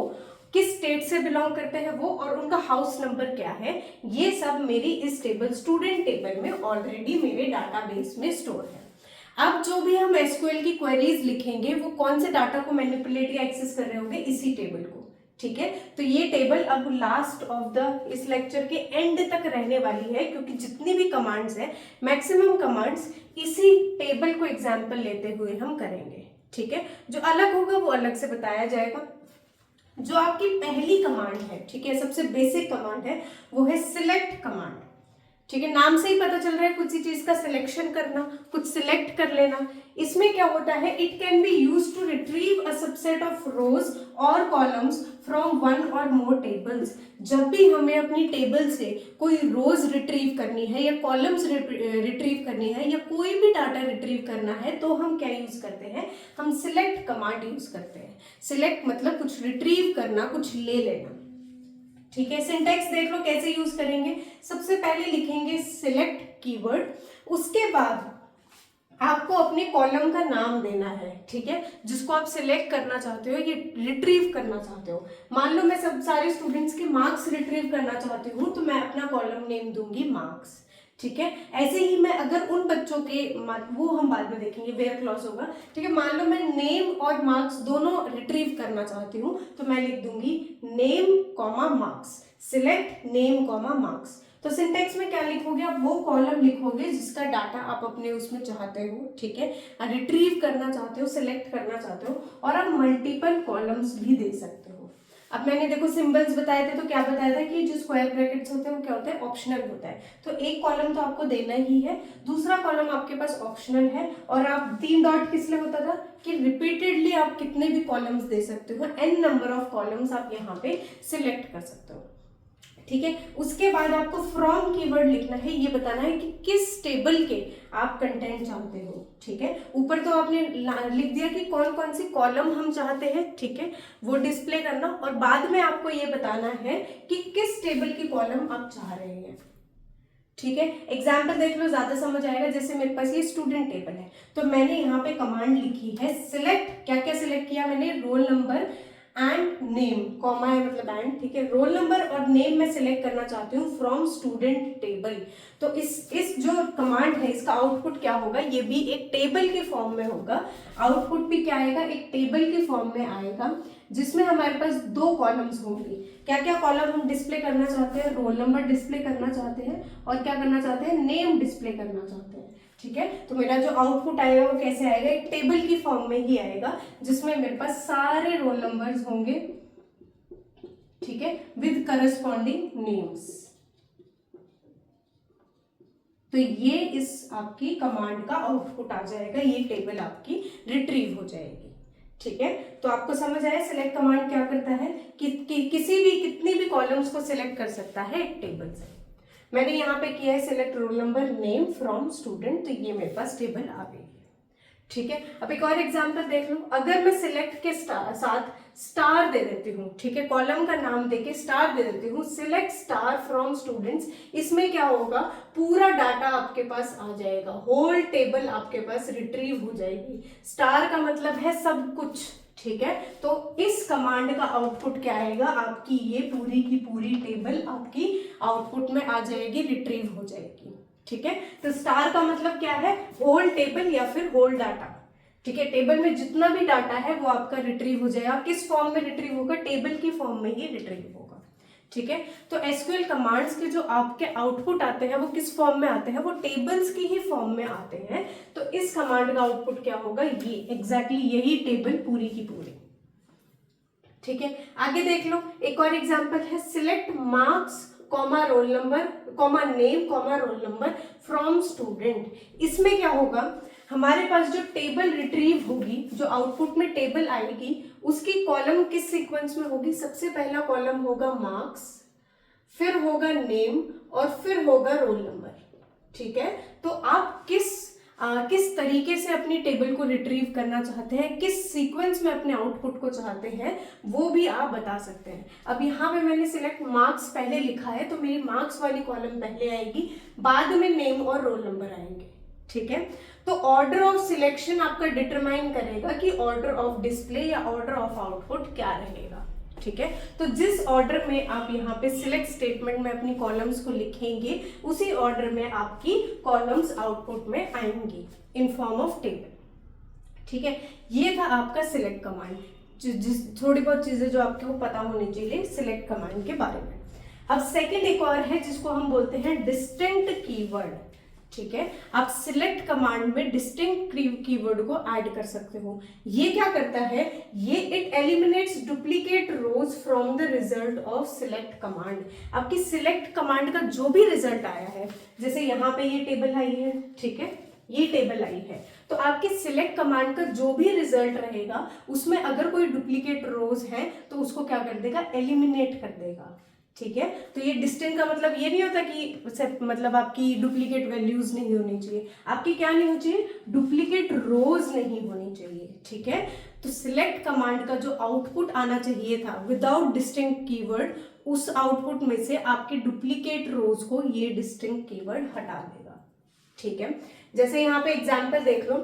A: किस स्टेट से बिलोंग करते हैं वो, और उनका हाउस नंबर क्या है, ये सब मेरी इस टेबल, स्टूडेंट टेबल में ऑलरेडी मेरे डाटाबेस में स्टोर है। अब जो भी हम एसक्यूएल की क्वेरीज लिखेंगे वो कौन से डाटा को मैनिपुलेट या एक्सेस कर रहे होंगे, इसी टेबल को। ठीक है, तो ये टेबल अब लास्ट ऑफ द इस लेक्चर के एंड तक रहने वाली है, क्योंकि जितनी भी कमांड्स है, मैक्सिमम कमांड्स इसी टेबल को एग्जाम्पल लेते हुए हम करेंगे। ठीक है, जो अलग होगा वो अलग से बताया जाएगा। जो आपकी पहली कमांड है, ठीक है, सबसे बेसिक कमांड है, वो है सिलेक्ट कमांड। ठीक है, नाम से ही पता चल रहा है कुछ ही चीज का सिलेक्शन करना, कुछ सिलेक्ट कर लेना। इसमें क्या होता है, it can be use to retrieve a subset of rows और कॉलम्स फ्रॉम वन और मोर टेबल्स। जब भी हमें अपनी टेबल से कोई रोज रिट्रीव करनी है या कॉलम्स रिट्रीव करनी है या कोई भी डाटा रिट्रीव करना है, तो हम क्या यूज करते हैं, हम सिलेक्ट कमांड यूज करते हैं। सिलेक्ट मतलब कुछ रिट्रीव करना, कुछ ले लेना। ठीक है, सिंटैक्स देख लो कैसे यूज करेंगे। सबसे पहले लिखेंगे सिलेक्ट कीवर्ड, उसके बाद आपको अपने कॉलम का नाम देना है। ठीक है, जिसको आप सिलेक्ट करना चाहते हो, ये रिट्रीव करना चाहते हो। मान लो मैं सब सारे स्टूडेंट्स के मार्क्स रिट्रीव करना चाहती हूँ, तो मैं अपना कॉलम नेम दूंगी मार्क्स। ठीक है, ऐसे ही मैं अगर उन बच्चों के, वो हम बाद में देखेंगे, वेयर क्लॉज होगा। ठीक है, मान लो मैं नेम और मार्क्स दोनों रिट्रीव करना चाहती हूँ, तो मैं लिख दूंगी name comma marks, select name comma marks. तो सिंटेक्स में क्या लिखोगे, आप वो कॉलम लिखोगे जिसका डाटा आप अपने उसमें चाहते हो। ठीक है, रिट्रीव करना चाहते हो, सिलेक्ट करना चाहते हो, और आप मल्टीपल कॉलम्स भी दे सकते हो। अब मैंने देखो सिंबल्स बताए थे, तो क्या बताया था कि जो स्क्वायर ब्रैकेट्स होते हैं वो क्या होता है, ऑप्शनल होता है। तो एक कॉलम तो आपको देना ही है, दूसरा कॉलम आपके पास ऑप्शनल है, और आप 3 डॉट किस लिए होता था कि रिपीटेडली आप कितने भी कॉलम्स दे सकते हो, n नंबर ऑफ कॉलम्स आप यहाँ पे सिलेक्ट कर सकते हो। ठीक है, उसके बाद आपको फ्रॉम कीवर्ड लिखना है, ये बताना है कि किस टेबल के आप कंटेंट चाहते हो। ठीक है, ऊपर तो आपने लिख दिया कि कौन कौन सी कॉलम हम चाहते हैं। ठीक है, वो डिस्प्ले करना, और बाद में आपको ये बताना है कि किस टेबल की कॉलम आप चाह रहे हैं। ठीक है, एग्जाम्पल देख लो, ज्यादा समझ आएगा। जैसे मेरे पास ये स्टूडेंट टेबल है, तो मैंने यहाँ पे कमांड लिखी है सिलेक्ट, क्या क्या सिलेक्ट किया मैंने, roll number and name, comma है मतलब एंड। ठीक है, रोल नंबर और नेम मैं सिलेक्ट करना चाहती हूँ फ्रॉम स्टूडेंट टेबल। तो इस जो कमांड है, इसका आउटपुट क्या होगा, ये भी एक टेबल के फॉर्म में होगा। आउटपुट भी क्या आएगा, एक टेबल के फॉर्म में आएगा, जिसमें हमारे पास 2 कॉलम्स होंगे। क्या क्या कॉलम हम डिस्प्ले करना चाहते हैं, रोल नंबर डिस्प्ले करना चाहते हैं, और क्या करना चाहते हैं, नेम डिस्प्ले करना चाहते हैं। ठीक है, तो मेरा जो आउटपुट आएगा वो कैसे आएगा, एक टेबल की फॉर्म में ही आएगा, जिसमें मेरे पास सारे रोल नंबर्स होंगे। ठीक है, विद करस्पॉन्डिंग नेम्स। तो ये इस आपकी कमांड का आउटपुट आ जाएगा, ये टेबल आपकी रिट्रीव हो जाएगी। ठीक है, तो आपको समझ आया सिलेक्ट कमांड क्या करता है कि किसी भी कितनी भी कॉलम्स को सिलेक्ट कर सकता है एक टेबल से। मैंने यहाँ पे किया है select roll number name from student, तो ये मेरे पास टेबल आ गई। ठीक है, अब एक और एग्जांपल देख लो। अगर मैं सिलेक्ट के साथ स्टार दे देती हूँ, ठीक है, कॉलम का नाम देके स्टार दे देती हूँ, सिलेक्ट स्टार फ्रॉम स्टूडेंट्स, इसमें क्या होगा, पूरा डाटा आपके पास आ जाएगा, होल टेबल आपके पास रिट्रीव हो जाएगी। स्टार का मतलब है सब कुछ। ठीक है, तो इस कमांड का आउटपुट क्या आएगा, आपकी ये पूरी की पूरी टेबल आपकी आउटपुट में आ जाएगी, रिट्रीव हो जाएगी। ठीक है, तो स्टार का मतलब क्या है, होल टेबल या फिर होल डाटा। ठीक है, टेबल में जितना भी डाटा है वो आपका रिट्रीव हो जाएगा। किस फॉर्म में रिट्रीव होगा, टेबल की फॉर्म में ही रिट्रीव होगा। ठीक है, तो एसक्यूएल कमांड्स के जो आपके आउटपुट आते हैं वो किस फॉर्म में आते हैं, वो टेबल्स की ही फॉर्म में आते हैं। तो इस कमांड का आउटपुट क्या होगा, ये एग्जैक्टली यही टेबल पूरी की पूरी। ठीक है, आगे देख लो, एक और एग्जांपल है select marks comma roll number comma name comma roll number from student. इसमें क्या होगा, हमारे पास जो टेबल रिट्रीव होगी, जो आउटपुट में टेबल आएगी, उसकी कॉलम किस सीक्वेंस में होगी, सबसे पहला कॉलम होगा मार्क्स, फिर होगा नेम और फिर होगा रोल नंबर। ठीक है, तो आप किस तरीके से अपनी टेबल को रिट्रीव करना चाहते हैं, किस सीक्वेंस में अपने आउटपुट को चाहते हैं, वो भी आप बता सकते हैं। अब यहाँ पे मैंने सिलेक्ट मार्क्स पहले लिखा है, तो मेरी मार्क्स वाली कॉलम पहले आएगी, बाद में नेम और रोल नंबर आएंगे। ठीक है, तो ऑर्डर ऑफ सिलेक्शन आपका डिटरमाइन करेगा कि ऑर्डर ऑफ डिस्प्ले या ऑर्डर ऑफ आउटपुट क्या रहेगा। ठीक है, तो जिस ऑर्डर में आप यहाँ पे सिलेक्ट स्टेटमेंट में अपनी कॉलम्स को लिखेंगे, उसी ऑर्डर में आपकी कॉलम्स आउटपुट में आएंगी इन फॉर्म ऑफ टेबल। ठीक है, ये था आपका सिलेक्ट कमांड, थोड़ी बहुत चीजें जो आपको पता होनी चाहिए सिलेक्ट कमांड के बारे में। अब सेकंड एक और है जिसको हम बोलते हैं डिस्टिंक्ट कीवर्ड। ठीक है, आप सिलेक्ट कमांड में डिस्टिंक्ट कीवर्ड को ऐड कर सकते हो। ये क्या करता है, ये it eliminates duplicate rows from the result of select command. आपकी सिलेक्ट कमांड का जो भी रिजल्ट आया है, जैसे यहाँ पे ये टेबल आई है, ठीक है, ये टेबल आई है, तो आपकी सिलेक्ट कमांड का जो भी रिजल्ट रहेगा उसमें अगर कोई डुप्लीकेट रोज है तो उसको क्या कर देगा, एलिमिनेट कर देगा। ठीक है, तो ये डिस्टिंक्ट का मतलब ये नहीं होता कि मतलब आपकी डुप्लीकेट वैल्यूज नहीं होनी चाहिए, आपकी क्या नहीं होनी चाहिए, डुप्लीकेट रोज नहीं होनी चाहिए। ठीक है, तो सिलेक्ट कमांड का जो आउटपुट आना चाहिए था विदाउट डिस्टिंक्ट कीवर्ड, उस आउटपुट में से आपके डुप्लीकेट रोज को ये डिस्टिंक्ट कीवर्ड हटा देगा। ठीक है, जैसे यहाँ पे एग्जाम्पल देख लो,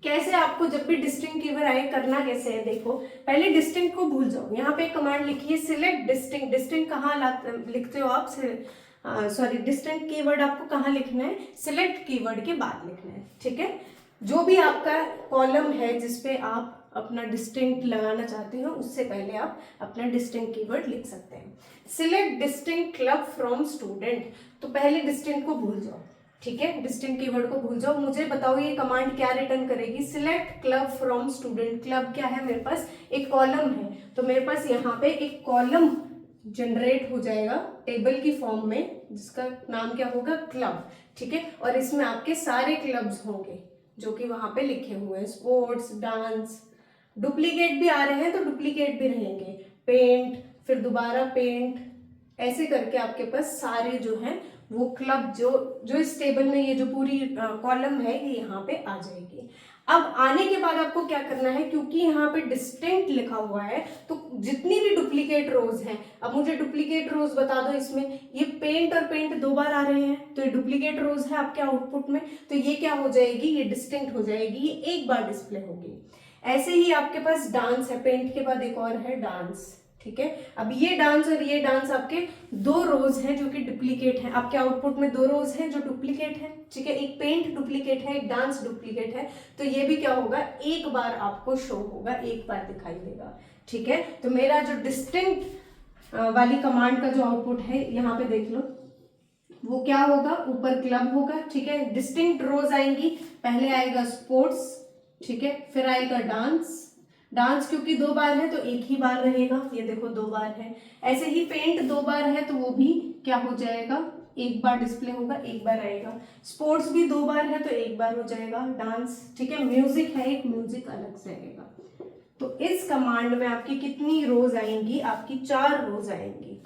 A: कैसे आपको जब भी डिस्टिंक्ट कीवर्ड आए करना कैसे है, देखो पहले डिस्टिंक्ट को भूल जाओ। यहाँ पे कमांड लिखिए सिलेक्ट डिस्टिंक्ट। डिस्टिंक्ट कहाँ लिखते हो आप, सॉरी, डिस्टिंक्ट कीवर्ड आपको कहाँ लिखना है, सिलेक्ट कीवर्ड के बाद लिखना है। ठीक है, जो भी आपका कॉलम है जिसपे आप अपना डिस्टिंक्ट लगाना चाहते हो, उससे पहले आप अपना डिस्टिंक्ट कीवर्ड लिख सकते हैं। Select distinct club from student, तो पहले डिस्टिंक्ट को भूल जाओ। ठीक है, डिस्टिंक्ट कीवर्ड को भूल जाओ, मुझे बताओ ये कमांड क्या रिटर्न करेगी, select club from student. Club क्या है, मेरे पास एक कॉलम है, तो मेरे पास यहाँ पे एक कॉलम जनरेट हो जाएगा टेबल की फॉर्म में, जिसका नाम क्या होगा, क्लब। ठीक है, और इसमें आपके सारे क्लब्स होंगे जो कि वहां पे लिखे हुए हैं, स्पोर्ट्स, डांस, डुप्लीकेट भी आ रहे हैं तो डुप्लीकेट भी रहेंगे, पेंट, फिर दोबारा पेंट, ऐसे करके आपके पास सारे जो हैं वो क्लब जो इस टेबल में ये जो पूरी कॉलम है ये यहाँ पे आ जाएगी। अब आने के बाद आपको क्या करना है, क्योंकि यहाँ पे डिस्टिंक्ट लिखा हुआ है तो जितनी भी डुप्लीकेट रोज हैं, अब मुझे डुप्लीकेट रोज बता दो, इसमें ये पेंट और पेंट दो बार आ रहे हैं तो ये डुप्लीकेट रोज है आपके आउटपुट में, तो ये क्या हो जाएगी, ये डिस्टिंक्ट हो जाएगी, ये एक बार डिस्प्ले होगी। ऐसे ही आपके पास डांस है, पेंट के बाद एक और है डांस। ठीक है, अब ये डांस और ये डांस आपके दो रोज हैं जो कि डुप्लीकेट है, आपके आउटपुट में दो रोज हैं जो डुप्लीकेट है। ठीक है, एक पेंट डुप्लीकेट है, एक डांस डुप्लीकेट है, तो ये भी क्या होगा, एक बार आपको शो होगा, एक बार दिखाई देगा। ठीक है, तो मेरा जो डिस्टिंक्ट वाली कमांड का जो आउटपुट है यहाँ पे देख लो, वो क्या होगा, ऊपर क्लब होगा। ठीक है, डिस्टिंक्ट रोज आएंगी, पहले आएगा स्पोर्ट्स, ठीक है, फिर आएगा डांस। डांस क्योंकि दो बार है तो एक ही बार रहेगा, ये देखो दो बार है। ऐसे ही पेंट दो बार है तो वो भी क्या हो जाएगा, एक बार डिस्प्ले होगा, एक बार आएगा। स्पोर्ट्स भी 2 बार है तो 1 बार हो जाएगा। डांस, ठीक है, म्यूजिक है एक, म्यूजिक अलग से आएगा। तो इस कमांड में आपकी कितनी रोज आएंगी, आपकी 4 रोज आएंगी,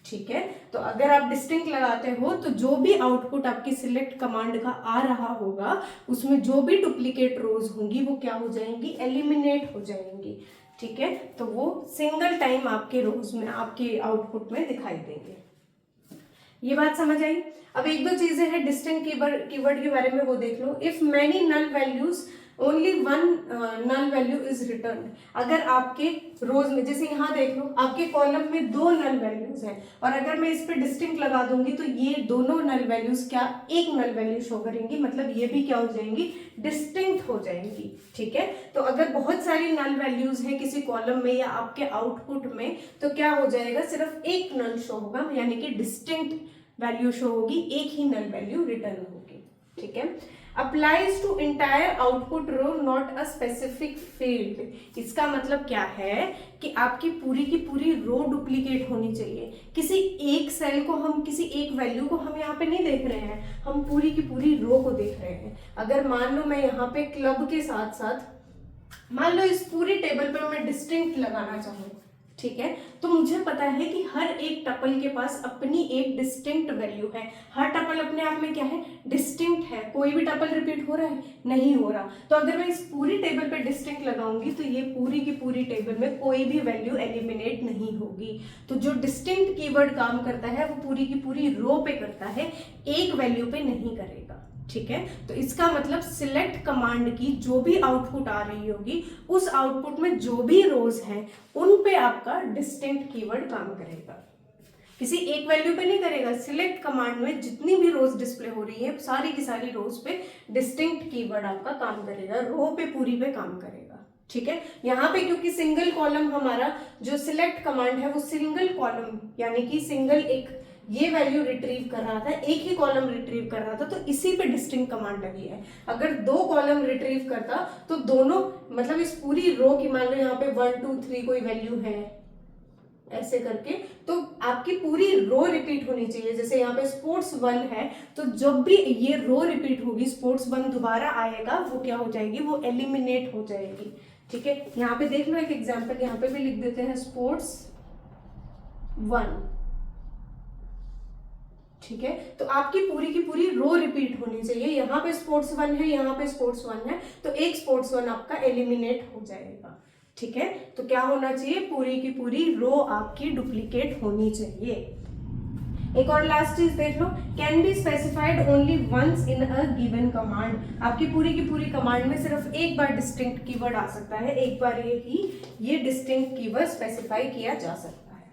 A: ठीक है। तो अगर आप डिस्टिंक्ट लगाते हो तो जो भी आउटपुट आपकी सिलेक्ट कमांड का आ रहा होगा उसमें जो भी डुप्लीकेट रोज होंगी वो क्या हो जाएंगी, एलिमिनेट हो जाएंगी, ठीक है। तो वो सिंगल टाइम आपके रोज में, आपके आउटपुट में दिखाई देंगे। ये बात समझ आई। अब 1-2 चीजें हैं डिस्टिंक्ट कीवर्ड के बारे में, वो देख लो। If many null values only 1 null value is return. अगर आपके रोज में, जैसे यहाँ देख लो, आपके कॉलम में 2 नल वैल्यूज हैं और अगर मैं इस पे डिस्टिंक्ट लगा दूंगी तो ये दोनों नल वैल्यूज क्या, एक नल वैल्यू शो करेंगी, मतलब ये भी क्या हो जाएंगी, डिस्टिंक्ट हो जाएंगी, ठीक है। तो अगर बहुत सारी नल वैल्यूज हैं किसी कॉलम में या आपके आउटपुट में तो क्या हो जाएगा, सिर्फ एक नल शो होगा, यानी कि डिस्टिंक्ट वैल्यू शो होगी, एक ही नल वैल्यू रिटर्न होगी, ठीक है। Applies to entire output row not a specific field. इसका मतलब क्या है कि आपकी पूरी की पूरी रो डुप्लीकेट होनी चाहिए। किसी एक सेल को हम, किसी एक वैल्यू को हम यहाँ पे नहीं देख रहे हैं, हम पूरी की पूरी रो को देख रहे हैं। अगर मान लो मैं यहाँ पे क्लब के साथ साथ, मान लो इस पूरी टेबल पे मैं डिस्टिंक्ट लगाना चाहूँ, ठीक है, तो मुझे पता है कि हर एक टपल के पास अपनी एक डिस्टिंक्ट वैल्यू है। हर टपल अपने आप में क्या है, डिस्टिंक्ट है। कोई भी टपल रिपीट हो रहा है, नहीं हो रहा। तो अगर मैं इस पूरी टेबल पे डिस्टिंक्ट लगाऊंगी तो ये पूरी की पूरी टेबल में कोई भी वैल्यू एलिमिनेट नहीं होगी। तो जो डिस्टिंक्ट कीवर्ड काम करता है वो पूरी की पूरी रो पे करता है, एक वैल्यू पे नहीं करेगा, ठीक है। तो इसका मतलब सिलेक्ट कमांड की जो भी आउटपुट आ रही होगी उस आउटपुट में जो भी रोज हैं उन पे आपका डिस्टिंक्ट कीवर्ड काम करेगा, किसी एक वैल्यू पे नहीं करेगा। सिलेक्ट कमांड में जितनी भी रोज डिस्प्ले हो रही है सारी की सारी रोज पे डिस्टिंक्ट कीवर्ड आपका काम करेगा, रो पे पूरी पे काम करेगा, ठीक है। यहाँ पे क्योंकि सिंगल कॉलम, हमारा जो सिलेक्ट कमांड है वो सिंगल कॉलम यानी कि सिंगल एक ये वैल्यू रिट्रीव कर रहा था, एक ही कॉलम रिट्रीव कर रहा था, तो इसी पे डिस्टिंक्ट कमांड लगी है। अगर 2 कॉलम रिट्रीव करता तो दोनों, मतलब इस पूरी रो की, मान लो यहाँ पे 1 2 3 कोई वैल्यू है ऐसे करके, तो आपकी पूरी रो रिपीट होनी चाहिए। जैसे यहाँ पे स्पोर्ट्स 1 है तो जब भी ये रो रिपीट होगी, स्पोर्ट्स 1 दोबारा आएगा, वो क्या हो जाएगी, वो एलिमिनेट हो जाएगी, ठीक है। यहाँ पे देख लो एक एग्जाम्पल, यहाँ पे भी लिख देते हैं स्पोर्ट्स 1, ठीक है। तो आपकी पूरी की पूरी रो रिपीट होनी चाहिए। यहाँ पे स्पोर्ट्स 1 है, यहाँ पे स्पोर्ट्स 1 है, तो एक स्पोर्ट्स 1 आपका एलिमिनेट हो जाएगा, ठीक है। तो क्या होना चाहिए, पूरी की पूरी रो आपकी डुप्लीकेट होनी चाहिए। एक और लास्ट चीज देख लो, can be specified only once in a given command. आपकी पूरी की पूरी कमांड में सिर्फ एक बार डिस्टिंक्ट कीवर्ड आ सकता है, एक बार ये डिस्टिंक्ट कीवर्ड स्पेसिफाई किया जा सकता है,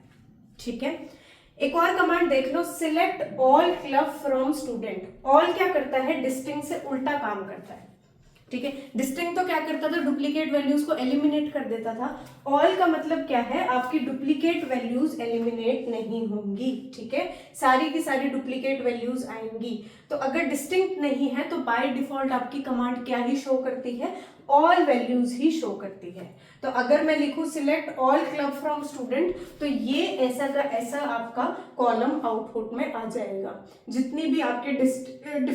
A: ठीक है। एक और कमांड देख लो, select all club from student. All क्या करता है, डिस्टिंक्ट से उल्टा काम करता है, ठीक है। डिस्टिंक्ट तो क्या करता था, डुप्लीकेट वैल्यूज को एलिमिनेट कर देता था। ऑल का मतलब क्या है, आपकी डुप्लीकेट वैल्यूज एलिमिनेट नहीं होंगी, ठीक है, सारी की सारी डुप्लीकेट वैल्यूज आएंगी। तो अगर डिस्टिंक्ट नहीं है तो बाय डिफॉल्ट आपकी कमांड क्या ही शो करती है, ऑल वैल्यूज ही शो करती है। तो अगर मैं लिखूं select all club from student तो ये ऐसा का ऐसा आपका कॉलम आउटपुट में आ जाएगा। जितनी भी आपके सेम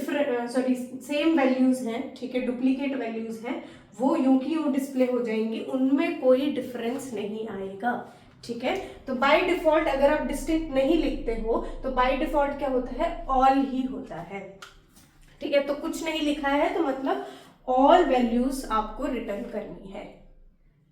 A: वैल्यूज हैं, ठीक है, डुप्लीकेट वैल्यूज हैं, वो यूं की यूं डिस्प्ले हो जाएंगी, उनमें कोई डिफरेंस नहीं आएगा, ठीक है। तो बाय डिफॉल्ट अगर आप डिस्टिंक्ट नहीं लिखते हो तो बाय डिफॉल्ट क्या होता है, ऑल ही होता है, ठीक है। तो कुछ नहीं लिखा है तो मतलब ऑल वैल्यूज आपको रिटर्न करनी है,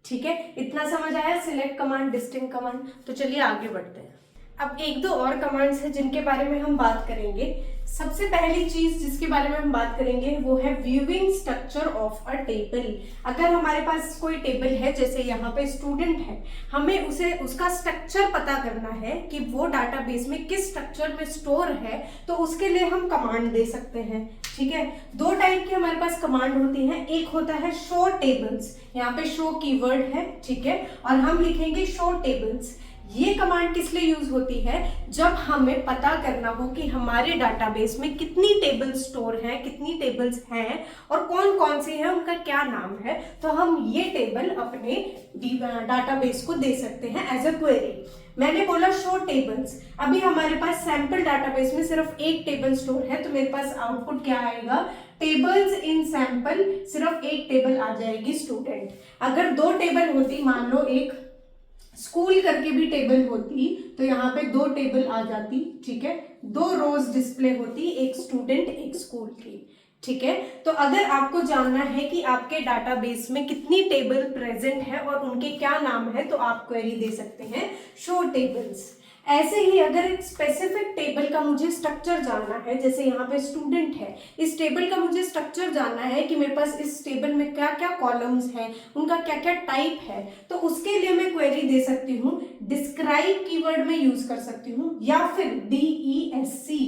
A: ठीक है। इतना समझ आया, सिलेक्ट कमांड, डिस्टिंक्ट कमांड। तो चलिए आगे बढ़ते हैं। अब 1-2 और कमांड्स हैं जिनके बारे में हम बात करेंगे। सबसे पहली चीज जिसके बारे में हम बात करेंगे वो है viewing structure of a table. अगर हमारे पास कोई टेबल है, जैसे यहाँ पे स्टूडेंट है, हमें उसे उसका स्ट्रक्चर पता करना है कि वो डाटाबेस में किस स्ट्रक्चर में स्टोर है, तो उसके लिए हम कमांड दे सकते हैं, ठीक है। 2 टाइप की हमारे पास कमांड होती है, एक होता है शो टेबल्स, यहाँ पे शो कीवर्ड है, ठीक है, और हम लिखेंगे शो टेबल्स। ये कमांड किस लिए यूज होती है? जब हमें पता करना हो कि हमारे डाटाबेस में कितनी टेबल स्टोर हैं, कितनी टेबल्स हैं और कौन कौन सी हैं, उनका क्या नाम है, तो हम ये टेबल अपने डाटाबेस को दे सकते हैं एज अ क्वेरी। मैंने बोला शो टेबल्स, अभी हमारे पास सैंपल डाटाबेस में सिर्फ एक टेबल स्टोर है, तो मेरे पास आउटपुट क्या आएगा? टेबल्स इन सैंपल, सिर्फ एक टेबल आ जाएगी स्टूडेंट। अगर दो टेबल होती, मान लो एक स्कूल करके भी टेबल होती, तो यहाँ पे दो टेबल आ जाती, ठीक है, दो रोज डिस्प्ले होती, एक स्टूडेंट एक स्कूल की, ठीक है। तो अगर आपको जानना है कि आपके डाटाबेस में कितनी टेबल प्रेजेंट है और उनके क्या नाम है, तो आप क्वेरी दे सकते हैं शो टेबल्स। ऐसे ही अगर एक स्पेसिफिक टेबल का मुझे स्ट्रक्चर जानना है, जैसे यहाँ पे स्टूडेंट है, इस टेबल का मुझे स्ट्रक्चर जानना है कि मेरे पास इस टेबल में क्या क्या कॉलम्स हैं, उनका क्या क्या टाइप है, तो उसके लिए मैं क्वेरी दे सकती हूँ, डिस्क्राइब कीवर्ड में यूज कर सकती हूँ, या फिर DESC।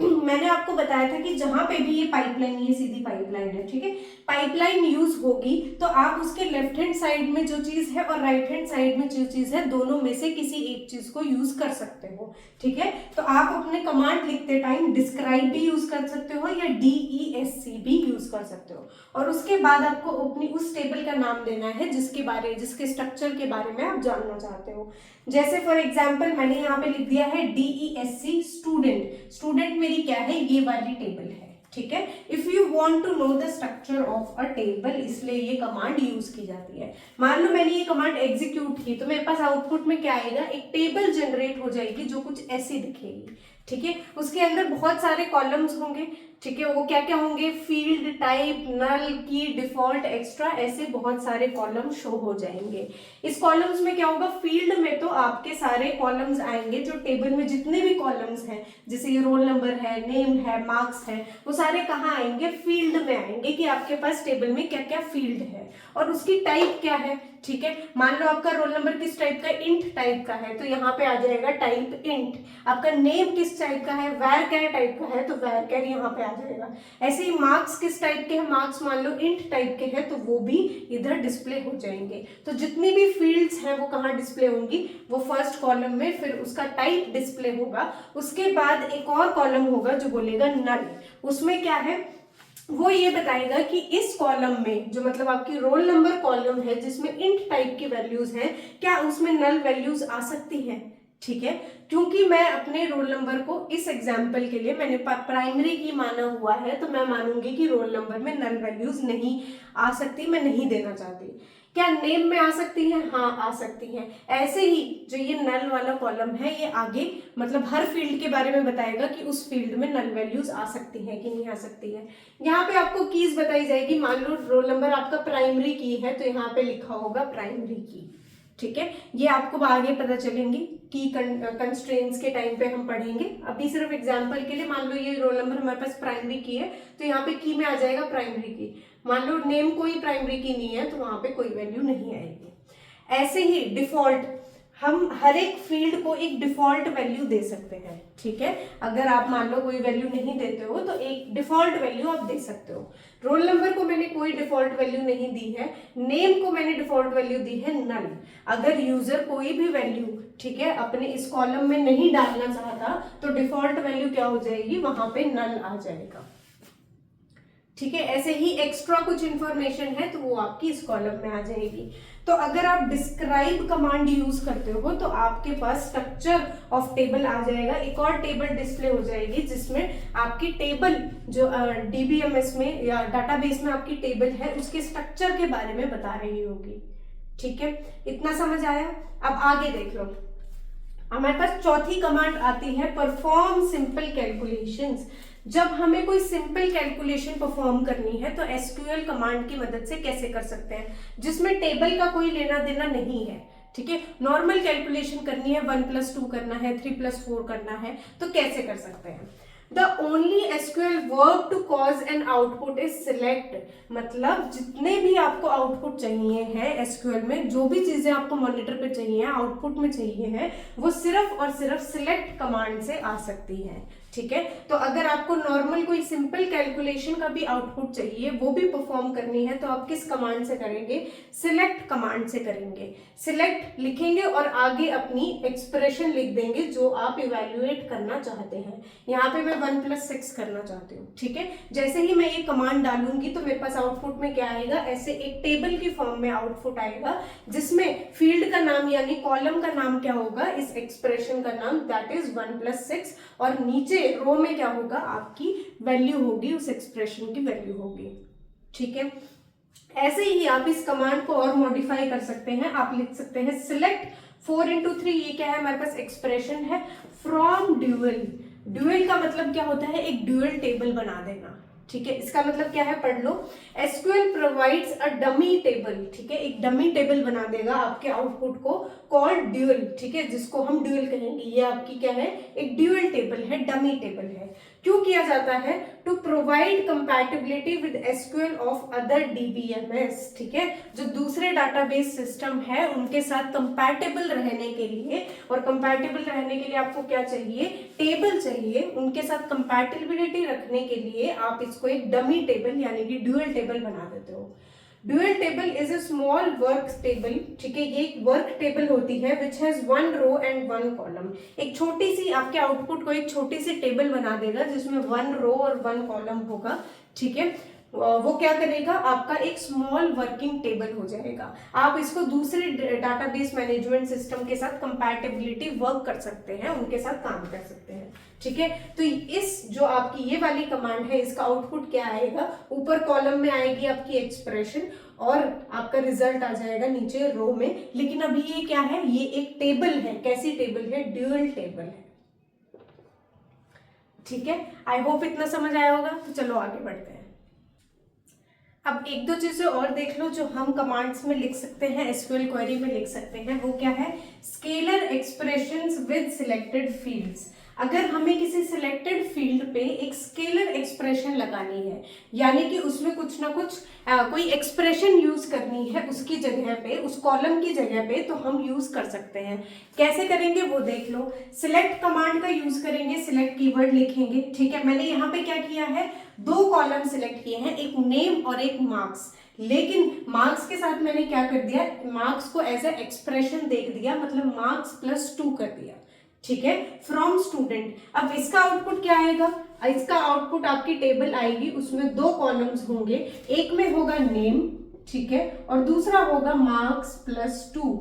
A: मैंने आपको बताया था कि जहां पे भी ये पाइपलाइन, ये सीधी पाइपलाइन है, ठीक है, पाइपलाइन यूज होगी तो आप उसके लेफ्ट हैंड साइड में जो चीज है और राइट हैंड साइड में जो चीज है, दोनों में से किसी एक चीज को यूज कर सकते हो, ठीक है। तो आप अपने कमांड लिखते टाइम डिस्क्राइब भी यूज कर सकते हो या DESC भी यूज कर सकते हो, और उसके बाद आपको अपनी उस टेबल का नाम देना है जिसके स्ट्रक्चर के बारे में आप जानना चाहते हो। जैसे फॉर एग्जाम्पल मैंने यहाँ पे लिख दिया है DESC स्टूडेंट, स्टूडेंट मेरी क्या है? ये वाली टेबल है, ठीक है। If you want to know the structure of a table, इसलिए ये कमांड यूज की जाती है। मान लो मैंने ये कमांड एग्जीक्यूट की, तो मेरे पास आउटपुट में क्या आएगा? एक टेबल जनरेट हो जाएगी जो कुछ ऐसी दिखेगी, ठीक है। उसके अंदर बहुत सारे कॉलम्स होंगे, ठीक है, वो क्या क्या होंगे? फील्ड, टाइप, नल, की, डिफॉल्ट, एक्स्ट्रा, ऐसे बहुत सारे कॉलम शो हो जाएंगे। इस कॉलम्स में क्या होगा? फील्ड में तो आपके सारे कॉलम्स आएंगे, जो टेबल में जितने भी कॉलम्स हैं, जैसे ये रोल नंबर है, नेम है, मार्क्स है, वो सारे कहाँ आएंगे? फील्ड में आएंगे, कि आपके पास टेबल में क्या क्या फील्ड है और उसकी टाइप क्या है, ठीक है। मान लो आपका रोल नंबर किस टाइप का? इंट टाइप का है, तो यहाँ पे आ जाएगा टाइप इंट। आपका नेम किस टाइप का है? वैर टाइप का है, तो वैर यहाँ पे आ जाएगा। ऐसे ही मार्क्स किस टाइप के हैं? मार्क्स मान लो इंट टाइप के हैं, तो वो भी इधर डिस्प्ले हो जाएंगे। तो जितनी भी फील्ड्स हैं वो कहाँ डिस्प्ले होंगी? वो फर्स्ट कॉलम में, फिर उसका टाइप डिस्प्ले होगा। उसके बाद एक और कॉलम होगा जो बोलेगा नल, उसमें क्या है? वो ये बताएगा कि इस कॉलम में, जो मतलब आपकी रोल नंबर कॉलम है जिसमें इंट टाइप की वैल्यूज हैं, क्या उसमें नल वैल्यूज आ सकती हैं, ठीक है। क्योंकि मैं अपने रोल नंबर को इस एग्जाम्पल के लिए मैंने प्राइमरी की माना हुआ है, तो मैं मानूंगी कि रोल नंबर में नल वैल्यूज नहीं आ सकती, मैं नहीं देना चाहती। क्या नेम में आ सकती है? हाँ, आ सकती है। ऐसे ही जो ये नल वाला कॉलम है, ये आगे मतलब हर फील्ड के बारे में बताएगा कि उस फील्ड में नल वैल्यूज आ सकती है कि नहीं आ सकती है। यहाँ पे आपको कीज बताई जाएगी। मान लो रोल नंबर आपका प्राइमरी की है, तो यहाँ पे लिखा होगा प्राइमरी की, ठीक है। ये आपको आगे पता चलेंगी की कंस्ट्रेंट्स के टाइम पे हम पढ़ेंगे। अभी सिर्फ एग्जांपल के लिए मान लो ये रोल नंबर हमारे पास प्राइमरी की है, तो यहाँ पे की में आ जाएगा प्राइमरी की। मान लो नेम कोई प्राइमरी की नहीं है, तो वहां पे कोई वैल्यू नहीं आएगी। ऐसे ही डिफॉल्ट, हम हर एक फील्ड को एक डिफॉल्ट वैल्यू दे सकते हैं, ठीक है। अगर आप मान लो कोई वैल्यू नहीं देते हो, तो एक डिफॉल्ट वैल्यू आप दे सकते हो। रोल नंबर को मैंने कोई डिफॉल्ट वैल्यू नहीं दी है, नेम को मैंने डिफॉल्ट वैल्यू दी है नल। अगर यूजर कोई भी वैल्यू, ठीक है, अपने इस कॉलम में नहीं डालना चाहता, तो डिफॉल्ट वैल्यू क्या हो जाएगी? वहां पे नल आ जाएगा, ठीक है। ऐसे ही एक्स्ट्रा कुछ इंफॉर्मेशन है, तो वो आपकी इस कॉलम में आ जाएगी। तो अगर आप डिस्क्राइब कमांड यूज करते हो, तो आपके पास स्ट्रक्चर ऑफ टेबल आ जाएगा। एक और टेबल डिस्प्ले हो जाएगी जिसमें आपकी टेबल, जो DBMS में या डाटाबेस में आपकी टेबल है, उसके स्ट्रक्चर के बारे में बता रही होगी, ठीक है। इतना समझ आया? अब आगे देख लो। हमारे पास चौथी कमांड आती है परफॉर्म सिंपल कैलकुलेशंस। जब हमें कोई सिंपल कैलकुलेशन परफॉर्म करनी है, तो SQL कमांड की मदद से कैसे कर सकते हैं, जिसमें टेबल का कोई लेना देना नहीं है, ठीक है। नॉर्मल कैलकुलेशन करनी है, 1+2 करना है, 3+4 करना है, तो कैसे कर सकते हैं? The only SQL verb to cause an output is select। मतलब जितने भी आपको आउटपुट चाहिए है SQL में, जो भी चीजें आपको मॉनिटर पे चाहिए, आउटपुट में चाहिए है, वो सिर्फ और सिर्फ सिलेक्ट कमांड से आ सकती है, ठीक है। तो अगर आपको नॉर्मल कोई सिंपल कैलकुलेशन का भी आउटपुट चाहिए, वो भी परफॉर्म करनी है, तो आप किस कमांड से करेंगे? सिलेक्ट कमांड से करेंगे। सिलेक्ट लिखेंगे और आगे अपनी एक्सप्रेशन लिख देंगे जो आप इवैल्यूएट करना चाहते हैं। यहाँ पे मैं 1+6 करना चाहती हूँ, ठीक है। जैसे ही मैं ये कमांड डालूंगी तो मेरे पास आउटपुट में क्या आएगा? ऐसे एक टेबल की फॉर्म में आउटपुट आएगा, जिसमें फील्ड का नाम यानी कॉलम का नाम क्या होगा? इस एक्सप्रेशन का नाम, दैट इज 1+6, और नीचे रो में क्या होगा? आपकी वैल्यू होगी, उस एक्सप्रेशन की वैल्यू होगी, ठीक है। ऐसे ही आप इस कमांड को और मॉडिफाई कर सकते हैं। आप लिख सकते हैं सिलेक्ट 4×3, ये क्या है? हमारे पास एक्सप्रेशन है फ्रॉम ड्यूअल। ड्यूअल का मतलब क्या होता है? एक ड्यूअल टेबल बना देना, ठीक है। इसका मतलब क्या है? पढ़ लो। SQL provides a dummy table, ठीक है, एक डमी टेबल बना देगा आपके आउटपुट को, कॉल्ड ड्यूअल, ठीक है, जिसको हम ड्यूअल कहेंगे। ये आपकी क्या है? एक ड्यूअल टेबल है, डमी टेबल है। क्यों किया जाता है? To provide compatibility with SQL of other DBMS, ठीक है, जो दूसरे डाटाबेस सिस्टम है उनके साथ कंपैटिबल रहने के लिए। और कंपैटिबल रहने के लिए आपको क्या चाहिए? टेबल चाहिए। उनके साथ कंपैटिबिलिटी रखने के लिए आप इसको एक डमी टेबल यानी कि ड्यूअल टेबल बना देते हो। Dual table is a small work table, ठीक है, ये एक वर्क टेबल होती है which has 1 row and 1 column. एक छोटी सी आपके आउटपुट को एक छोटी सी टेबल बना देगा जिसमें 1 रो और 1 कॉलम होगा, ठीक है। वो क्या करेगा? आपका एक स्मॉल वर्किंग टेबल हो जाएगा। आप इसको दूसरे डाटाबेस मैनेजमेंट सिस्टम के साथ कंपैटिबिलिटी वर्क कर सकते हैं, उनके साथ काम कर सकते हैं, ठीक है। तो इस जो आपकी ये वाली कमांड है, इसका आउटपुट क्या आएगा? ऊपर कॉलम में आएगी आपकी एक्सप्रेशन और आपका रिजल्ट आ जाएगा नीचे रो में। लेकिन अभी ये क्या है? ये एक टेबल है। कैसी टेबल है? ड्यूअल टेबल है, ठीक है। आई होप इतना समझ आया होगा। तो चलो आगे बढ़ते हैं। अब एक दो चीजें और देख लो जो हम कमांड्स में लिख सकते हैं, एसक्यूएल क्वेरी में लिख सकते हैं। वो क्या है? Scalar expressions with selected fields. अगर हमें किसी सिलेक्टेड फील्ड पे एक स्केलर एक्सप्रेशन लगानी है, यानी कि उसमें कुछ ना कुछ कोई एक्सप्रेशन यूज करनी है उसकी जगह पे, उस कॉलम की जगह पे, तो हम यूज कर सकते हैं। कैसे करेंगे वो देख लो। सिलेक्ट कमांड का यूज करेंगे, सिलेक्ट कीवर्ड लिखेंगे, ठीक है। मैंने यहाँ पे क्या किया है? 2 कॉलम सिलेक्ट किए हैं, एक नेम और एक मार्क्स। लेकिन मार्क्स के साथ मैंने क्या कर दिया? मार्क्स को एज ए एक्सप्रेशन देख दिया, मतलब मार्क्स +2 कर दिया, ठीक है, फ्रॉम स्टूडेंट। अब इसका आउटपुट क्या आएगा? इसका आउटपुट आपकी टेबल आएगी, उसमें 2 कॉलम्स होंगे, एक में होगा नेम, ठीक है, और दूसरा होगा मार्क्स +2,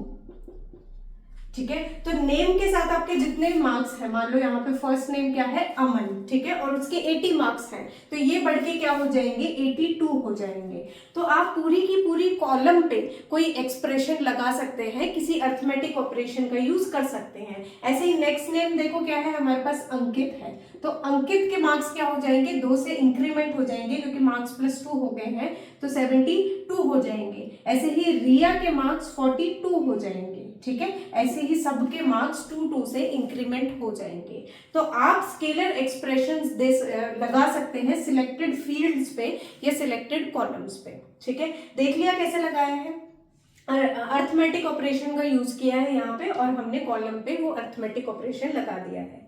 A: ठीक है। तो नेम के साथ आपके जितने मार्क्स हैं, मान लो यहाँ पे फर्स्ट नेम क्या है? अमन, ठीक है, और उसके 80 मार्क्स हैं, तो ये बढ़ के क्या हो जाएंगे? 82 हो जाएंगे। तो आप पूरी की पूरी कॉलम पे कोई एक्सप्रेशन लगा सकते हैं, किसी अर्थमेटिक ऑपरेशन का यूज कर सकते हैं। ऐसे ही नेक्स्ट नेम देखो क्या है? हमारे पास अंकित है, तो अंकित के मार्क्स क्या हो जाएंगे? 2 से इंक्रीमेंट हो जाएंगे क्योंकि मार्क्स +2 हो गए हैं, तो 72 हो जाएंगे। ऐसे ही रिया के मार्क्स 42 हो जाएंगे, ठीक है। ऐसे ही सबके मार्क्स 2 से इंक्रीमेंट हो जाएंगे। तो आप स्केलर एक्सप्रेशंस लगा सकते हैं सिलेक्टेड फील्ड्स पे या सिलेक्टेड कॉलम्स पे, ठीक है। देख लिया कैसे लगाया है? अर्थमेटिक ऑपरेशन का यूज किया है यहाँ पे, और हमने कॉलम पे वो अर्थमेटिक ऑपरेशन लगा दिया है।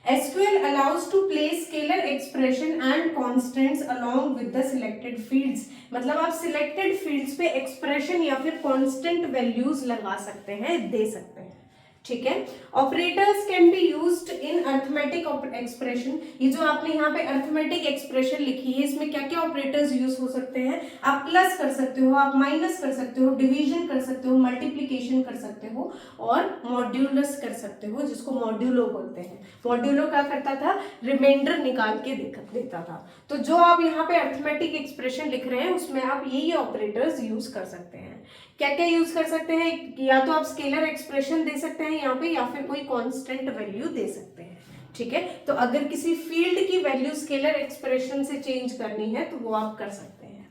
A: SQL allows to place scalar expression and constants along with the selected fields। मतलब आप selected fields पे expression या फिर constant values लगा सकते हैं, दे सकते हैं, ठीक है। Operators can be used in arithmetic expression. ये जो आपने यहाँ पे अर्थमेटिक एक्सप्रेशन लिखी है, इसमें क्या क्या ऑपरेटर्स यूज हो सकते हैं? आप प्लस कर सकते हो, आप माइनस कर सकते हो, डिवीजन कर सकते हो, मल्टीप्लीकेशन कर सकते हो, और मॉड्यूलस कर सकते हो, जिसको मॉड्यूलो बोलते हैं। मॉड्यूलो क्या करता था? रिमाइंडर निकाल के देता था। तो जो आप यहाँ पे अर्थमेटिक एक्सप्रेशन लिख रहे हैं उसमें आप ये ऑपरेटर्स यूज कर सकते हैं। क्या क्या यूज कर सकते हैं? या तो आप स्केलर एक्सप्रेशन दे सकते हैं यहाँ पे, या फिर कोई कांस्टेंट वैल्यू दे सकते हैं, ठीक है। तो अगर किसी फील्ड की वैल्यू स्केलर एक्सप्रेशन से चेंज करनी है तो वो आप कर सकते हैं।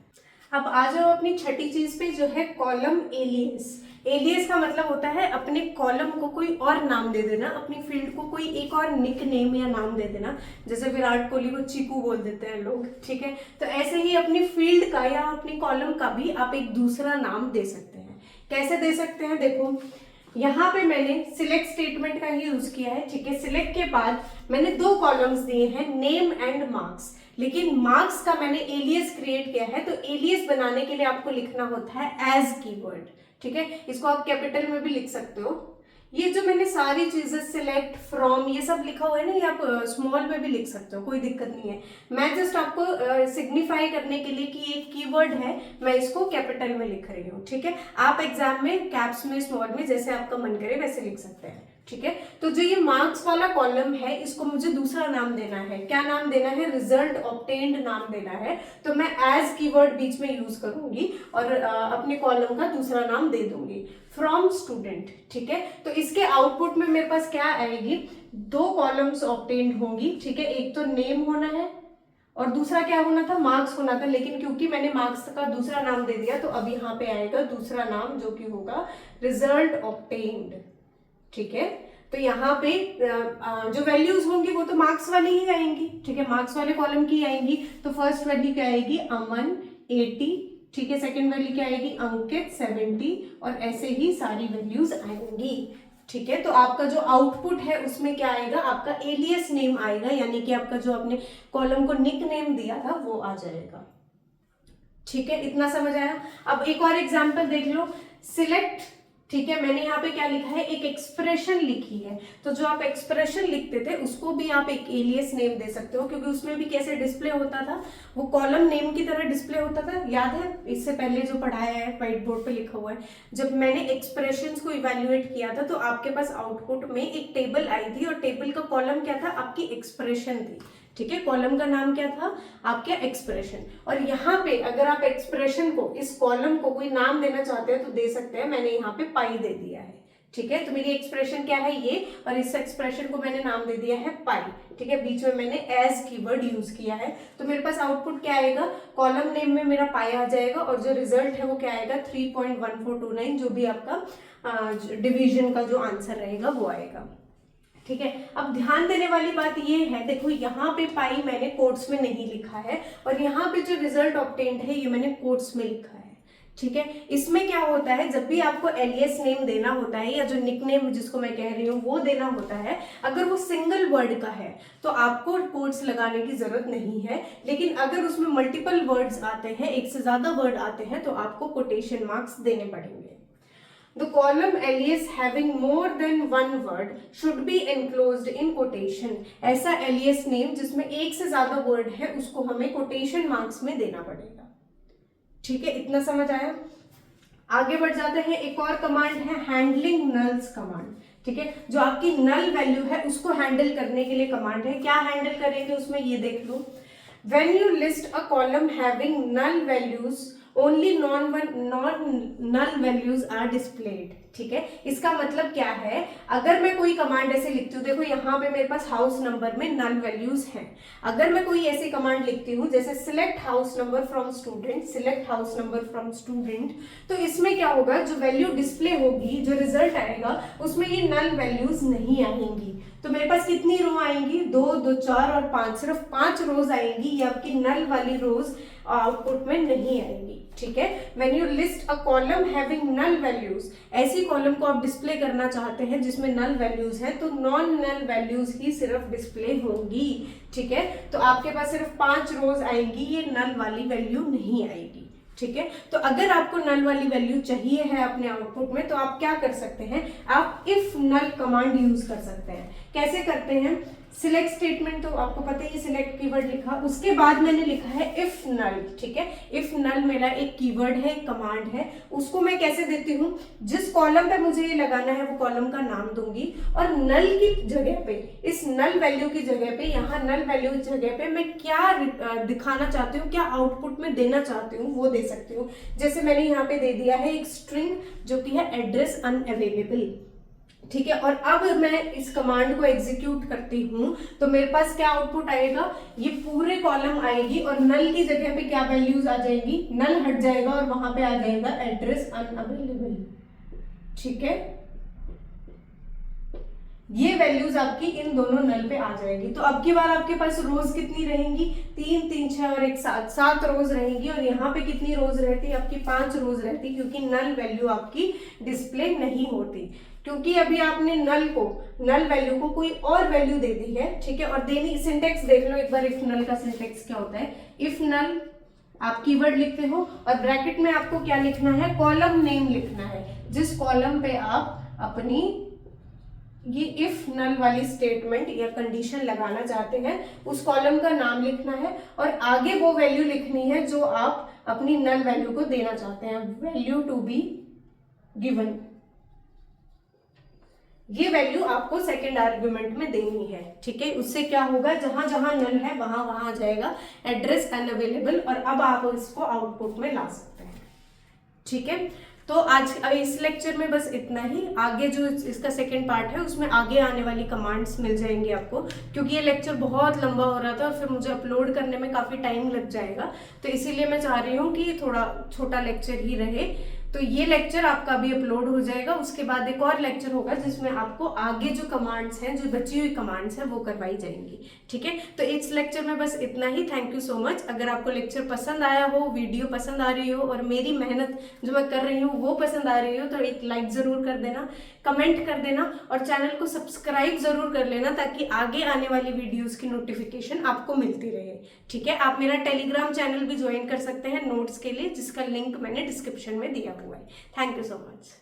A: अब आ जाओ अपनी छठी चीज पे, जो है कॉलम एलियस। एलियस का मतलब होता है अपने कॉलम को कोई और नाम दे देना, अपनी फील्ड को कोई एक और निक नेम या नाम दे देना। जैसे विराट कोहली को चीकू बोल देते हैं लोग, ठीक है। तो ऐसे ही अपनी फील्ड का या अपनी कॉलम का भी आप एक दूसरा नाम दे सकते हैं। कैसे दे सकते हैं? देखो, यहाँ पे मैंने सिलेक्ट स्टेटमेंट का ही यूज किया है, ठीक है। सिलेक्ट के बाद मैंने दो कॉलम्स दिए हैं, नेम एंड मार्क्स, लेकिन मार्क्स का मैंने एलियस क्रिएट किया है, तो एलियस बनाने के लिए आपको लिखना होता है एज कीवर्ड, ठीक है। इसको आप कैपिटल में भी लिख सकते हो। ये जो मैंने सारी चीजें सिलेक्ट, फ्रॉम, ये सब लिखा हुआ है ना, ये आप स्मॉल में भी लिख सकते हो, कोई दिक्कत नहीं है। मैं जस्ट आपको सिग्निफाई करने के लिए कि एक कीवर्ड है, मैं इसको कैपिटल में लिख रही हूँ, ठीक है। आप एग्जाम में कैप्स में, स्मॉल में, जैसे आपका मन करे वैसे लिख सकते हैं, ठीक है। तो जो ये मार्क्स वाला कॉलम है, इसको मुझे दूसरा नाम देना है। क्या नाम देना है? रिजल्ट ऑब्टेन्ड नाम देना है। तो मैं एज कीवर्ड बीच में यूज करूंगी और अपने कॉलम का दूसरा नाम दे दूंगी, फ्रॉम स्टूडेंट, ठीक है। तो इसके आउटपुट में मेरे पास क्या आएगी? दो कॉलम्स ऑब्टेन्ड होंगी, ठीक है। एक तो नेम होना है और दूसरा क्या होना था? मार्क्स होना था, लेकिन क्योंकि मैंने मार्क्स का दूसरा नाम दे दिया तो अब यहाँ पे आएगा दूसरा नाम, जो कि होगा रिजल्ट ऑब्टेन्ड, ठीक है। तो यहाँ पे जो वैल्यूज होंगी वो तो मार्क्स वाली ही आएंगी, ठीक है, मार्क्स वाले कॉलम की आएंगी। तो फर्स्ट वैल्यू क्या आएगी? अमन 80, ठीक है। सेकंड वैल्यू क्या आएगी? अंकित 70, और ऐसे ही सारी वैल्यूज आएंगी, ठीक है। तो आपका जो आउटपुट है उसमें क्या आएगा? आपका एलियस नेम आएगा, यानी कि आपका जो आपने कॉलम को निक नेम दिया था वो आ जाएगा, ठीक है। इतना समझ आया? अब एक और एग्जाम्पल देख लो। सिलेक्ट, ठीक है, मैंने यहाँ पे क्या लिखा है? एक एक्सप्रेशन लिखी है। तो जो आप एक्सप्रेशन लिखते थे उसको भी आप एक एलियस नेम दे सकते हो, क्योंकि उसमें भी कैसे डिस्प्ले होता था? वो कॉलम नेम की तरह डिस्प्ले होता था, याद है? इससे पहले जो पढ़ाया है, व्हाइट बोर्ड पे लिखा हुआ है। जब मैंने एक्सप्रेशंस को इवेल्युएट किया था तो आपके पास आउटपुट में एक टेबल आई थी, और टेबल का कॉलम क्या था? आपकी एक्सप्रेशन थी, ठीक है। कॉलम का नाम क्या था? आपके एक्सप्रेशन। और यहाँ पे अगर आप एक्सप्रेशन को, इस कॉलम को कोई नाम देना चाहते हैं तो दे सकते हैं। मैंने यहाँ पे पाई दे दिया है, ठीक है। तो मेरी एक्सप्रेशन क्या है? ये, और इस एक्सप्रेशन को मैंने नाम दे दिया है पाई, ठीक है। बीच में मैंने एज कीवर्ड यूज किया है। तो मेरे पास आउटपुट क्या आएगा? कॉलम नेम में मेरा पाई आ जाएगा, और जो रिजल्ट है वो क्या आएगा? 3.1429, जो भी आपका डिवीजन का जो आंसर रहेगा वो आएगा, ठीक है। अब ध्यान देने वाली बात ये है, देखो यहाँ पे पाई मैंने कोट्स में नहीं लिखा है, और यहाँ पे जो रिजल्ट ऑब्टेन्ड है ये मैंने कोट्स में लिखा है, ठीक है। इसमें क्या होता है? जब भी आपको एलियस नेम देना होता है, या जो निकनेम जिसको मैं कह रही हूँ वो देना होता है, अगर वो सिंगल वर्ड का है तो आपको कोट्स लगाने की जरूरत नहीं है। लेकिन अगर उसमें मल्टीपल वर्ड्स आते हैं, एक से ज्यादा वर्ड आते हैं, तो आपको कोटेशन मार्क्स देने पड़ेंगे। The column alias having more than one word should be enclosed in quotation. ऐसा alias name जिसमें एक से ज्यादा वर्ड है उसको हमें कोटेशन मार्क्स में देना पड़ेगा, ठीक है। इतना समझ आया? आगे बढ़ जाते हैं। एक और कमांड है हैंडलिंग नल्स कमांड, ठीक है। जो आपकी नल वैल्यू है उसको हैंडल करने के लिए कमांड है। क्या हैंडल करेंगे उसमें, ये देख लो। When you list a column having null values, only non null values are displayed, ठीक है। इसका मतलब क्या है? अगर मैं कोई कमांड ऐसे लिखती हूँ, देखो यहाँ पे मेरे पास हाउस नंबर में नल वैल्यूज हैं। अगर मैं कोई ऐसी कमांड लिखती हूँ जैसे select house number from student, select house number from student, तो इसमें क्या होगा? जो वैल्यू डिस्प्ले होगी, जो रिजल्ट आएगा, उसमें ये नल वैल्यूज नहीं आएंगी। तो मेरे पास कितनी रो आएंगी? 2, 2, 4 और 5, सिर्फ 5 रोज आएंगी। ये आपकी नल वाली रोज आउटपुट में नहीं आएंगी, ठीक है। When you list a column having null values, ऐसी कॉलम को आप डिस्प्ले करना चाहते हैं जिसमें नल वैल्यूज है, तो नॉन नल वैल्यूज ही सिर्फ डिस्प्ले होंगी, ठीक है। तो आपके पास सिर्फ 5 रोज आएंगी, ये नल वाली वैल्यू नहीं आएगी, ठीक है। तो अगर आपको नल वाली वैल्यू चाहिए है अपने आउटपुट में, तो आप क्या कर सकते हैं? आप इफ नल कमांड यूज कर सकते हैं। कैसे करते हैं? सिलेक्ट स्टेटमेंट तो आपको पता ही, सिलेक्ट कीवर्ड लिखा, उसके बाद मैंने लिखा है इफ नल, ठीक है। इफ नल मेरा एक कीवर्ड है, एक कमांड है। उसको मैं कैसे देती हूँ? जिस कॉलम पे मुझे ये लगाना है वो कॉलम का नाम दूंगी, और नल की जगह पे, इस नल वैल्यू की जगह पे, यहाँ नल वैल्यू की जगह पे मैं क्या दिखाना चाहती हूँ, क्या आउटपुट में देना चाहती हूँ वो दे सकती हूँ। जैसे मैंने यहाँ पे दे दिया है एक स्ट्रिंग जो कि है एड्रेस अनअवेलेबल, ठीक है। और अब मैं इस कमांड को एग्जीक्यूट करती हूँ तो मेरे पास क्या आउटपुट आएगा? ये पूरे कॉलम आएगी, और नल की जगह पे क्या वैल्यूज आ जाएंगी? नल हट जाएगा और वहां पे आ जाएगा एड्रेस अनअवेलेबल, ठीक है। ये वैल्यूज आपकी इन दोनों नल पे आ जाएगी। तो अब की बार आपके पास रोज कितनी रहेंगी? 3, 3, 6 और 1, 7 रोज रहेंगी। और यहाँ पे कितनी रोज रहती? आपकी 5 रोज रहती, क्योंकि नल वैल्यू आपकी डिस्प्ले नहीं होती। क्योंकि अभी आपने नल वैल्यू को कोई और वैल्यू दे दी है, ठीक है। और देनी सिंटेक्स देख लो एक बार, इफ नल का सिंटेक्स क्या होता है। इफ नल आप कीवर्ड लिखते हो और ब्रैकेट में आपको क्या लिखना है, कॉलम नेम लिखना है। जिस कॉलम पे आप अपनी ये इफ नल वाली स्टेटमेंट या कंडीशन लगाना चाहते हैं उस कॉलम का नाम लिखना है और आगे वो वैल्यू लिखनी है जो आप अपनी नल वैल्यू को देना चाहते हैं, वैल्यू टू बी गिवन। ये वैल्यू आपको सेकेंड आर्ग्यूमेंट में देनी है, ठीक है। उससे क्या होगा, जहां जहां नल है वहां वहां आ जाएगा एड्रेस अनअवेलेबल, और अब आप इसको आउटपुट में ला सकते हैं, ठीक है। तो आज इस लेक्चर में बस इतना ही। आगे जो इसका सेकंड पार्ट है उसमें आगे आने वाली कमांड्स मिल जाएंगी आपको, क्योंकि ये लेक्चर बहुत लंबा हो रहा था और फिर मुझे अपलोड करने में काफ़ी टाइम लग जाएगा, तो इसीलिए मैं चाह रही हूँ कि थोड़ा छोटा लेक्चर ही रहे। तो ये लेक्चर आपका अभी अपलोड हो जाएगा, उसके बाद एक और लेक्चर होगा जिसमें आपको आगे जो कमांड्स हैं, जो बची हुई कमांड्स हैं वो करवाई जाएंगी, ठीक है। तो इस लेक्चर में बस इतना ही। Thank you so much. अगर आपको लेक्चर पसंद आया हो, वीडियो पसंद आ रही हो और मेरी मेहनत जो मैं कर रही हूँ वो पसंद आ रही हो, तो एक लाइक जरूर कर देना, कमेंट कर देना और चैनल को सब्सक्राइब जरूर कर लेना, ताकि आगे आने वाली वीडियोस की नोटिफिकेशन आपको मिलती रहे, ठीक है। आप मेरा टेलीग्राम चैनल भी ज्वाइन कर सकते हैं नोट्स के लिए, जिसका लिंक मैंने डिस्क्रिप्शन में दिया हुआ है। Thank you so much.